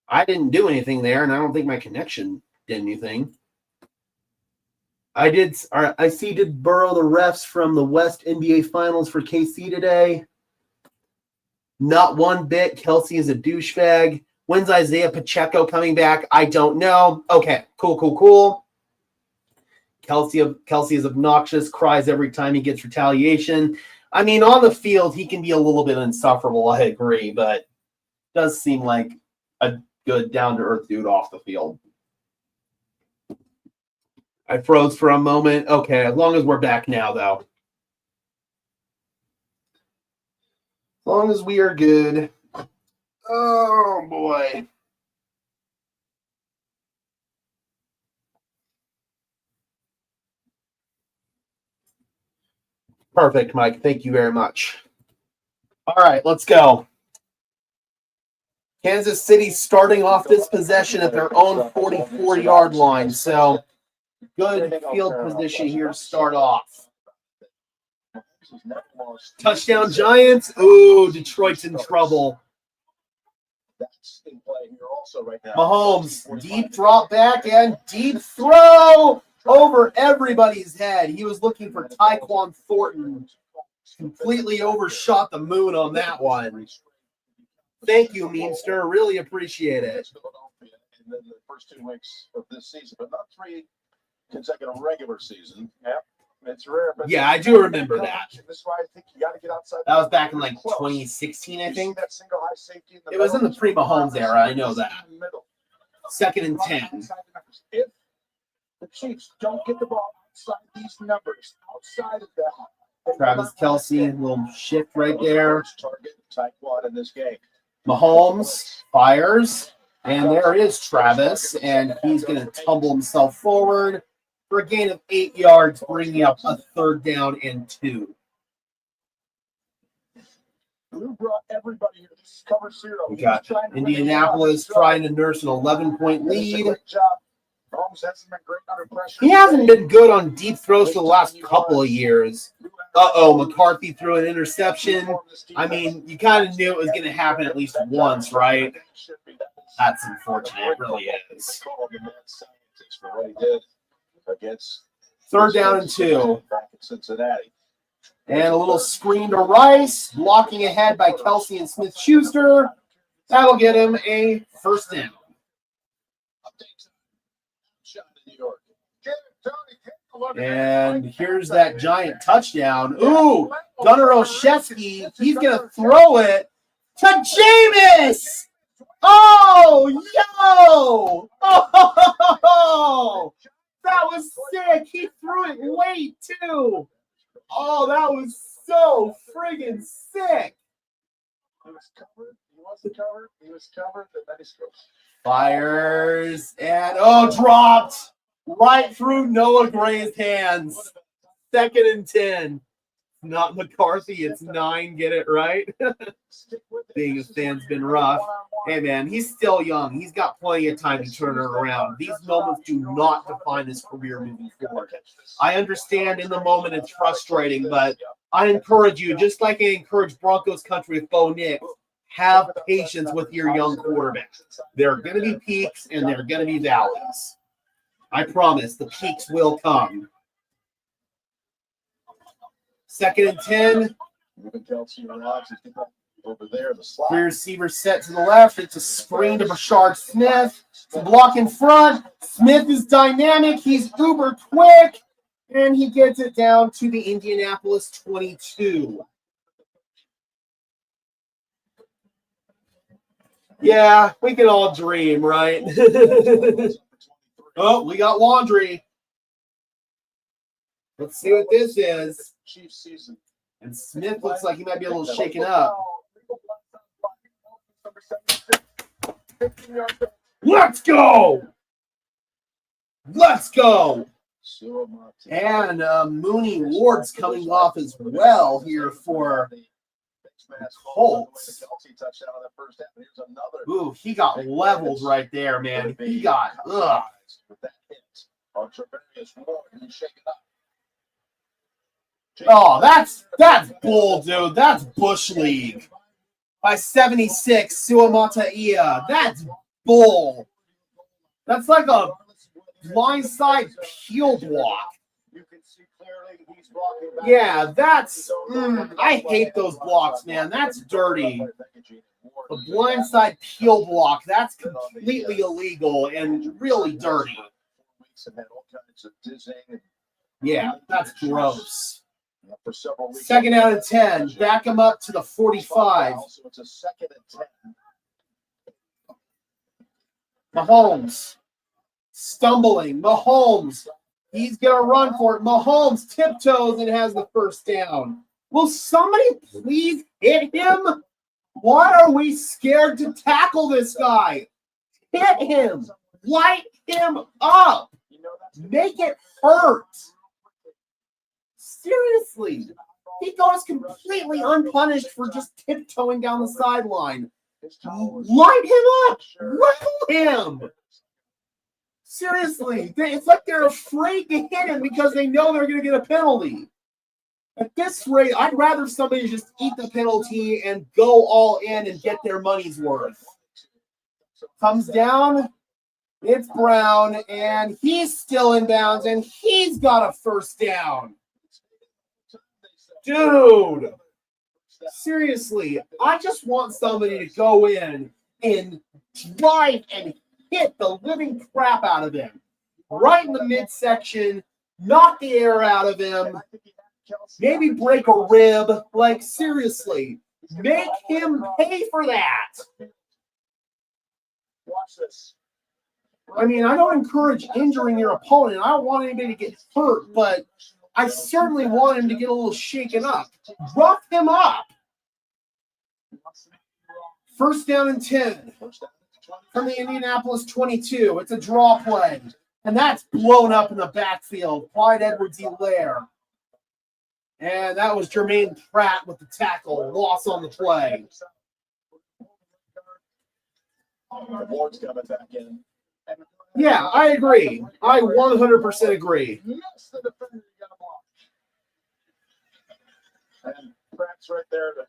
I didn't do anything there, and I don't think my connection did anything. I see did borrow the refs from the West NBA Finals for KC today. Not one bit. Kelsey is a douchebag. When's Isaiah Pacheco coming back? I don't know. Okay, cool. Kelsey is obnoxious, cries every time he gets retaliation. I mean, on the field, he can be a little bit insufferable, I agree, but does seem like a good down-to-earth dude off the field. I froze for a moment. Okay, as long as we're back now, though. As long as we are good. Oh, boy. Perfect, Mike. Thank you very much. All right, let's go. Kansas City starting off this possession at their own 44-yard line. So good field position here to start off. Touchdown Giants. Ooh, Detroit's in trouble. Mahomes, deep drop back and deep throw over everybody's head. He was looking for Tyquan Thornton. Completely overshot the moon on that one. Thank you, Meemster. Really appreciate it. And then the first 2 weeks of this season, but not 3 consecutive regular season. Yep. It's rare, but yeah, I do remember that. This is why I think you got to get outside. That was back in like 2016, I think. That single high safety it was in the pre-Mahomes era. I know that. 2nd and 10. If the Chiefs don't get the ball outside these numbers, outside of that, Travis Kelce, little shift right there. Target Taekwondo in this game. Mahomes fires, and there is Travis, and he's going to tumble himself forward for a gain of 8 yards, bringing up a 3rd down and 2. Who brought everybody here? This is cover 0. We got Indianapolis trying to nurse an 11-point lead. Great job. Mahomes hasn't been great under pressure. He hasn't been good on deep throws for the last couple of years. McCarthy threw an interception. I mean, you kind of knew it was going to happen at least once, right? That's unfortunate. It really is. For what he did against 3rd down and 2. back in Cincinnati. And a little screen to Rice, blocking ahead by Kelce and Smith-Schuster. That'll get him a 1st down. And here's that giant touchdown. Ooh, Gunnar Olszewski, he's going to throw it to Jameis. Oh, yo! Oh, that was sick. He threw it late, too. Oh, that was so friggin' sick. He was covered. He wasn't covered. He was covered. And then he scores. Fires and dropped right through Noah Gray's hands. 2nd and 10. Not McCarthy. It's 9. Get it right. Being a fan's been rough. Hey, man, he's still young. He's got plenty of time to turn it around. These moments do not define his career moving forward. I understand in the moment it's frustrating, but I encourage you, just like I encourage Broncos country with Bo Nix, have patience with your young quarterback. There are going to be peaks and there are going to be valleys. I promise the peaks will come. 2nd and 10. Over there, the slot. Free receiver set to the left. It's a screen to Brashard Smith. It's a block in front. Smith is dynamic. He's uber quick. And he gets it down to the Indianapolis 22. Yeah, we can all dream, right? Oh, we got laundry. Let's see what this is. Chiefs season. And Smith looks like he might be a little shaken up. Let's go! Let's go! And Mooney Ward's coming off as well here for Colts. Ooh, he got leveled right there, man. He got, Oh, that's bull, dude. That's Bush League. By 76, Suamataia. That's bull. That's like a blindside peel block. Yeah, that's... I hate those blocks, man. That's dirty. A blindside peel block. That's completely illegal and really dirty. Yeah, that's gross. 2nd out of 10. Back him up to the 45. Mahomes. Stumbling. Mahomes. He's going to run for it. Mahomes tiptoes and has the 1st down. Will somebody please hit him? Why are we scared to tackle this guy? Hit him. Light him up. Make it hurt. Seriously. He goes completely unpunished for just tiptoeing down the sideline. Light him up. Rattle him. Seriously. It's like they're afraid to hit him because they know they're going to get a penalty. At this rate, I'd rather somebody just eat the penalty and go all in and get their money's worth. Comes down. It's Brown, and he's still in bounds, and he's got a 1st down. Dude, seriously, I just want somebody to go in and drive and hit the living crap out of him. Right in the midsection, knock the air out of him, maybe break a rib. Like, seriously, make him pay for that. Watch this. I mean, I don't encourage injuring your opponent. I don't want anybody to get hurt, but I certainly want him to get a little shaken up. Rough him up. First down and 10 from the Indianapolis 22. It's a draw play. And that's blown up in the backfield. Clyde Edwards-Helaire. And that was Jermaine Pratt with the tackle. Loss on the play. Yeah, I agree. I 100% agree. And Pratt's right there to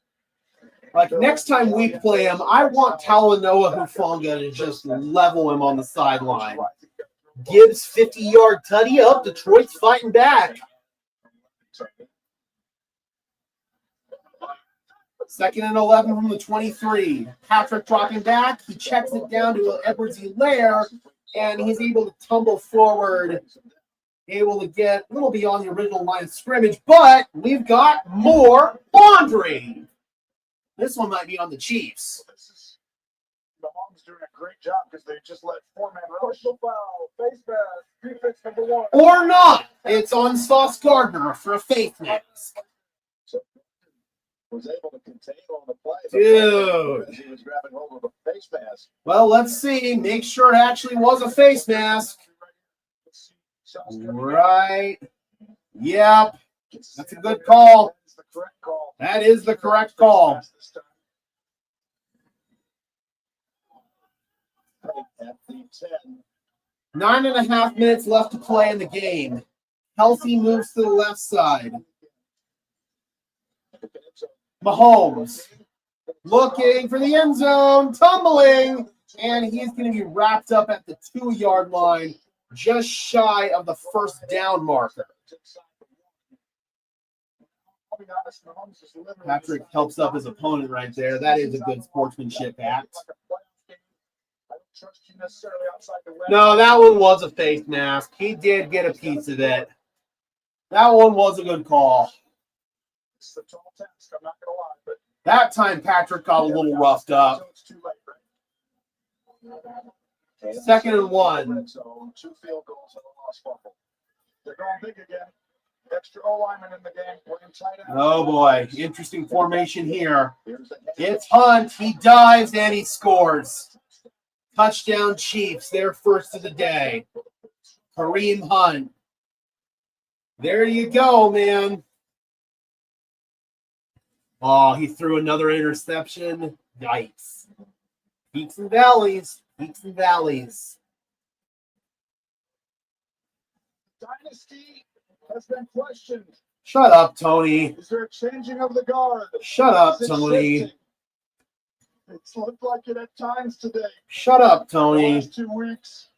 Like, next time we play him, I want Talanoa Hufanga to just level him on the sideline. Gibbs 50-yard tutty up. Detroit's fighting back. Second and 11 from the 23. Patrick dropping back. He checks it down to Edwards-Helaire, and he's able to tumble forward, able to get a little beyond the original line of scrimmage, but we've got more laundry. This one might be on the Chiefs. Mahomes doing a great job because they just let four-man rush. Foul, face mask, defense number 1. Or not. It's on Sauce Gardner for a face mask. Was able to contain on the play. Dude. He was grabbing hold of the face mask. Well, let's see. Make sure it actually was a face mask. Right. Yep. That's a good call. That is the correct call. At the 10. 9.5 minutes left to play in the game. Kelsey moves to the left side. Mahomes looking for the end zone, tumbling, and he's going to be wrapped up at the 2-yard line, just shy of the first down marker. Patrick helps up his opponent right there. That is a good sportsmanship act. No, that one was a face mask. He did get a piece of it. That one was a good call. That time Patrick got a little roughed up. Second and 1. 2 field goals and a lost fumble. They're going big again. Extra O-lineman in the game. Playing tight end. Oh boy, interesting formation here. It's Hunt. He dives and he scores. Touchdown Chiefs, their first of the day. Kareem Hunt. There you go, man. Oh, he threw another interception. Yikes. Peaks and valleys. Peaks and valleys. Dynasty has been questioned. Shut up, Tony. Is there a changing of the guard? Shut up, Is it Tony. shifting? It's looked like it at times today. Shut up, The Tony. last 2 weeks.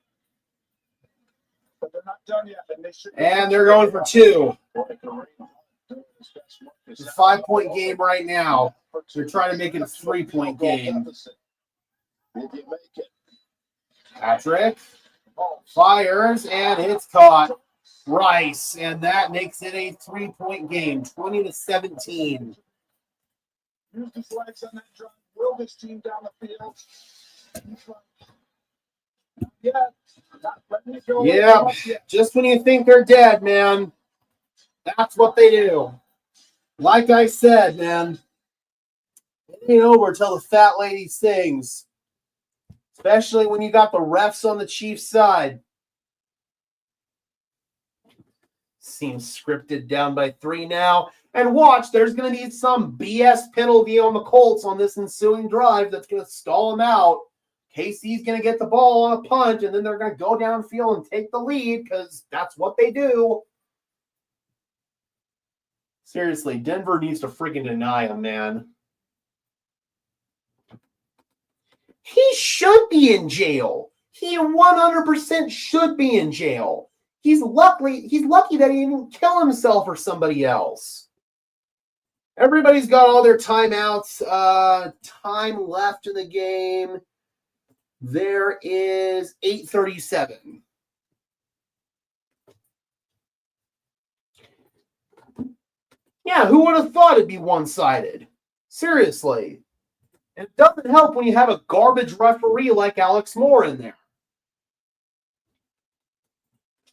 But they're not done yet. And, And they're going for 2. It's a 5-point game right now. They're trying to make it a 3-point game. If you make it. Patrick fires, and it's caught. Rice, and that makes it a 3-point game, 20-17. Use his legs on that drive. Will this team down the field? Not letting it go. Yeah, just when you think they're dead, man, that's what they do. Like I said, man, it ain't over till the fat lady sings. Especially when you got the refs on the Chiefs' side. Seems scripted, down by 3 now. And watch, there's going to be some BS penalty on the Colts on this ensuing drive that's going to stall them out. KC's going to get the ball on a punt, and then they're going to go downfield and take the lead because that's what they do. Seriously, Denver needs to freaking deny him, man. He should be in jail. He 100% should be in jail. He's lucky that he didn't kill himself or somebody else. Everybody's got all their timeouts. Time left in the game. There is 8:37. Yeah, who would have thought it'd be one-sided? Seriously. And it doesn't help when you have a garbage referee like Alex Moore in there.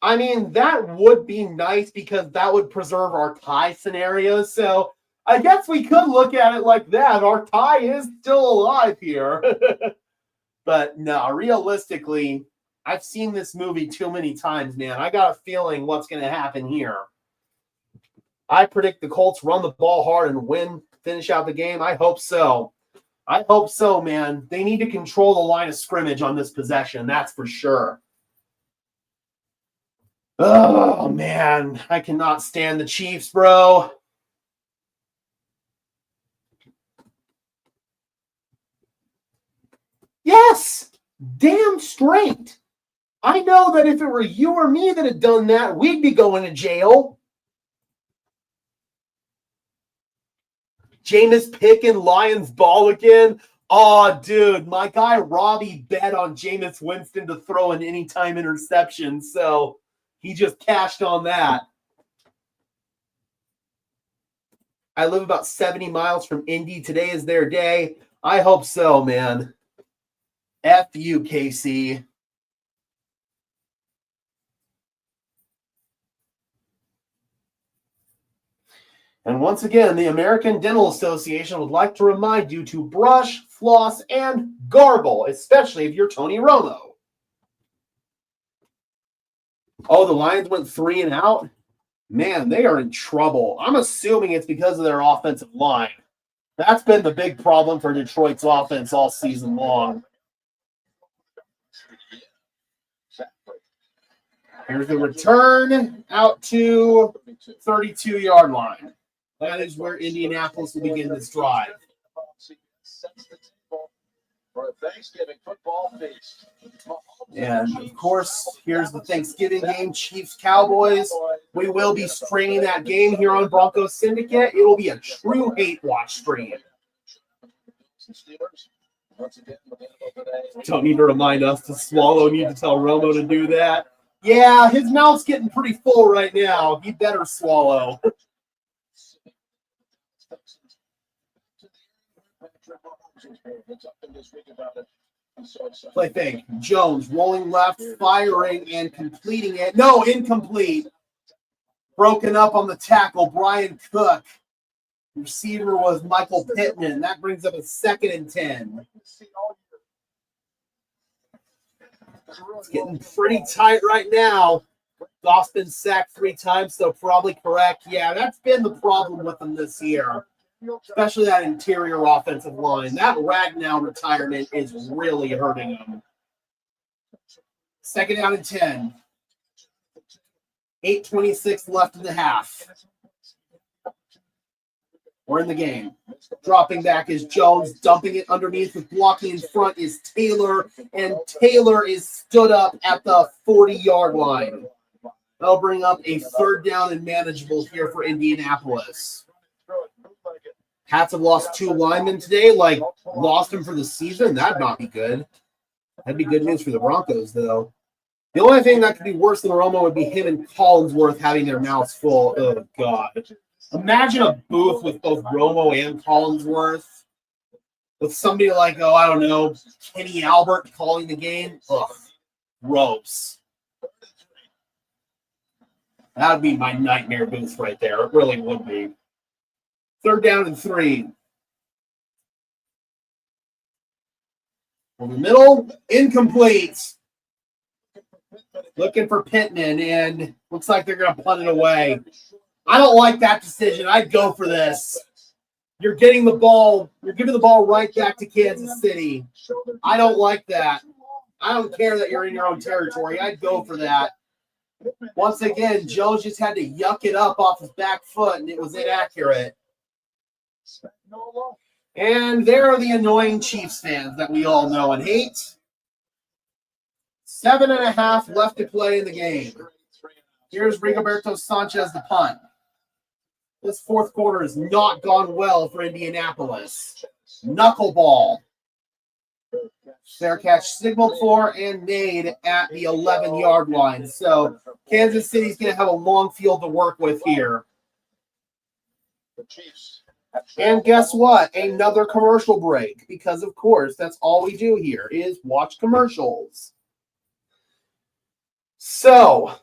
I mean, that would be nice because that would preserve our tie scenario. So I guess we could look at it like that. Our tie is still alive here. But no, realistically, I've seen this movie too many times, man. I got a feeling what's going to happen here. I predict the Colts run the ball hard and finish out the game. I hope so. I hope so, man. They need to control the line of scrimmage on this possession. That's for sure. Oh, man. I cannot stand the Chiefs, bro. Yes. Damn straight. I know that if it were you or me that had done that, we'd be going to jail. Jameis picking Lions ball again. Oh, dude, my guy Robbie bet on Jameis Winston to throw an anytime interception, so he just cashed on that. I live about 70 miles from Indy. Today is their day. I hope so, man. F you, KC. And once again, the American Dental Association would like to remind you to brush, floss, and gargle, especially if you're Tony Romo. Oh, the Lions went 3 and out? Man, they are in trouble. I'm assuming it's because of their offensive line. That's been the big problem for Detroit's offense all season long. Here's the return out to 32-yard line. That is where Indianapolis will begin this drive. And, of course, here's the Thanksgiving game, Chiefs-Cowboys. We will be streaming that game here on Broncos Syndicate. It will be a true hate watch stream. Don't need to remind us to swallow. Need to tell Romo to do that. Yeah, his mouth's getting pretty full right now. He better swallow. Play fake. Jones rolling left, firing, and completing it. No, incomplete. Broken up on the tackle. Brian Cook. Receiver was Michael Pittman. That brings up a 2nd and 10. It's getting pretty tight right now. Goff's been sacked 3 times, so probably correct. Yeah, that's been the problem with them this year, especially that interior offensive line. That Ragnow retirement is really hurting them. 2nd down and 10. 8:26 left in the half. We're in the game. Dropping back is Jones, dumping it underneath with blocking in front is Taylor, and Taylor is stood up at the 40-yard line. That'll bring up a 3rd down and manageable here for Indianapolis. Pats have lost 2 linemen today, lost them for the season. That'd not be good. That'd be good news for the Broncos, though. The only thing that could be worse than Romo would be him and Collinsworth having their mouths full. Oh, God. Imagine a booth with both Romo and Collinsworth. With somebody like, I don't know, Kenny Albert calling the game. Ugh. Gross. That would be my nightmare booth right there. It really would be. 3rd down and 3. Over the middle, incomplete. Looking for Pittman, and looks like they're going to punt it away. I don't like that decision. I'd go for this. You're getting the ball. You're giving the ball right back to Kansas City. I don't like that. I don't care that you're in your own territory. I'd go for that. Once again, Jones just had to yuck it up off his back foot, and it was inaccurate. And there are the annoying Chiefs fans that we all know and hate. 7.5 left to play in the game. Here's Rigoberto Sanchez, the punt. This 4th quarter has not gone well for Indianapolis. Knuckleball. Fair catch signaled for and made at the 11-yard line. So Kansas City's going to have a long field to work with here. And guess what? Another commercial break. Because, of course, that's all we do here is watch commercials. So,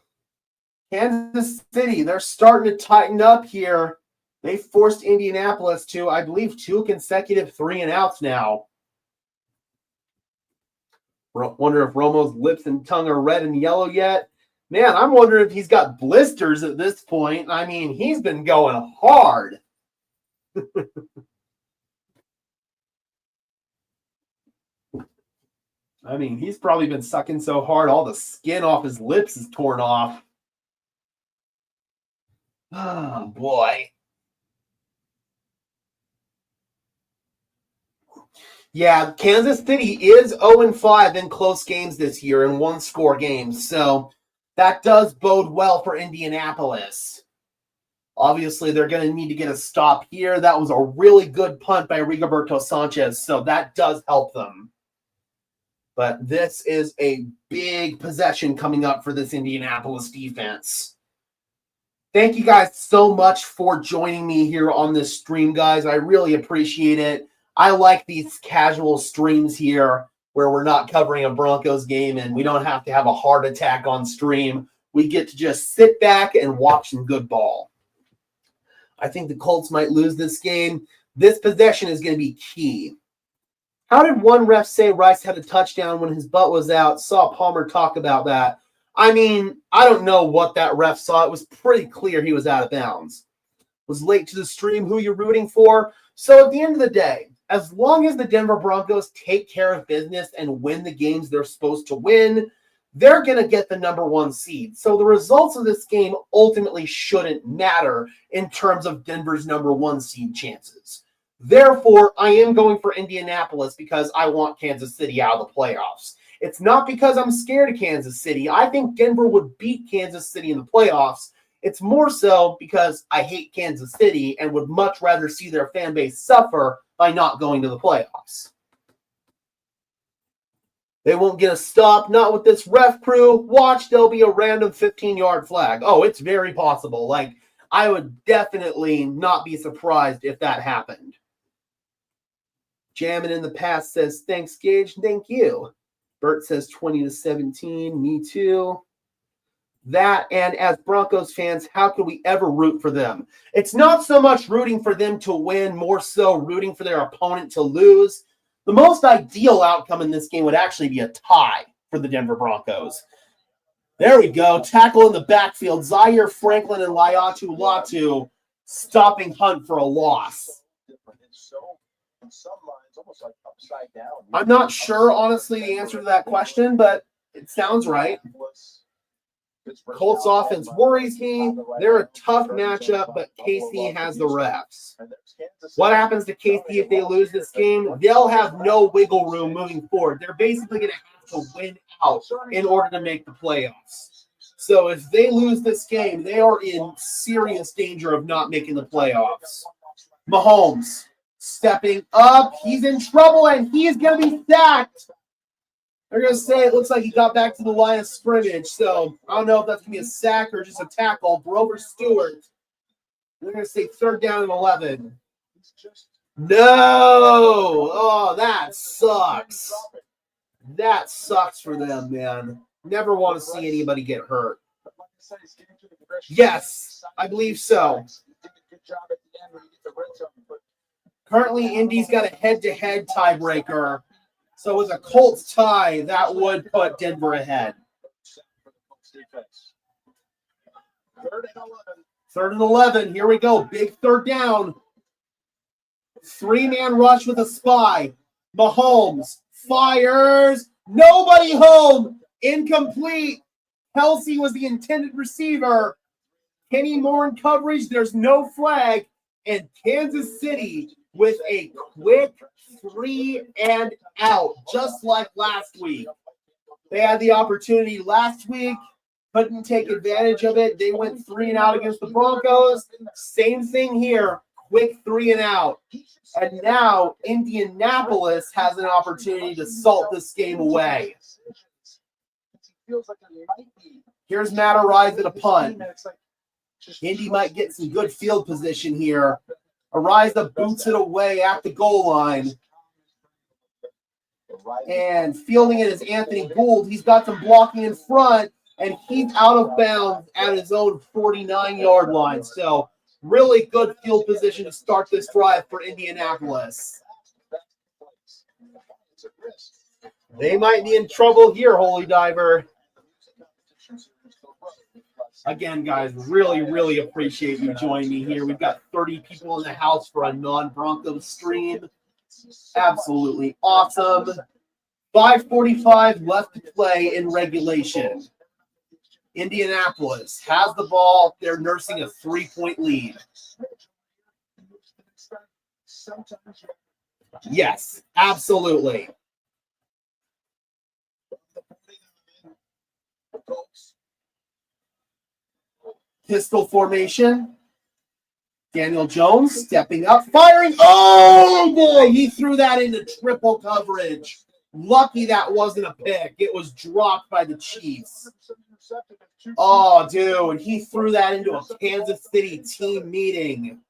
Kansas City, they're starting to tighten up here. They forced Indianapolis to, I believe, 2 consecutive 3-and-outs now. Wonder if Romo's lips and tongue are red and yellow yet. Man, I'm wondering if he's got blisters at this point. I mean, he's been going hard. I mean, he's probably been sucking so hard, all the skin off his lips is torn off. Oh, boy. Yeah, Kansas City is 0-5 in close games this year in one-score games, so that does bode well for Indianapolis. Obviously, they're going to need to get a stop here. That was a really good punt by Rigoberto Sanchez, so that does help them. But this is a big possession coming up for this Indianapolis defense. Thank you guys so much for joining me here on this stream, guys. I really appreciate it. I like these casual streams here where we're not covering a Broncos game and we don't have to have a heart attack on stream. We get to just sit back and watch some good ball. I think the Colts might lose this game. This possession is going to be key. How did one ref say Rice had a touchdown when his butt was out? Saw Palmer talk about that. I mean, I don't know what that ref saw. It was pretty clear he was out of bounds. Was late to the stream. Who you're rooting for? So at the end of the day, as long as the Denver Broncos take care of business and win the games they're supposed to win, they're going to get the #1 seed. So the results of this game ultimately shouldn't matter in terms of Denver's #1 seed chances. Therefore, I am going for Indianapolis because I want Kansas City out of the playoffs. It's not because I'm scared of Kansas City. I think Denver would beat Kansas City in the playoffs. It's more so because I hate Kansas City and would much rather see their fan base suffer by not going to the playoffs. They won't get a stop, not with this ref crew. Watch, there'll be a random 15-yard flag. Oh, it's very possible. Like, I would definitely not be surprised if that happened. Jammin' in the past says, thanks, Gage. Thank you. Bert says 20-17. Me too. That, and as Broncos fans, how could we ever root for them? It's not so much rooting for them to win, more so rooting for their opponent to lose. The most ideal outcome in this game would actually be a tie for the Denver Broncos. There we go. Tackle in the backfield. Zaire Franklin and Laiatu Latu stopping Hunt for a loss. I'm not sure, honestly, the answer to that question, but it sounds right. Colts offense worries me. They're a tough matchup, but KC has the refs. What happens to KC if they lose this game? They'll have no wiggle room moving forward. They're basically going to have to win out in order to make the playoffs. So if they lose this game, they are in serious danger of not making the playoffs. Mahomes stepping up. He's in trouble, and he's going to be sacked. They're going to say it looks like he got back to the line of scrimmage. So I don't know if that's going to be a sack or just a tackle. Grover Stewart. They're going to say 3rd down and 11. No! Oh, that sucks. That sucks for them, man. Never want to see anybody get hurt. Yes, I believe so. Currently, Indy's got a head-to-head tiebreaker. So with a Colts tie, that would put Denver ahead. 3rd and 11. Here we go. Big 3rd down. 3-man rush with a spy. Mahomes fires. Nobody home. Incomplete. Kelsey was the intended receiver. Kenny Moore in coverage. There's no flag. And Kansas City with a quick 3-and-out, just like last week. They had the opportunity last week, couldn't take advantage of it. They went 3-and-out against the Broncos. Same thing here, quick 3-and-out. And now Indianapolis has an opportunity to salt this game away. Here's Matt Arise at a punt. Indy might get some good field position here. Ariza boots it away at the goal line. And fielding it is Anthony Gould. He's got some blocking in front. and he's out of bounds at his own 49-yard line. So really good field position to start this drive for Indianapolis. They might be in trouble here, Holy Diver. Again, guys, really appreciate you joining me here. We've got 30 people in the house for a non-Broncos stream. Absolutely awesome. 5:45 left to play in regulation. Indianapolis has the ball. They're nursing a 3-point lead. Yes, absolutely. Pistol formation. Daniel Jones stepping up, firing. Oh, boy, he threw that into triple coverage. Lucky that wasn't a pick. It was dropped by the Chiefs. Oh, dude, he threw that into a Kansas City team meeting.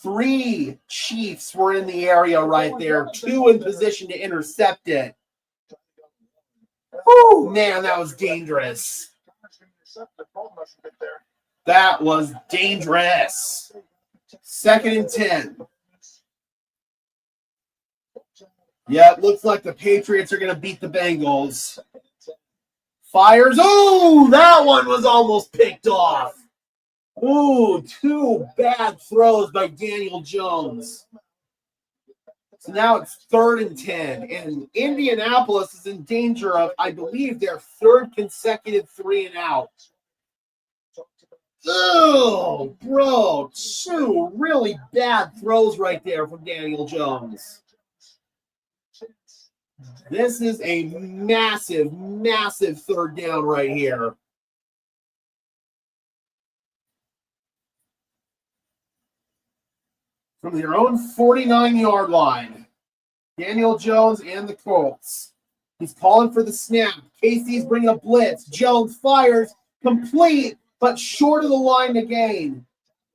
3 Chiefs were in the area right there. 2 in position to intercept it. Oh, man, that was dangerous. That was dangerous. 2nd and 10. Yeah, it looks like the Patriots are going to beat the Bengals. Fires. Oh, that one was almost picked off. Ooh, 2 bad throws by Daniel Jones. So now it's 3rd and 10. And Indianapolis is in danger of, I believe, their 3rd consecutive 3-and-out. Oh, bro, 2 really bad throws right there from Daniel Jones. This is a massive 3rd down right here. From their own 49-yard line, Daniel Jones and the Colts. He's calling for the snap. Casey's bringing a blitz. Jones fires, complete, but short of the line to gain.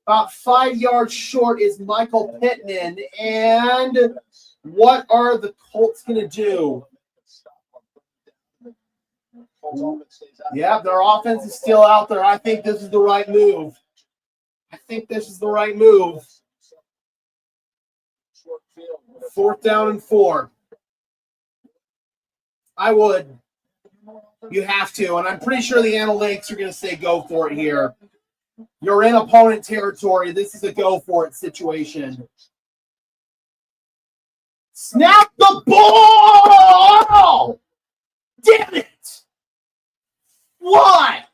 About 5 yards short is Michael Pittman. And what are the Colts going to do? Yeah, their offense is still out there. I think this is the right move. 4th down and 4. I would. You have to. And I'm pretty sure the analytics are going to say go for it here. You're in opponent territory. This is a go for it situation. Snap the ball! Damn it! Why?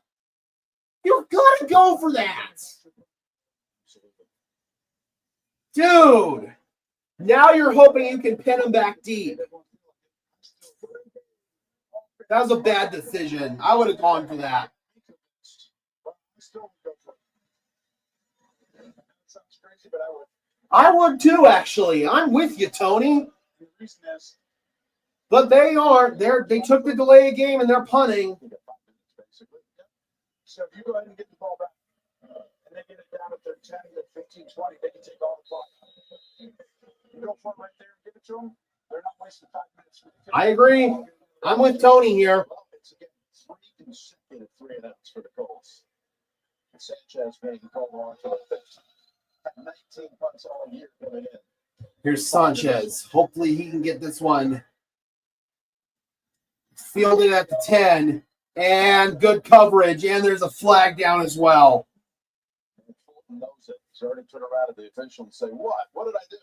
You've got to go for that. Dude. Now you're hoping you can pin him back deep. That was a bad decision. I would have gone for that. I would too, actually. I'm with you, Tony. But they aren't. They took the delay of game and they're punting. So if you go ahead and get the ball back, and they get it down at their 10, 15, 20, they can take all the clock. You go for it right there and give it to them. They're not wasting 5 minutes. I agree. I'm with Tony here. It's again 3 consecutive 3-and-outs for the Colts. Sanchez making call on for the 5th. 19 punts all year coming in. Here's Sanchez. Hopefully he can get this one fielded at the 10. And good coverage. And there's a flag down as well. Fulton knows it. He's already turned around to the official and say, what? What did I do?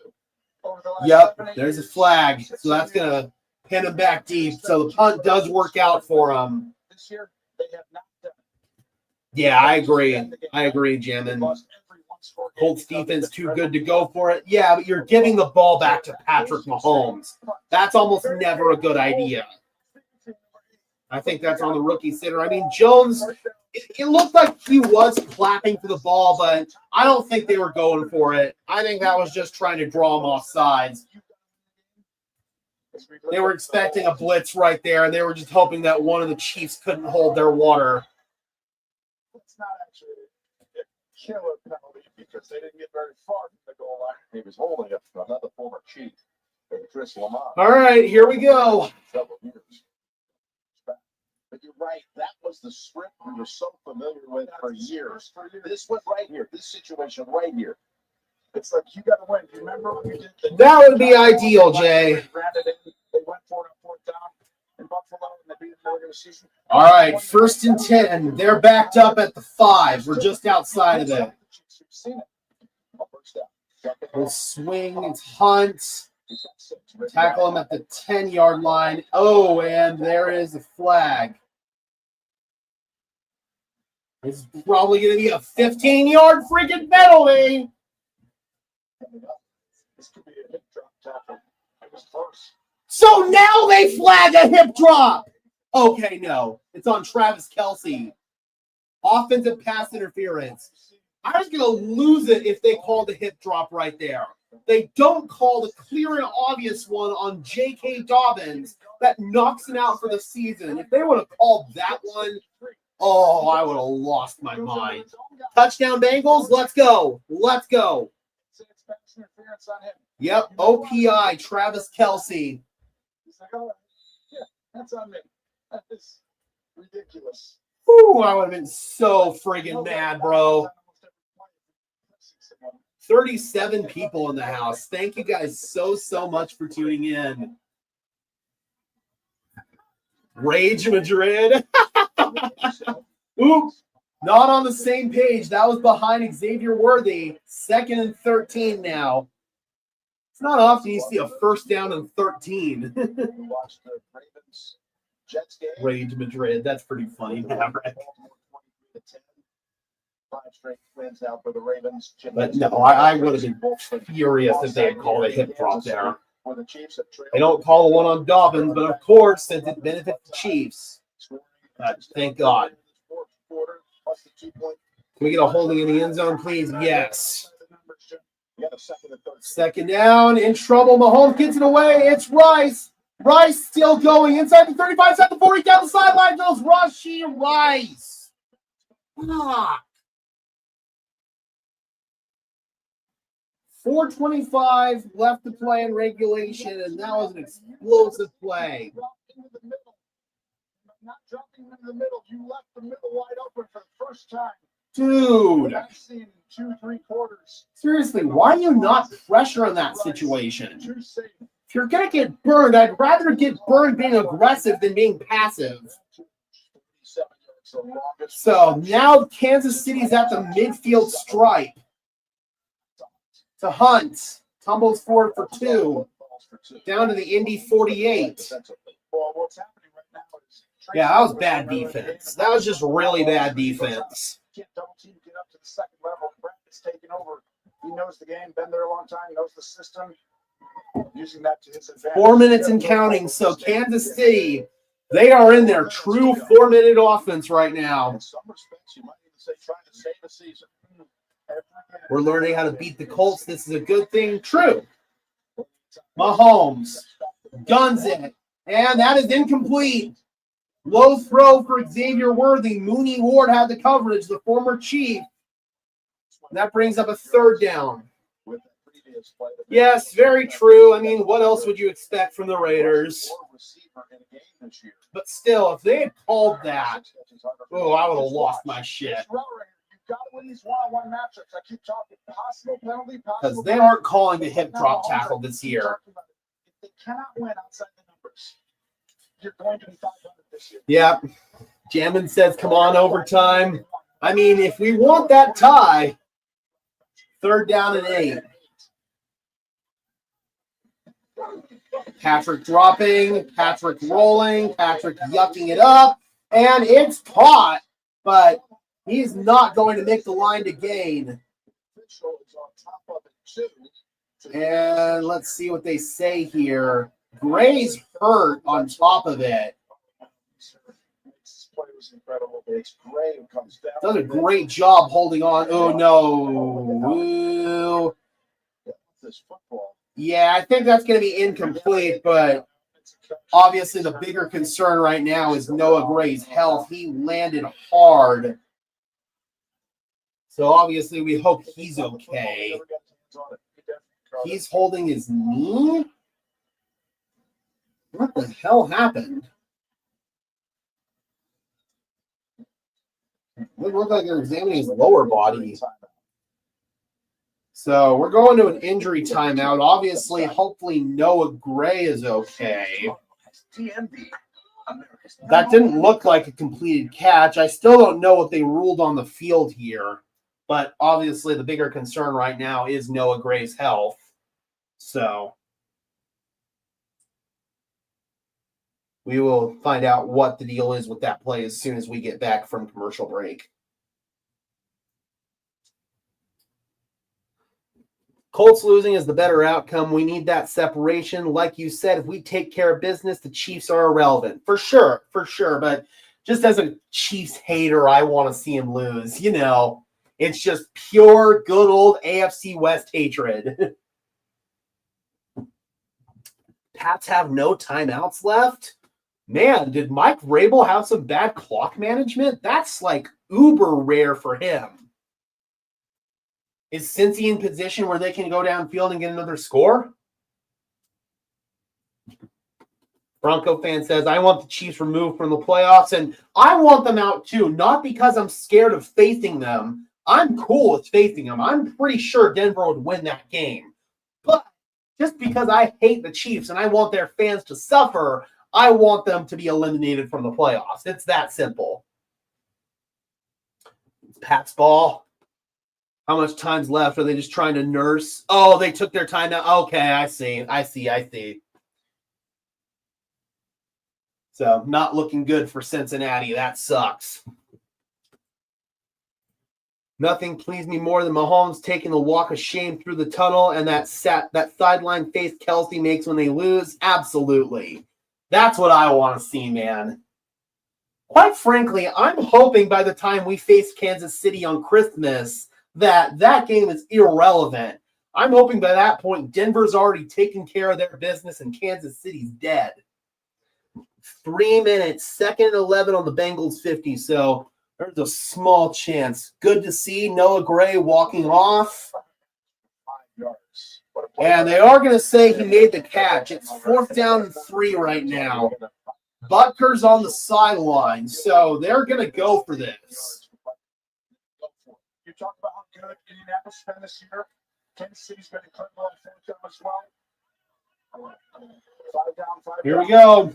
Yep, there's a flag. So that's going to pin him back deep. So the punt does work out for him. This year, they have not done it. Yeah, I agree, Jim. And Colts defense too good to go for it. Yeah, but you're giving the ball back to Patrick Mahomes. That's almost never a good idea. I think that's on the rookie center. I mean, Jones, it looked like he was clapping for the ball, but I don't think they were going for it. I think that was just trying to draw him off sides. They were expecting a blitz right there, and they were just hoping that one of the Chiefs couldn't hold their water. It's not actually a killer penalty because they didn't get very far from the goal line. He was holding it from another former Chief, Chris Lamont. All right, here we go. you're right. That was the script we were so familiar with for years. This one right here, this situation right here. It's like you got to win. Do you remember when you did the That would be ideal, Jay. They went for it on 4th down in Buffalo and they beat them in the regular season. All right, 1st and 10. They're backed up at the 5. We're just outside of it. We'll swing. It's Hunt. Tackle him at the 10-yard line. Oh, and there is a flag. It's probably going to be a 15-yard freaking penalty. So now they flag a hip drop. Okay, no. It's on Travis Kelce. Offensive pass interference. I was going to lose it if they called the hip drop right there. They don't call the clear and obvious one on J.K. Dobbins that knocks him out for the season. If they would have called that one, oh, I would have lost my mind. Touchdown Bengals, let's go. Let's go. Yep, OPI, Travis Kelce. Yeah, that's on me. That is ridiculous. Ooh, I would have been so friggin' mad, bro. 37 people in the house. Thank you guys so much for tuning in. Rage Madrid. Oops. Not on the same page. That was behind Xavier Worthy. 2nd and 13 now. It's not often you see a 1st down and 13. Rage Madrid. That's pretty funny. Maverick. 5 straight wins now for the Ravens. But no, I would have been furious if they had called a hip drop there. They don't call the one on Dobbins, but of course, since it benefits the Chiefs, thank God. Can we get a holding in the end zone, please? Yes. 2nd down, in trouble. Mahomes gets it away. It's Rice. Rice still going inside the 35, inside the 40, down the sideline goes Rashee Rice. Ah. 4:25 left to play in regulation, and that was an explosive play. Not dropping him in the middle. You left the middle wide open for the first time. Dude. I've seen 2-3 quarters. Seriously, why are you not pressure in that situation? If you're going to get burned, I'd rather get burned being aggressive than being passive. So now Kansas City's at the midfield stripe. To Hunt. Tumbles forward for 2. Down to the Indy 48. Yeah, that was bad defense. That was just really bad defense. Can't double team, get up to the 2nd level. Brett is taking over. He knows the game, been there a long time, knows the system. Using that to his advantage. 4 minutes and counting. So Kansas City, they are in their true 4-minute offense right now. In some respects, you might even say trying to save a season. We're learning how to beat the Colts. This is a good thing. True. Mahomes guns it. And that is incomplete. Low throw for Xavier Worthy. Mooney Ward had the coverage, the former Chief. That brings up a 3rd down. Yes, very true. I mean, what else would you expect from the Raiders? But still, if they had called that, oh, I would have lost my shit. Because they aren't calling the hip drop tackle this year. They cannot win outside the numbers. You're going to be 500 this year. Yep. Jammin says, come on, overtime. I mean, if we want that tie, 3rd down and 8. Patrick dropping, Patrick rolling, Patrick yucking it up, and it's caught, but he's not going to make the line to gain. And let's see what they say here. Gray's hurt on top of it. Does a great job holding on. Oh, no. Ooh. Yeah, I think that's going to be incomplete, but obviously the bigger concern right now is Noah Gray's health. He landed hard. So obviously we hope he's okay. He's holding his knee? What the hell happened? It looked like they're examining his lower body. So we're going to an injury timeout. Obviously, hopefully Noah Gray is okay. That didn't look like a completed catch. I still don't know what they ruled on the field here. But obviously the bigger concern right now is Noah Gray's health. So we will find out what the deal is with that play as soon as we get back from commercial break. Colts losing is the better outcome. We need that separation. Like you said, if we take care of business, the Chiefs are irrelevant. For sure. But just as a Chiefs hater, I want to see him lose. You know, it's just pure, good old AFC West hatred. Pats have no timeouts left? Man, did Mike Vrabel have some bad clock management? That's like uber rare for him. Is Cincy in position where they can go downfield and get another score? Bronco fan says, I want the Chiefs removed from the playoffs, and I want them out too, not because I'm scared of facing them. I'm cool with facing them. I'm pretty sure Denver would win that game. But just because I hate the Chiefs and I want their fans to suffer, I want them to be eliminated from the playoffs. It's that simple. It's Pat's ball. How much time's left? Are they just trying to nurse? Oh, they took their time now. Okay, I see. So not looking good for Cincinnati. That sucks. Nothing pleased me more than Mahomes taking the walk of shame through the tunnel and that sideline face Kelsey makes when they lose. Absolutely. That's what I want to see, man. Quite frankly, I'm hoping by the time we face Kansas City on Christmas that game is irrelevant. I'm hoping by that point Denver's already taken care of their business and Kansas City's dead. 3 minutes, 2nd and 11 on the Bengals 50, so there's a small chance. Good to see Noah Gray walking off. And they are going to say he made the catch. It's 4th down and 3 right now. Butker's on the sideline, so they're going to go for this. You talk about how good Indianapolis has been this year. Kansas City's been incredible on 4th down as well. 5 down, 5 Here we down. go.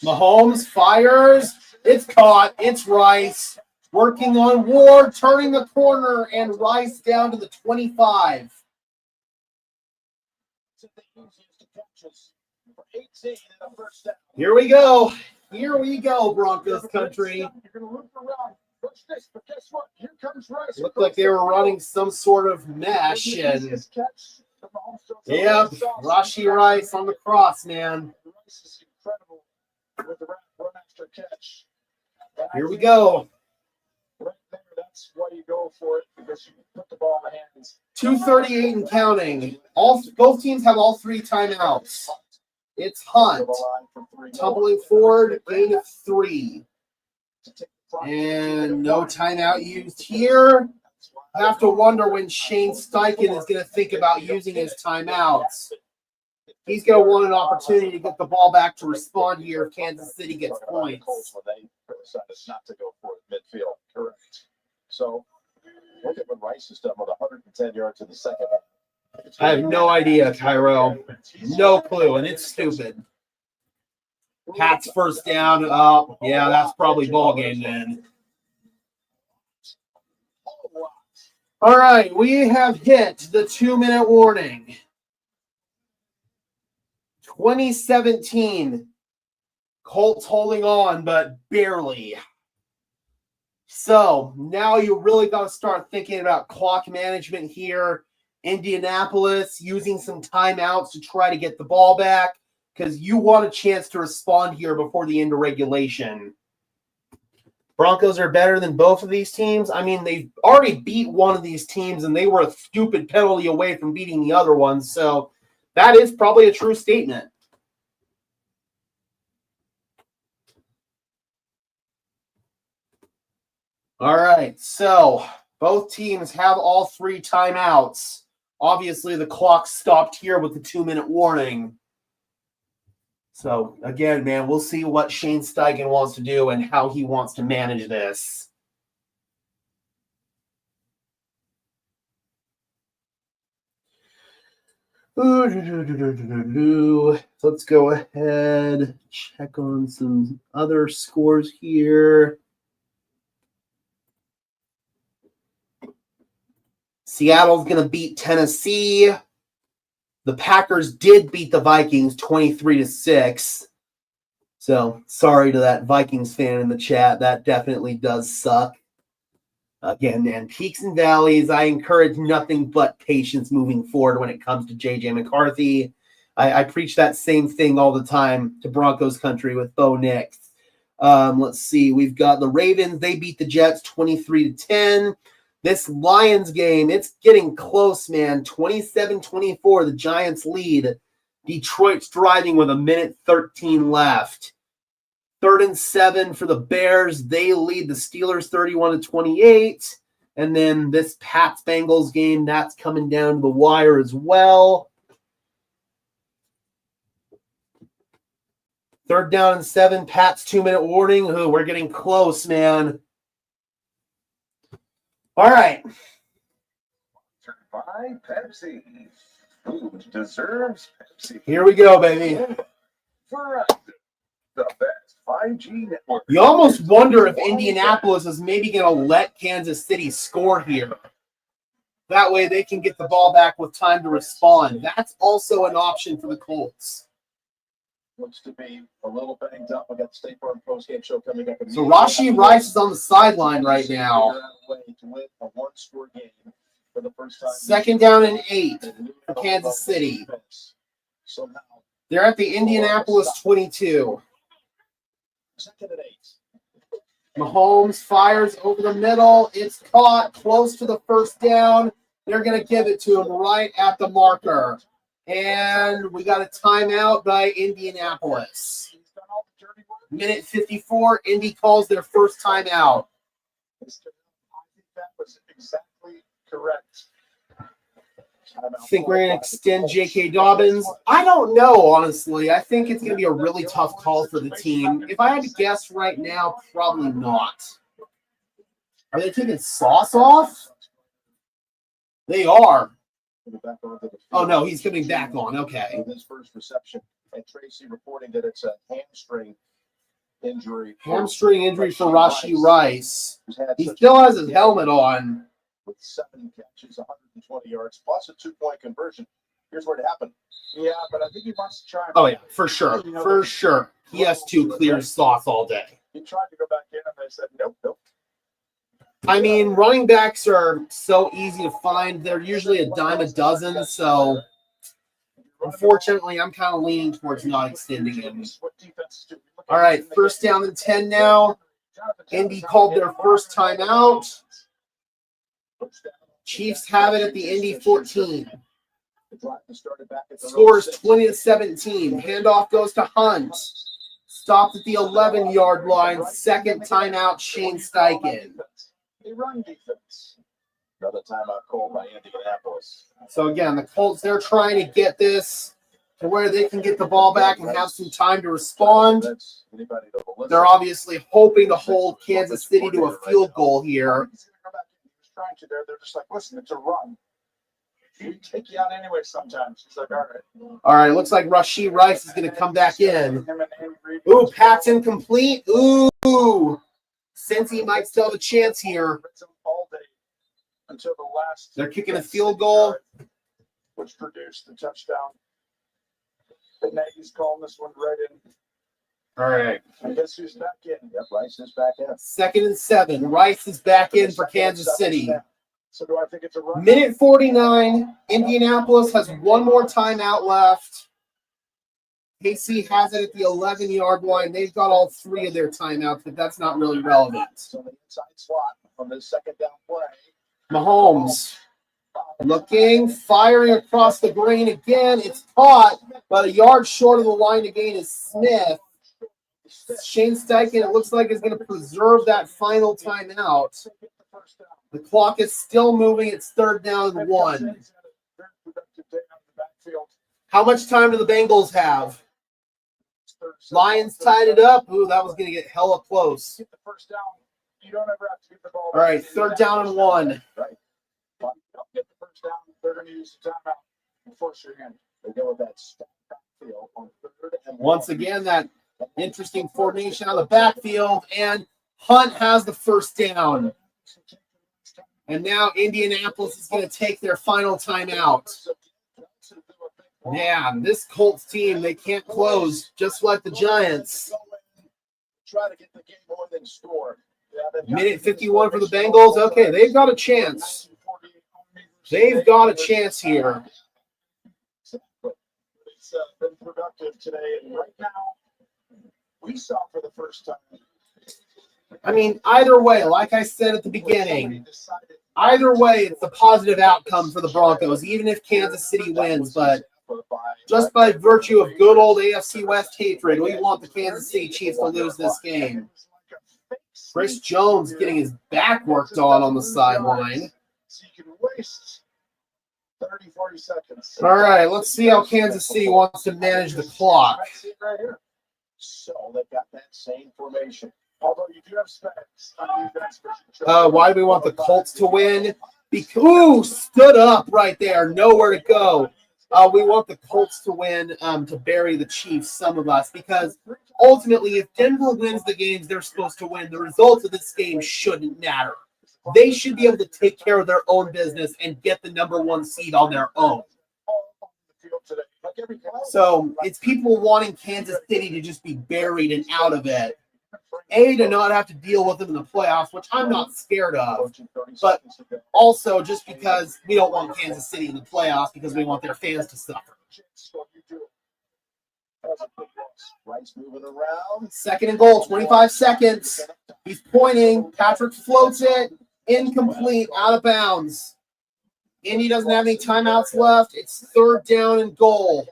Mahomes fires. It's caught. It's Rice. Working on Ward, turning the corner, and Rice down to the 25. Here we go. Here we go, Broncos country. Looked like they were running some sort of mesh, and yep, Rashee Rice on the cross, man. Here we go. That's why you go for it, because you put the ball in the hands. 2:38 and counting. Both teams have all 3 timeouts. It's Hunt. Tumbling forward, gain of 3. And no timeout used here. I have to wonder when Shane Steichen is going to think about using his timeouts. He's going to want an opportunity to get the ball back to respond here if Kansas City gets points. Not to go for it midfield. Correct. So look at what Rice has done with 110 yards in the second half. I have no idea, Cairo. No clue, and it's stupid. Pat's first down. Yeah, that's probably ball game then. All right, we have hit the 2-minute warning. 2017. Colts holding on, but barely. So now you really got to start thinking about clock management here. Indianapolis using some timeouts to try to get the ball back because you want a chance to respond here before the end of regulation. Broncos are better than both of these teams. I mean, they've already beat one of these teams, and they were a stupid penalty away from beating the other one. So that is probably a true statement. All right, so both teams have all 3 timeouts. Obviously, the clock stopped here with the 2-minute warning. So, again, man, we'll see what Shane Steichen wants to do and how he wants to manage this. Let's go ahead, check on some other scores here. Seattle's going to beat Tennessee. The Packers did beat the Vikings 23-6. So, sorry to that Vikings fan in the chat. That definitely does suck. Again, man, peaks and valleys. I encourage nothing but patience moving forward when it comes to J.J. McCarthy. I preach that same thing all the time to Broncos country with Bo Nix. Let's see. We've got the Ravens. They beat the Jets 23-10. This Lions game, it's getting close, man. 27-24, the Giants lead. Detroit's driving with 1:13 left. 3rd and 7 for the Bears. They lead the Steelers 31-28. And then this Pats-Bengals game, that's coming down to the wire as well. 3rd down and 7, Pats 2-minute warning. Ooh, we're getting close, man. All right. By Pepsi. Food deserves Pepsi. Here we go, baby. For the best 5G network. You almost wonder if Indianapolis is maybe going to let Kansas City score here. That way they can get the ball back with time to respond. That's also an option for the Colts. Looks to be a little banged up. We got the State Farm postgame show coming up. So Rashee Rice is on the sideline right now. To win a one-score game for the first time. 2nd down and 8 for Kansas City. They're at the Indianapolis 22. 2nd and 8. Mahomes fires over the middle. It's caught close to the 1st down. They're going to give it to him right at the marker. And we got a timeout by Indianapolis. 1:54. Indy calls their first timeout. I think that was exactly correct. I think we're going to extend J.K. Dobbins. I don't know, honestly. I think it's going to be a really tough call for the team. If I had to guess right now, probably not. Are they taking Sauce off? They are. Oh, no, he's coming back on. Okay. His first reception. And Tracy reporting that it's a hamstring injury. Hamstring injury for Rashee Rice. He still has his helmet on. With 7 catches, 120 yards, plus a 2-point conversion. Here's where it happened. Yeah, but I think he wants to try. Oh, yeah, for sure. For sure. He has to clear Sauce all day. He tried to go back in, and they said, nope. I mean, running backs are so easy to find. They're usually a dime a dozen, so unfortunately, I'm kind of leaning towards not extending him. All right, 1st down and 10 now. Indy called their first timeout. Chiefs have it at the Indy 14. Scores 20-17. Handoff goes to Hunt. Stopped at the 11-yard line. 2nd timeout, Shane Steichen. A run defense. Another timeout called by Indianapolis. So again, the Colts, they're trying to get this to where they can get the ball back and have some time to respond. They're obviously hoping to hold Kansas City to a field goal here. They're just like, listen, it's a run. We take you out anyway sometimes. He's like, all right. All right, looks like Rashee Rice is going to come back in. Ooh, Pat's incomplete. Ooh. Cincy might still have a chance here. Until the last. They're kicking a field goal. Which produced the touchdown. But Nagy's calling this one right in. All right. I guess who's back in? Yep, Rice is back in. 2nd and 7. Rice is back in for Kansas City. So do I think it's a run? 1:49. Indianapolis has one more timeout left. KC has it at the 11-yard line. They've got all 3 of their timeouts, but that's not really relevant. So the inside slot on this 2nd down play. Mahomes looking, firing across the green again. It's caught, but a yard short of the line to gain is Smith. Shane Steichen, it looks like, is going to preserve that final timeout. The clock is still moving. It's 3rd down and 1. How much time do the Bengals have? Lions tied it up. Ooh, that was going to get hella close. Get the first down. You don't ever have to get the ball. All right, 3rd down and 1. Right. But you don't get the first down. They're going to use the timeout and force your hand. They go with that stop backfield on 3rd and 1. Once again, that interesting formation on the backfield, and Hunt has the first down. And now Indianapolis is going to take their final timeout. Man, this Colts team, they can't close, just like the Giants. Try to get the game more than score. Minute 51 for the Bengals. Okay, they've got a chance. They've got a chance here. It's been productive today, and right now, we saw for the first time. I mean, either way, like I said at the beginning, either way, it's a positive outcome for the Broncos, even if Kansas City wins. But just by virtue of good old AFC West hatred, we want the Kansas City Chiefs to lose this game. Chris Jones getting his back worked on the sideline. So you can waste 30, 40 seconds. All right, let's see how Kansas City wants to manage the clock. Right here. So they've got that same formation. Although you do have specs on defense. Why do we want the Colts to win? Because stood up right there, nowhere to go. We want the Colts to win to bury the Chiefs, some of us, because ultimately, if Denver wins the games they're supposed to win, the results of this game shouldn't matter. They should be able to take care of their own business and get the #1 seed on their own. So it's people wanting Kansas City to just be buried and out of it. To not have to deal with them in the playoffs, which I'm not scared of, but also just because we don't want Kansas City in the playoffs because we want their fans to suffer. 2nd and goal, 25 seconds. He's pointing. Patrick floats it. Incomplete, out of bounds. Indy doesn't have any timeouts left. It's 3rd down and goal.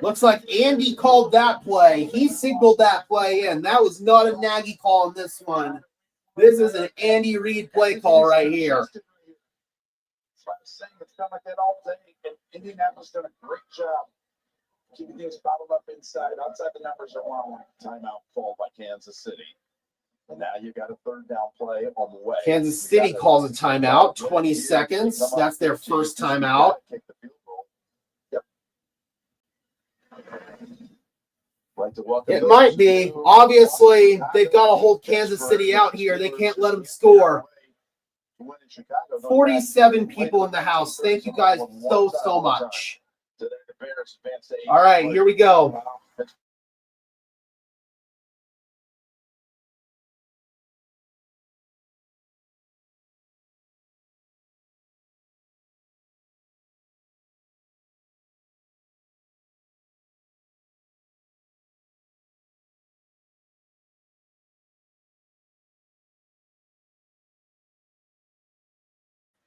Looks like Andy called that play. He signaled that play in. That was not a Nagy call in this one. This is an Andy Reid play call right here. It's kind of like that all day. And Indianapolis done a great job keeping things bottled up inside. Outside the numbers are 1-on-1. Timeout called by Kansas City. And now you got a 3rd down play on the way. Kansas City calls a timeout. 20 seconds. That's their first timeout. It might be. Obviously, they've got to hold Kansas City out here. They can't let them score. 47 people in the house. Thank you guys so much. All right, here we go.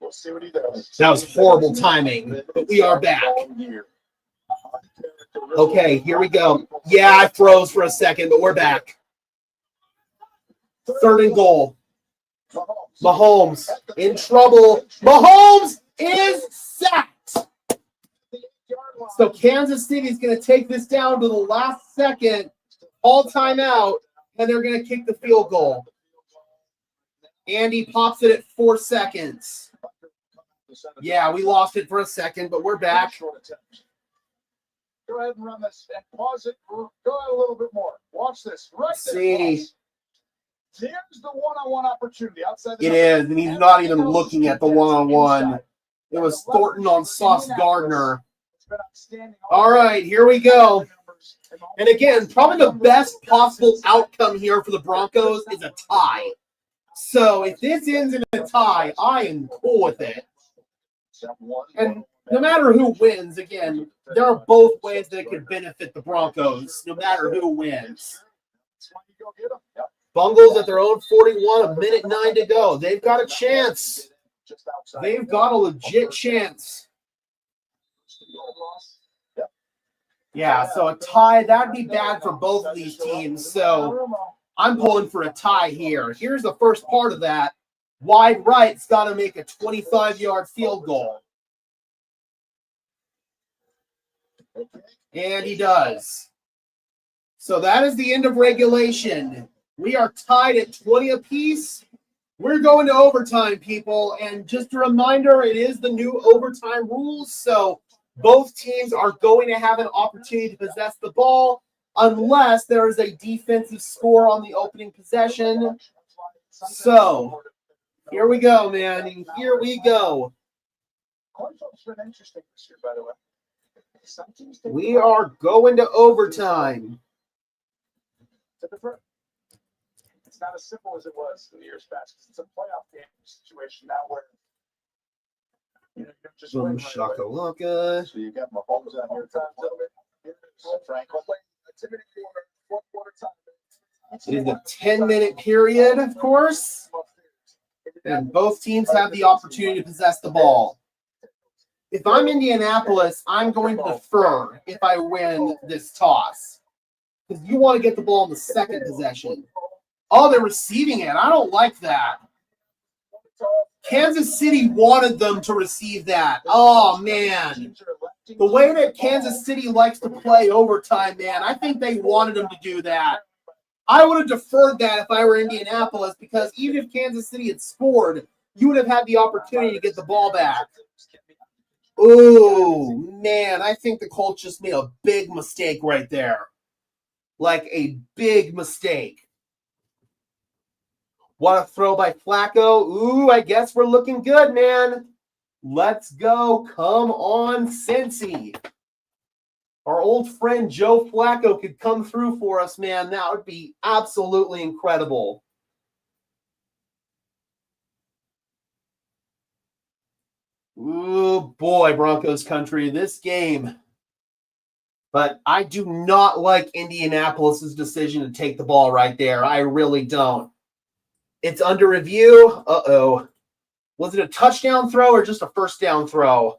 We'll see what he does. That was horrible timing, but we are back. Okay, here we go. Yeah, I froze for a second, but we're back. 3rd and goal. Mahomes in trouble. Mahomes is sacked. So Kansas City is going to take this down to the last second, all timeout, and they're going to kick the field goal. Andy pops it at 4 seconds. Yeah, we lost it for a second, but we're back. Go ahead and run this and pause it. Go ahead a little bit more. Watch this. Right there. See. There's the one-on-one opportunity outside the It is, and he's not even looking at the one-on-one. It was Thornton on Sauce Gardner. All right, here we go. And again, probably the best possible outcome here for the Broncos is a tie. So if this ends in a tie, I am cool with it. And no matter who wins, again, there are both ways that it could benefit the Broncos, no matter who wins. Bungles at their own 41, a minute 9 to go. They've got a chance. They've got a legit chance. Yeah, so a tie, that'd be bad for both of these teams. So I'm pulling for a tie here. Here's the first part of that. Wide right's got to make a 25-yard field goal. And he does. So that is the end of regulation. We are tied at 20 apiece. We're going to overtime, people. And just a reminder, it is the new overtime rules. So both teams are going to have an opportunity to possess the ball unless there is a defensive score on the opening possession. So here we go, man. And here we go. We are going to overtime. It's not as simple as it was in the years past. It's a playoff game situation now where you're just Boom shakalaka. So you got Mahomes on your time, gentlemen. Frank, fourth quarter time. It is a 10-minute period, of course. And both teams have the opportunity to possess the ball. If I'm Indianapolis, I'm going to defer if I win this toss. Because you want to get the ball in the second possession. Oh, they're receiving it. I don't like that. Kansas City wanted them to receive that. Oh, man. The way that Kansas City likes to play overtime, man, I think they wanted them to do that. I would have deferred that if I were Indianapolis because even if Kansas City had scored, you would have had the opportunity to get the ball back. Oh, man, I think the Colts just made a big mistake right there. Like a big mistake. What a throw by Flacco. Ooh, I guess we're looking good, man. Let's go. Come on, Cincy. Our old friend Joe Flacco could come through for us, man. That would be absolutely incredible. Ooh, boy, Broncos country, this game. But I do not like Indianapolis' decision to take the ball right there. I really don't. It's under review. Uh-oh. Was it a touchdown throw or just a first down throw?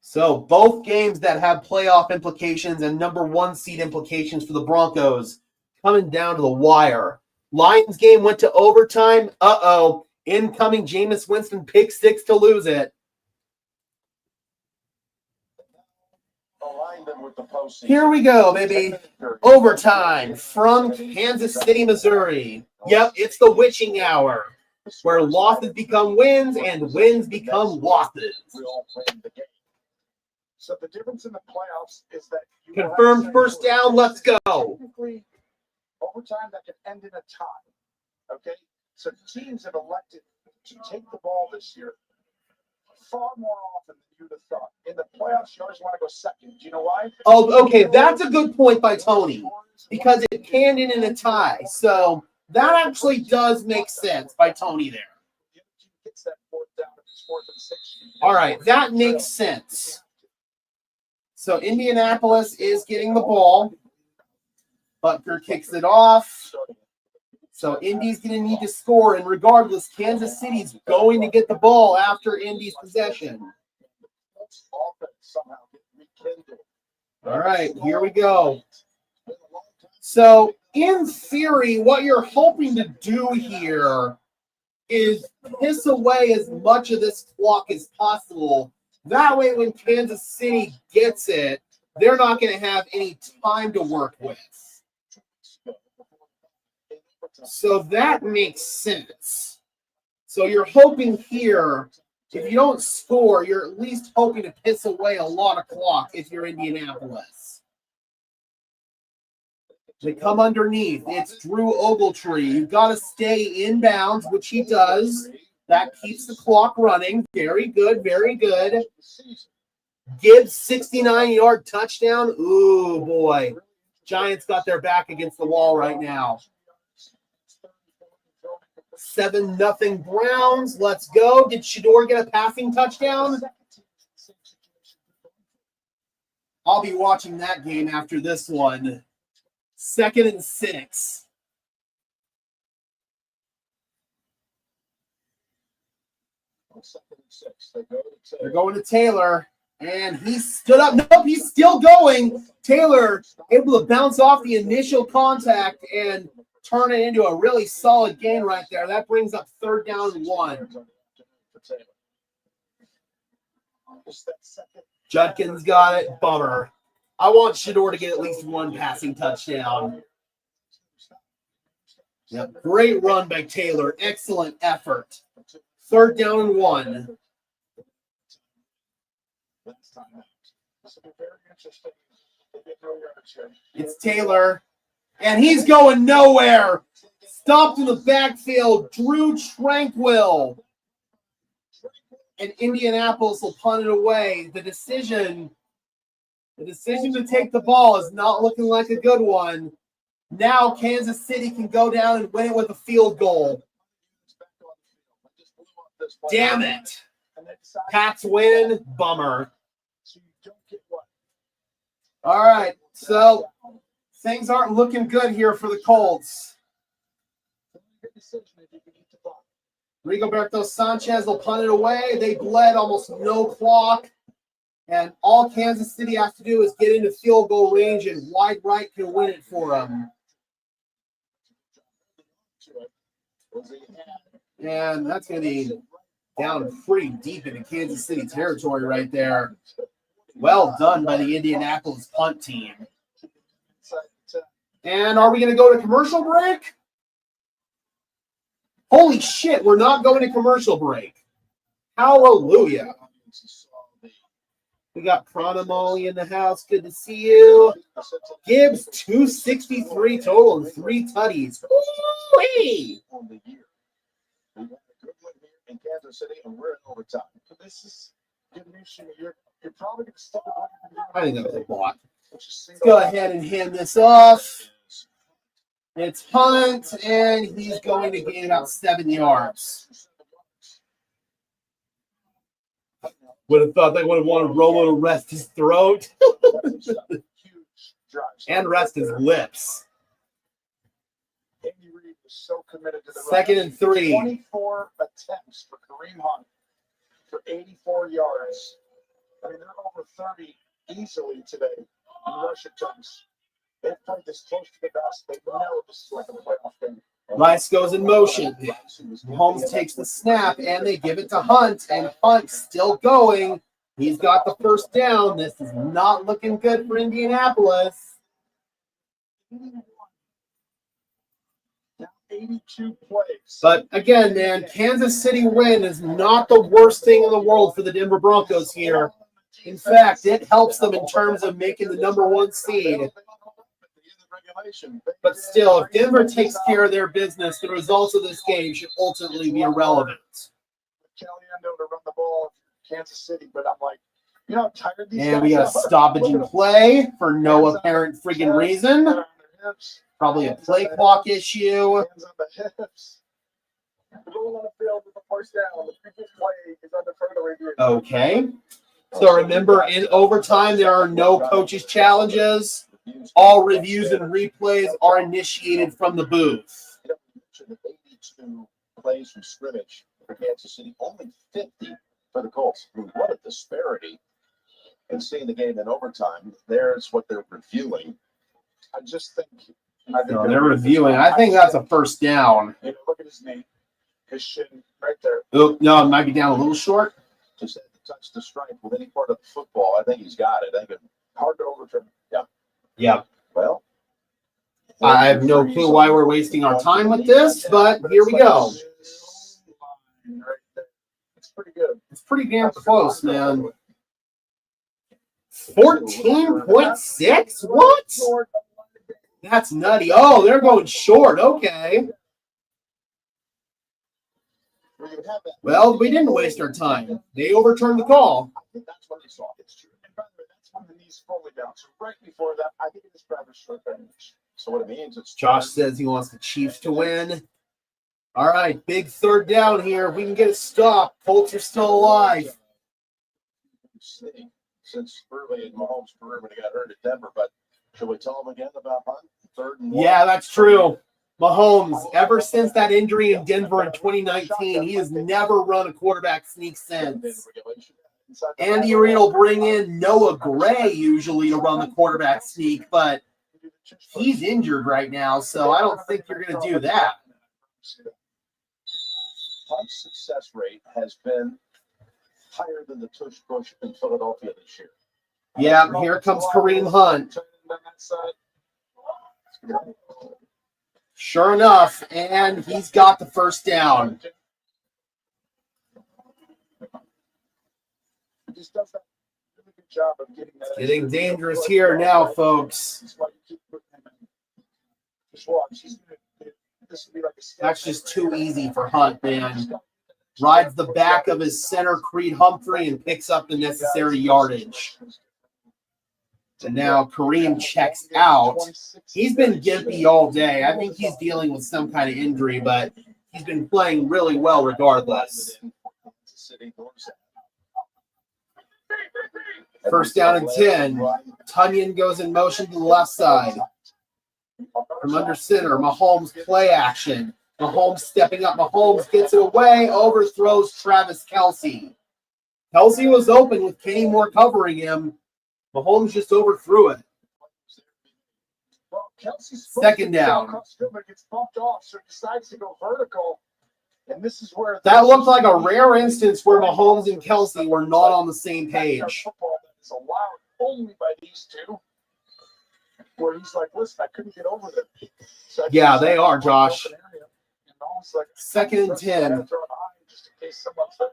So both games that have playoff implications and number one seed implications for the Broncos coming down to the wire. Lions game went to overtime. Uh-oh. Incoming Jameis Winston pick six to lose it. Here we go, baby. Overtime from Kansas City, Missouri. Yep, it's the witching hour where losses become wins and wins become losses. So the difference in the playoffs is that you confirmed first down. Let's go. Technically, overtime that could end in a tie. Okay, so teams have elected to take the ball this year far more often than you'd have thought. In the playoffs, you always want to go second. Do you know why? Oh, okay. That's a good point by Tony because it can end in a tie. So that actually does make sense by Tony there. All right, that makes sense. So Indianapolis is getting the ball. Butker kicks it off. So Indy's going to need to score, and regardless, Kansas City's going to get the ball after Indy's possession. All right, here we go. So in theory, what you're hoping to do here is piss away as much of this clock as possible. That way, when Kansas City gets it, they're not going to have any time to work with. So that makes sense. So you're hoping here, if you don't score, you're at least hoping to piss away a lot of clock if you're Indianapolis. They come underneath. It's Drew Ogletree. You've got to stay inbounds, which he does. That keeps the clock running. Very good, very good. Gibbs, 69-yard touchdown. Ooh, boy. Giants got their back against the wall right now. 7-0 Browns. Let's go. Did Shador get a passing touchdown? I'll be watching that game after this one. 2nd and 6. They're going to Taylor, and he stood up. Nope, he's still going. Taylor able to bounce off the initial contact and turn it into a really solid gain right there. That brings up 3rd down and 1. Judkins got it. Bummer. I want Shador to get at least one passing touchdown. Yep. Great run by Taylor. Excellent effort. 3rd down and 1. It's Taylor. And he's going nowhere. Stopped in the backfield. Drew Tranquil. And Indianapolis will punt it away. The decision to take the ball is not looking like a good one. Now Kansas City can go down and win it with a field goal. Damn it. Pats win. Bummer. All right. So things aren't looking good here for the Colts. Rigoberto Sanchez will punt it away. They bled almost no clock. And all Kansas City has to do is get into field goal range, and wide right can win it for them. And that's going to be down pretty deep into Kansas City territory right there. Well done by the Indianapolis punt team. And are we going to go to commercial break? Holy shit, we're not going to commercial break. Hallelujah. We got Prana Molly in the house. Good to see you. Gibbs, 263 total and 3 tutties. Ooh-wee. In Kansas City, and we're in overtime. So this is good news. You're probably going to stick with what you're doing. I think that was a block. Let's go ahead and hand this off. It's punt, and he's going to gain about 7 yards. Would have thought they would have wanted Rolo to rest his throat and rest his lips. So committed to the 2nd and 3. 24 attempts for Kareem Hunt for 84 yards. I mean, they're over 30 easily today in rush attempts. They've played this close to the best. They know this is like a playoff game. Rice goes in motion. Holmes takes the snap, and they give it to Hunt, and Hunt's still going. He's got the 1st down. This is not looking good for Indianapolis. 82 plays. But again, man, Kansas City win is not the worst thing in the world for the Denver Broncos here. In fact, it helps them in terms of making the number 1 seed. But still, if Denver takes care of their business, the results of this game should ultimately be irrelevant. Caliendo to run the ball, Kansas City, but I'm like, you know, I'm tired of these and we got a stoppage in play for no apparent friggin' reason. Probably a play clock issue. Hands on the hips. Rolling on the field with the 1st down. The previous play is under further review. Okay. So remember, in overtime, there are no coaches' challenges. All reviews and replays are initiated from the booth. 82 plays from scrimmage for Kansas City, only 50 for the Colts. I mean, what a disparity in seeing the game in overtime. There's what they're reviewing. I just think. No, they're reviewing. I think that's a 1st down. You know, look at his knee, his shin, right there. Oh, no, it might be down a little short. Just had to touch the stripe with any part of the football. I think he's got it. I think it's hard to overturn. Yeah. Yeah. Well, I have no clue why we're wasting our time with this, but here we go. It's pretty good. It's pretty damn close, man. 14.6? What? That's nutty. Oh, they're going short. Okay. Well, we didn't waste our time. They overturned the call. I think that's what they saw. It's true. And by the way, that's when the knee's fully down. So right before that, I think it's probably short bench. So what it means is Josh says he wants the Chiefs to win. All right, big 3rd down here. If we can get a stop, Colts are still alive. Since early in Mahomes' career when he got hurt at Denver, but should we tell him again about Hunt? 3rd and 1? Yeah, that's true. Mahomes, ever since that injury in Denver in 2019, he has never run a quarterback sneak since. Andy Reid will bring in Noah Gray usually to run the quarterback sneak, but he's injured right now, so I don't think you're going to do that. Hunt's success rate has been higher than the tush push in Philadelphia this year. Yeah, here comes Kareem Hunt. Sure enough, and he's got the first down. He just does that really good job of getting that. Getting dangerous here now, folks. That's why you keep putting him in. Just watch. This would be like a That's just too easy for Hunt, man. Rides the back of his center, Creed Humphrey, and picks up the necessary yardage. And now Kareem checks out. He's been gimpy all day. I think he's dealing with some kind of injury, but he's been playing really well regardless. First down and 10. Tunyon goes in motion to the left side. From under center, Mahomes play action. Mahomes stepping up. Mahomes gets it away, overthrows Travis Kelce. Kelce was open with Kenny Moore covering him. Mahomes just overthrew it. Second down. Gets bumped off, so he decides to go vertical. And this is where that looked like a rare instance where Mahomes and Kelce were not on the same page. Football that is allowed only by these two. Where he's like, listen, I couldn't get over there. So yeah, they are, Josh. Like, second and 10. Just in case someone's there.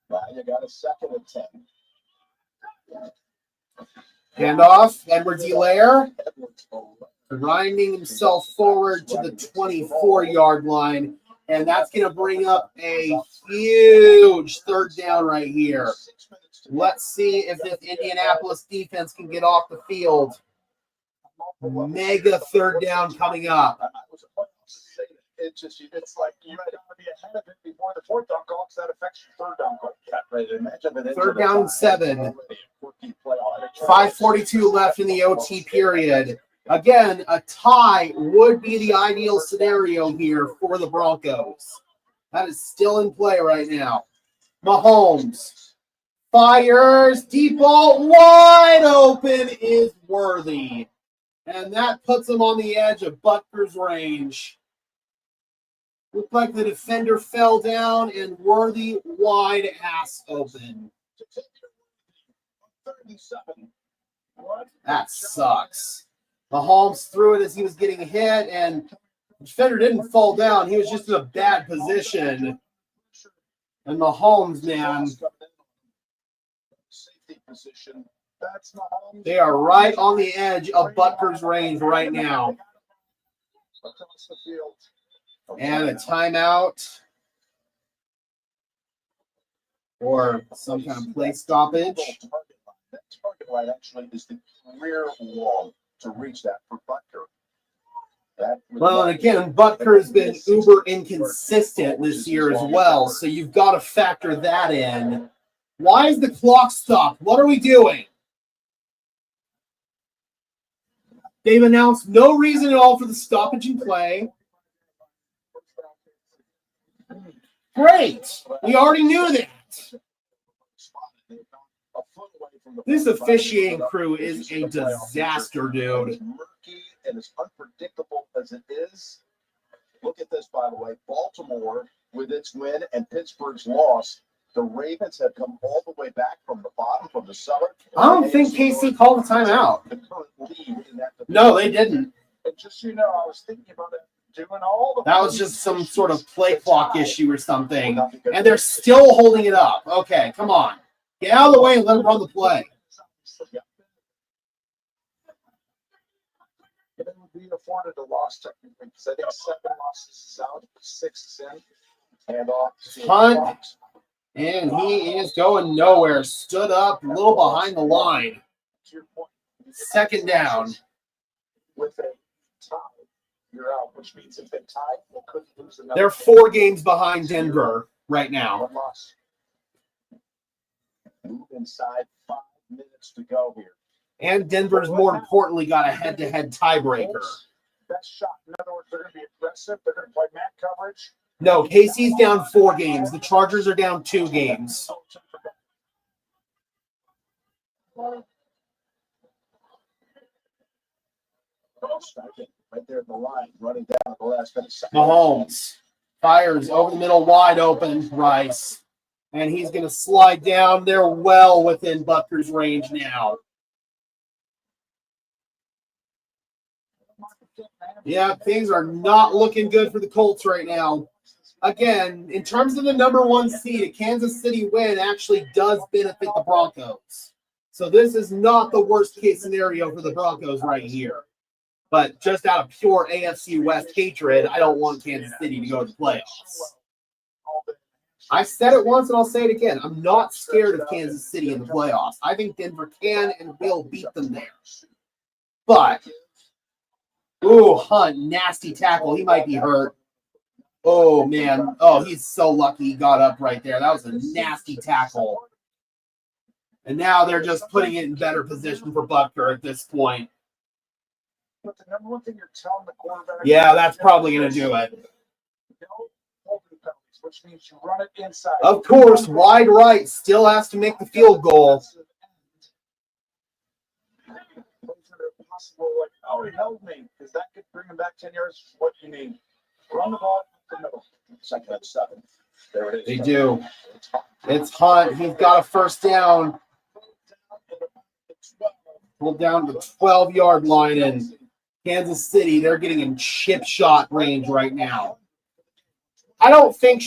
Now you got a second and 10. Handoff, Edwards-Helaire grinding himself forward to the 24-yard line, and that's going to bring up a huge third down right here. Let's see if this Indianapolis defense can get off the field. Mega third down coming up. It's like you got to be ahead of it before the fourth down call, because that affects your third down call. Third down and 7. 5:42 left in the OT period. Again, a tie would be the ideal scenario here for the Broncos. That is still in play right now. Mahomes fires, deep ball, wide open is Worthy. And that puts him on the edge of Butker's range. Looked like the defender fell down and Worthy wide ass open. That sucks. Mahomes threw it as he was getting hit, and the defender didn't fall down. He was just in a bad position. And Mahomes, man, they are right on the edge of Butker's range right now. And a timeout or some kind of play stoppage. That target line actually is the rear wall to reach that for Butker. Well, and again, Butker's been uber inconsistent this year as well, so you've got to factor that in. Why is the clock stopped? What are we doing? They've announced no reason at all for the stoppage in play. Great. We already knew that. This officiating crew is a disaster, dude. As murky and as unpredictable as it is. Look at this, by the way. Baltimore, with its win and Pittsburgh's loss, the Ravens have come all the way back from the bottom, from the cellar. I don't think KC called a timeout. The current lead in that division. No, they didn't. And just so you know, I was thinking about it. That was just some sort of play clock issue or something. And they're still holding it up. Okay, come on. Get out of the way and let them run the play. They would be afforded a loss technically, because I think 7 losses is out, 6 is in. And Hunt. And he is going nowhere. Stood up, a little behind the line. Second down. With a tie, you're out, which means if they tie, they couldn't lose another. They're 4 games behind Denver right now. 1 loss. Move inside, 5 minutes to go here. And Denver's more importantly got a head-to-head tiebreaker. Best shot. In other words, they're going to be aggressive. They're going to play man coverage. No, KC's down 4 games. The Chargers are down 2 games. Right there at the line, running down at the last minute. Mahomes Fires over the middle, wide open, Rice. And he's going to slide down. They're well within Butker's range now. Yeah, things are not looking good for the Colts right now. Again, in terms of the number 1 seed, a Kansas City win actually does benefit the Broncos. So this is not the worst case scenario for the Broncos right here. But just out of pure AFC West hatred, I don't want Kansas City to go to the playoffs. I said it once and I'll say it again. I'm not scared of Kansas City in the playoffs. I think Denver can and will beat them there. But, Hunt, nasty tackle. He might be hurt. Oh, man. Oh, he's so lucky he got up right there. That was a nasty tackle. And now they're just putting it in better position for Butker at this point. But the number one thing you're telling the quarterback, yeah, that's probably going to do it. Don't open the penalties, which means you run it inside. Of course, wide right still has to make the field goal. Possible, like, oh, he held me, because that could bring him back 10 yards. What you need? Run the ball in the middle. Second and 7. There it is. They do. It's Hunt. He's got a first down. Pulled down to the 12-yard line, and Kansas City, they're getting in chip shot range right now. I don't think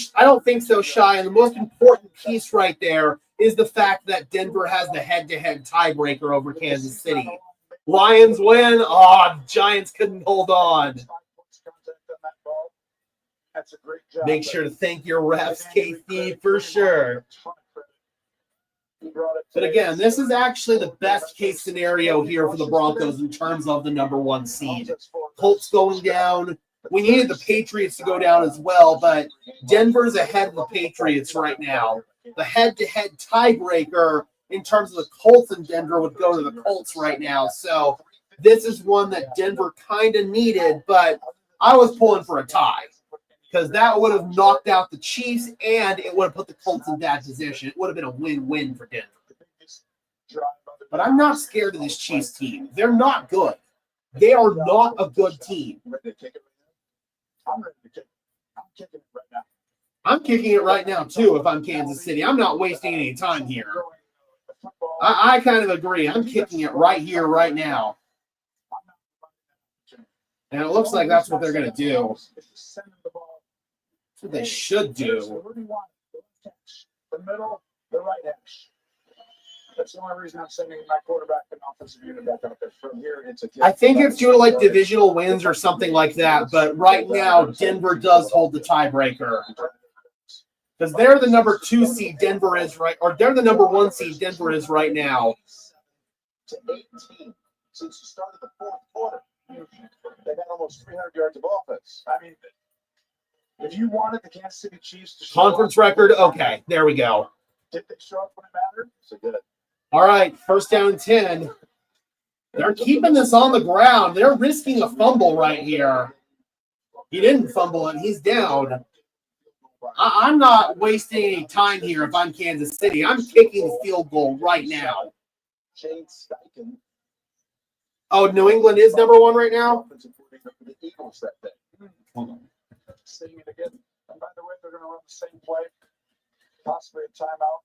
so, Shy. And the most important piece right there is the fact that Denver has the head-to-head tiebreaker over Kansas City. Lions win. Oh, Giants couldn't hold on. That's a great job. Make sure to thank your refs, KC, for sure. But again, this is actually the best case scenario here for the Broncos in terms of the number 1 seed. Colts going down. We needed the Patriots to go down as well, but Denver's ahead of the Patriots right now. The head-to-head tiebreaker in terms of the Colts and Denver would go to the Colts right now. So this is one that Denver kind of needed, but I was pulling for a tie because that would have knocked out the Chiefs and it would have put the Colts in bad position. It would have been a win-win for Denver. But I'm not scared of this Chiefs team. They're not good. They are not a good team. I'm kicking it right now, too, if I'm Kansas City. I'm not wasting any time here. I kind of agree. I'm kicking it right here, right now. And it looks like that's what they're going to do. That's what they should do. The middle, the right edge. That's the only reason I'm sending my quarterback and offensive unit back out there. From here, it's a. I think it's due to like divisional wins or something like that. But right now, Denver does hold the tiebreaker. Because they're the number 2 seed, Denver is right, or they're the number 1 seed, Denver is right now. To 18 since the start of the fourth quarter, they've had almost 300 yards of offense. I mean, if you wanted the Kansas City Chiefs to show conference record, okay, there we go. Did they show up when it mattered? So good. All right, first down 10. They're keeping this on the ground. They're risking a fumble right here. He didn't fumble it. He's down. I'm not wasting any time here if I'm Kansas City. I'm kicking the field goal right now. Oh, New England is number 1 right now? Hold on. Seeing it again. And by the way, they're going to run the same play. Possibly a timeout.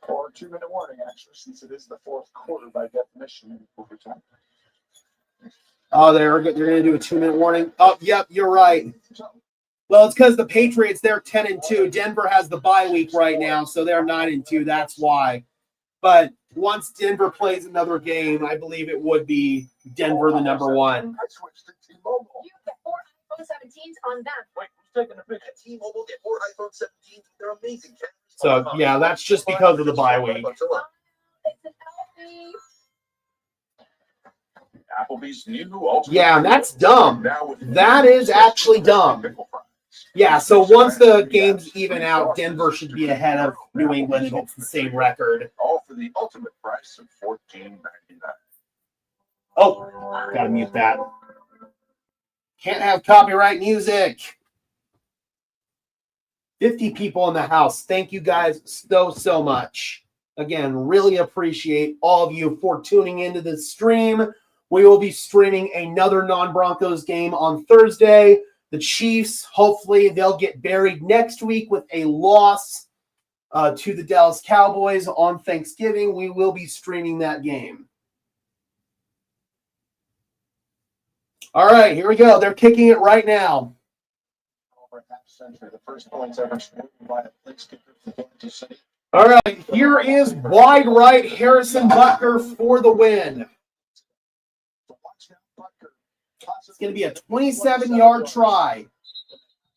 Or a 2-minute warning, actually, since it is the fourth quarter by definition in overtime. Oh, they're going to do a 2-minute warning. Oh, yep, you're right. Well, it's because the Patriots, they're 10-2. Denver has the bye week right now, so they're 9-2. That's why. But once Denver plays another game, I believe it would be Denver the number 1. I switched to T-Mobile. You get 4 iPhone 17s on them. Wait, who's taking a picture? T-Mobile, get 4 iPhone 17s. They're amazing. So, yeah, that's just because of the bye week. It's an LP. Applebee's new ultimate. Yeah, and that's dumb. That is actually dumb. Yeah, so once the games even out, Denver should be ahead of New England if it's the same record. All for the ultimate price of $14.99. Oh, gotta mute that. Can't have copyright music. 50 people in the house. Thank you guys so much. Again, really appreciate all of you for tuning into the stream. We will be streaming another non-Broncos game on Thursday. The Chiefs, hopefully they'll get buried next week with a loss to the Dallas Cowboys on Thanksgiving. We will be streaming that game. All right, here we go. They're kicking it right now. Over half century, the first points ever scored by a place kicker from Kansas City. All right, here is wide right Harrison Butker for the win. It's going to be a 27-yard try.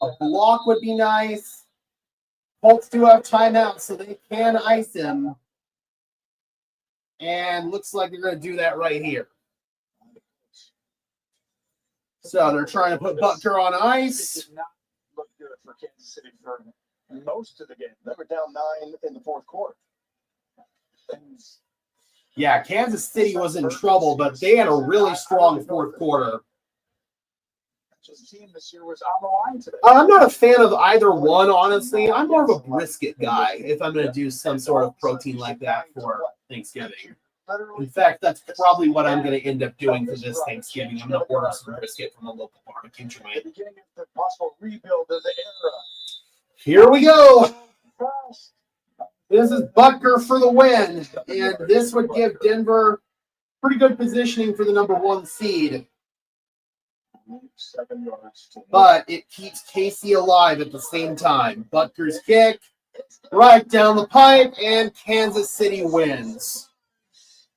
A block would be nice. Colts do have timeout, so they can ice him. And looks like they're going to do that right here. So they're trying to put Butker on It ice. did not look good for Kansas City for most of the game. They were down 9 in the fourth quarter. And Yeah, Kansas City was in trouble, but they had a really strong fourth quarter. the team this year was on the line today. I'm not a fan of either one, honestly. I'm more of a brisket guy if I'm going to do some sort of protein like that for Thanksgiving. In fact, that's probably what I'm going to end up doing for this Thanksgiving. I'm going to order some brisket from a local barbecue joint. The beginning of the possible rebuild of the era. Here we go. This is Butker for the win, and this would give Denver pretty good positioning for the number 1 seed. 7 yards. But it keeps Casey alive at the same time. Butker's kick right down the pipe, and Kansas City wins.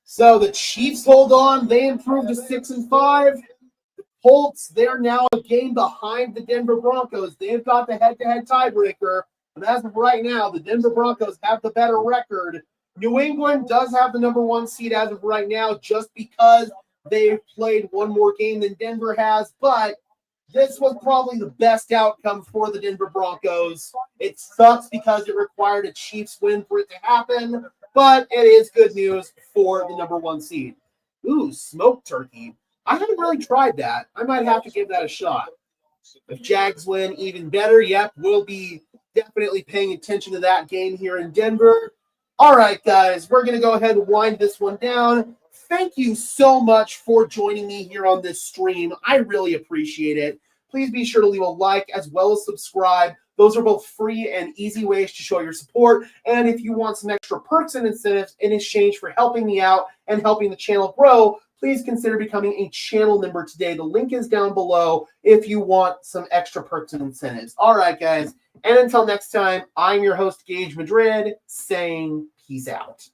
So the Chiefs hold on. They improved to 6-5. The Colts, they're now a game behind the Denver Broncos. They've got the head-to-head tiebreaker. And as of right now, the Denver Broncos have the better record. New England does have the number 1 seed as of right now just because they've played one more game than Denver has. But this was probably the best outcome for the Denver Broncos. It sucks because it required a Chiefs win for it to happen, but it is good news for the number 1 seed. Ooh, smoked turkey. I haven't really tried that. I might have to give that a shot. If Jags win, even better. Yep, we'll be definitely paying attention to that game here in Denver. All right, guys, we're going to go ahead and wind this one down. Thank you so much for joining me here on this stream. I really appreciate it. Please be sure to leave a like as well as subscribe. Those are both free and easy ways to show your support. And if you want some extra perks and incentives in exchange for helping me out and helping the channel grow, please consider becoming a channel member today. The link is down below if you want some extra perks and incentives. All right, guys. And until next time, I'm your host, Gage Madrid, saying peace out.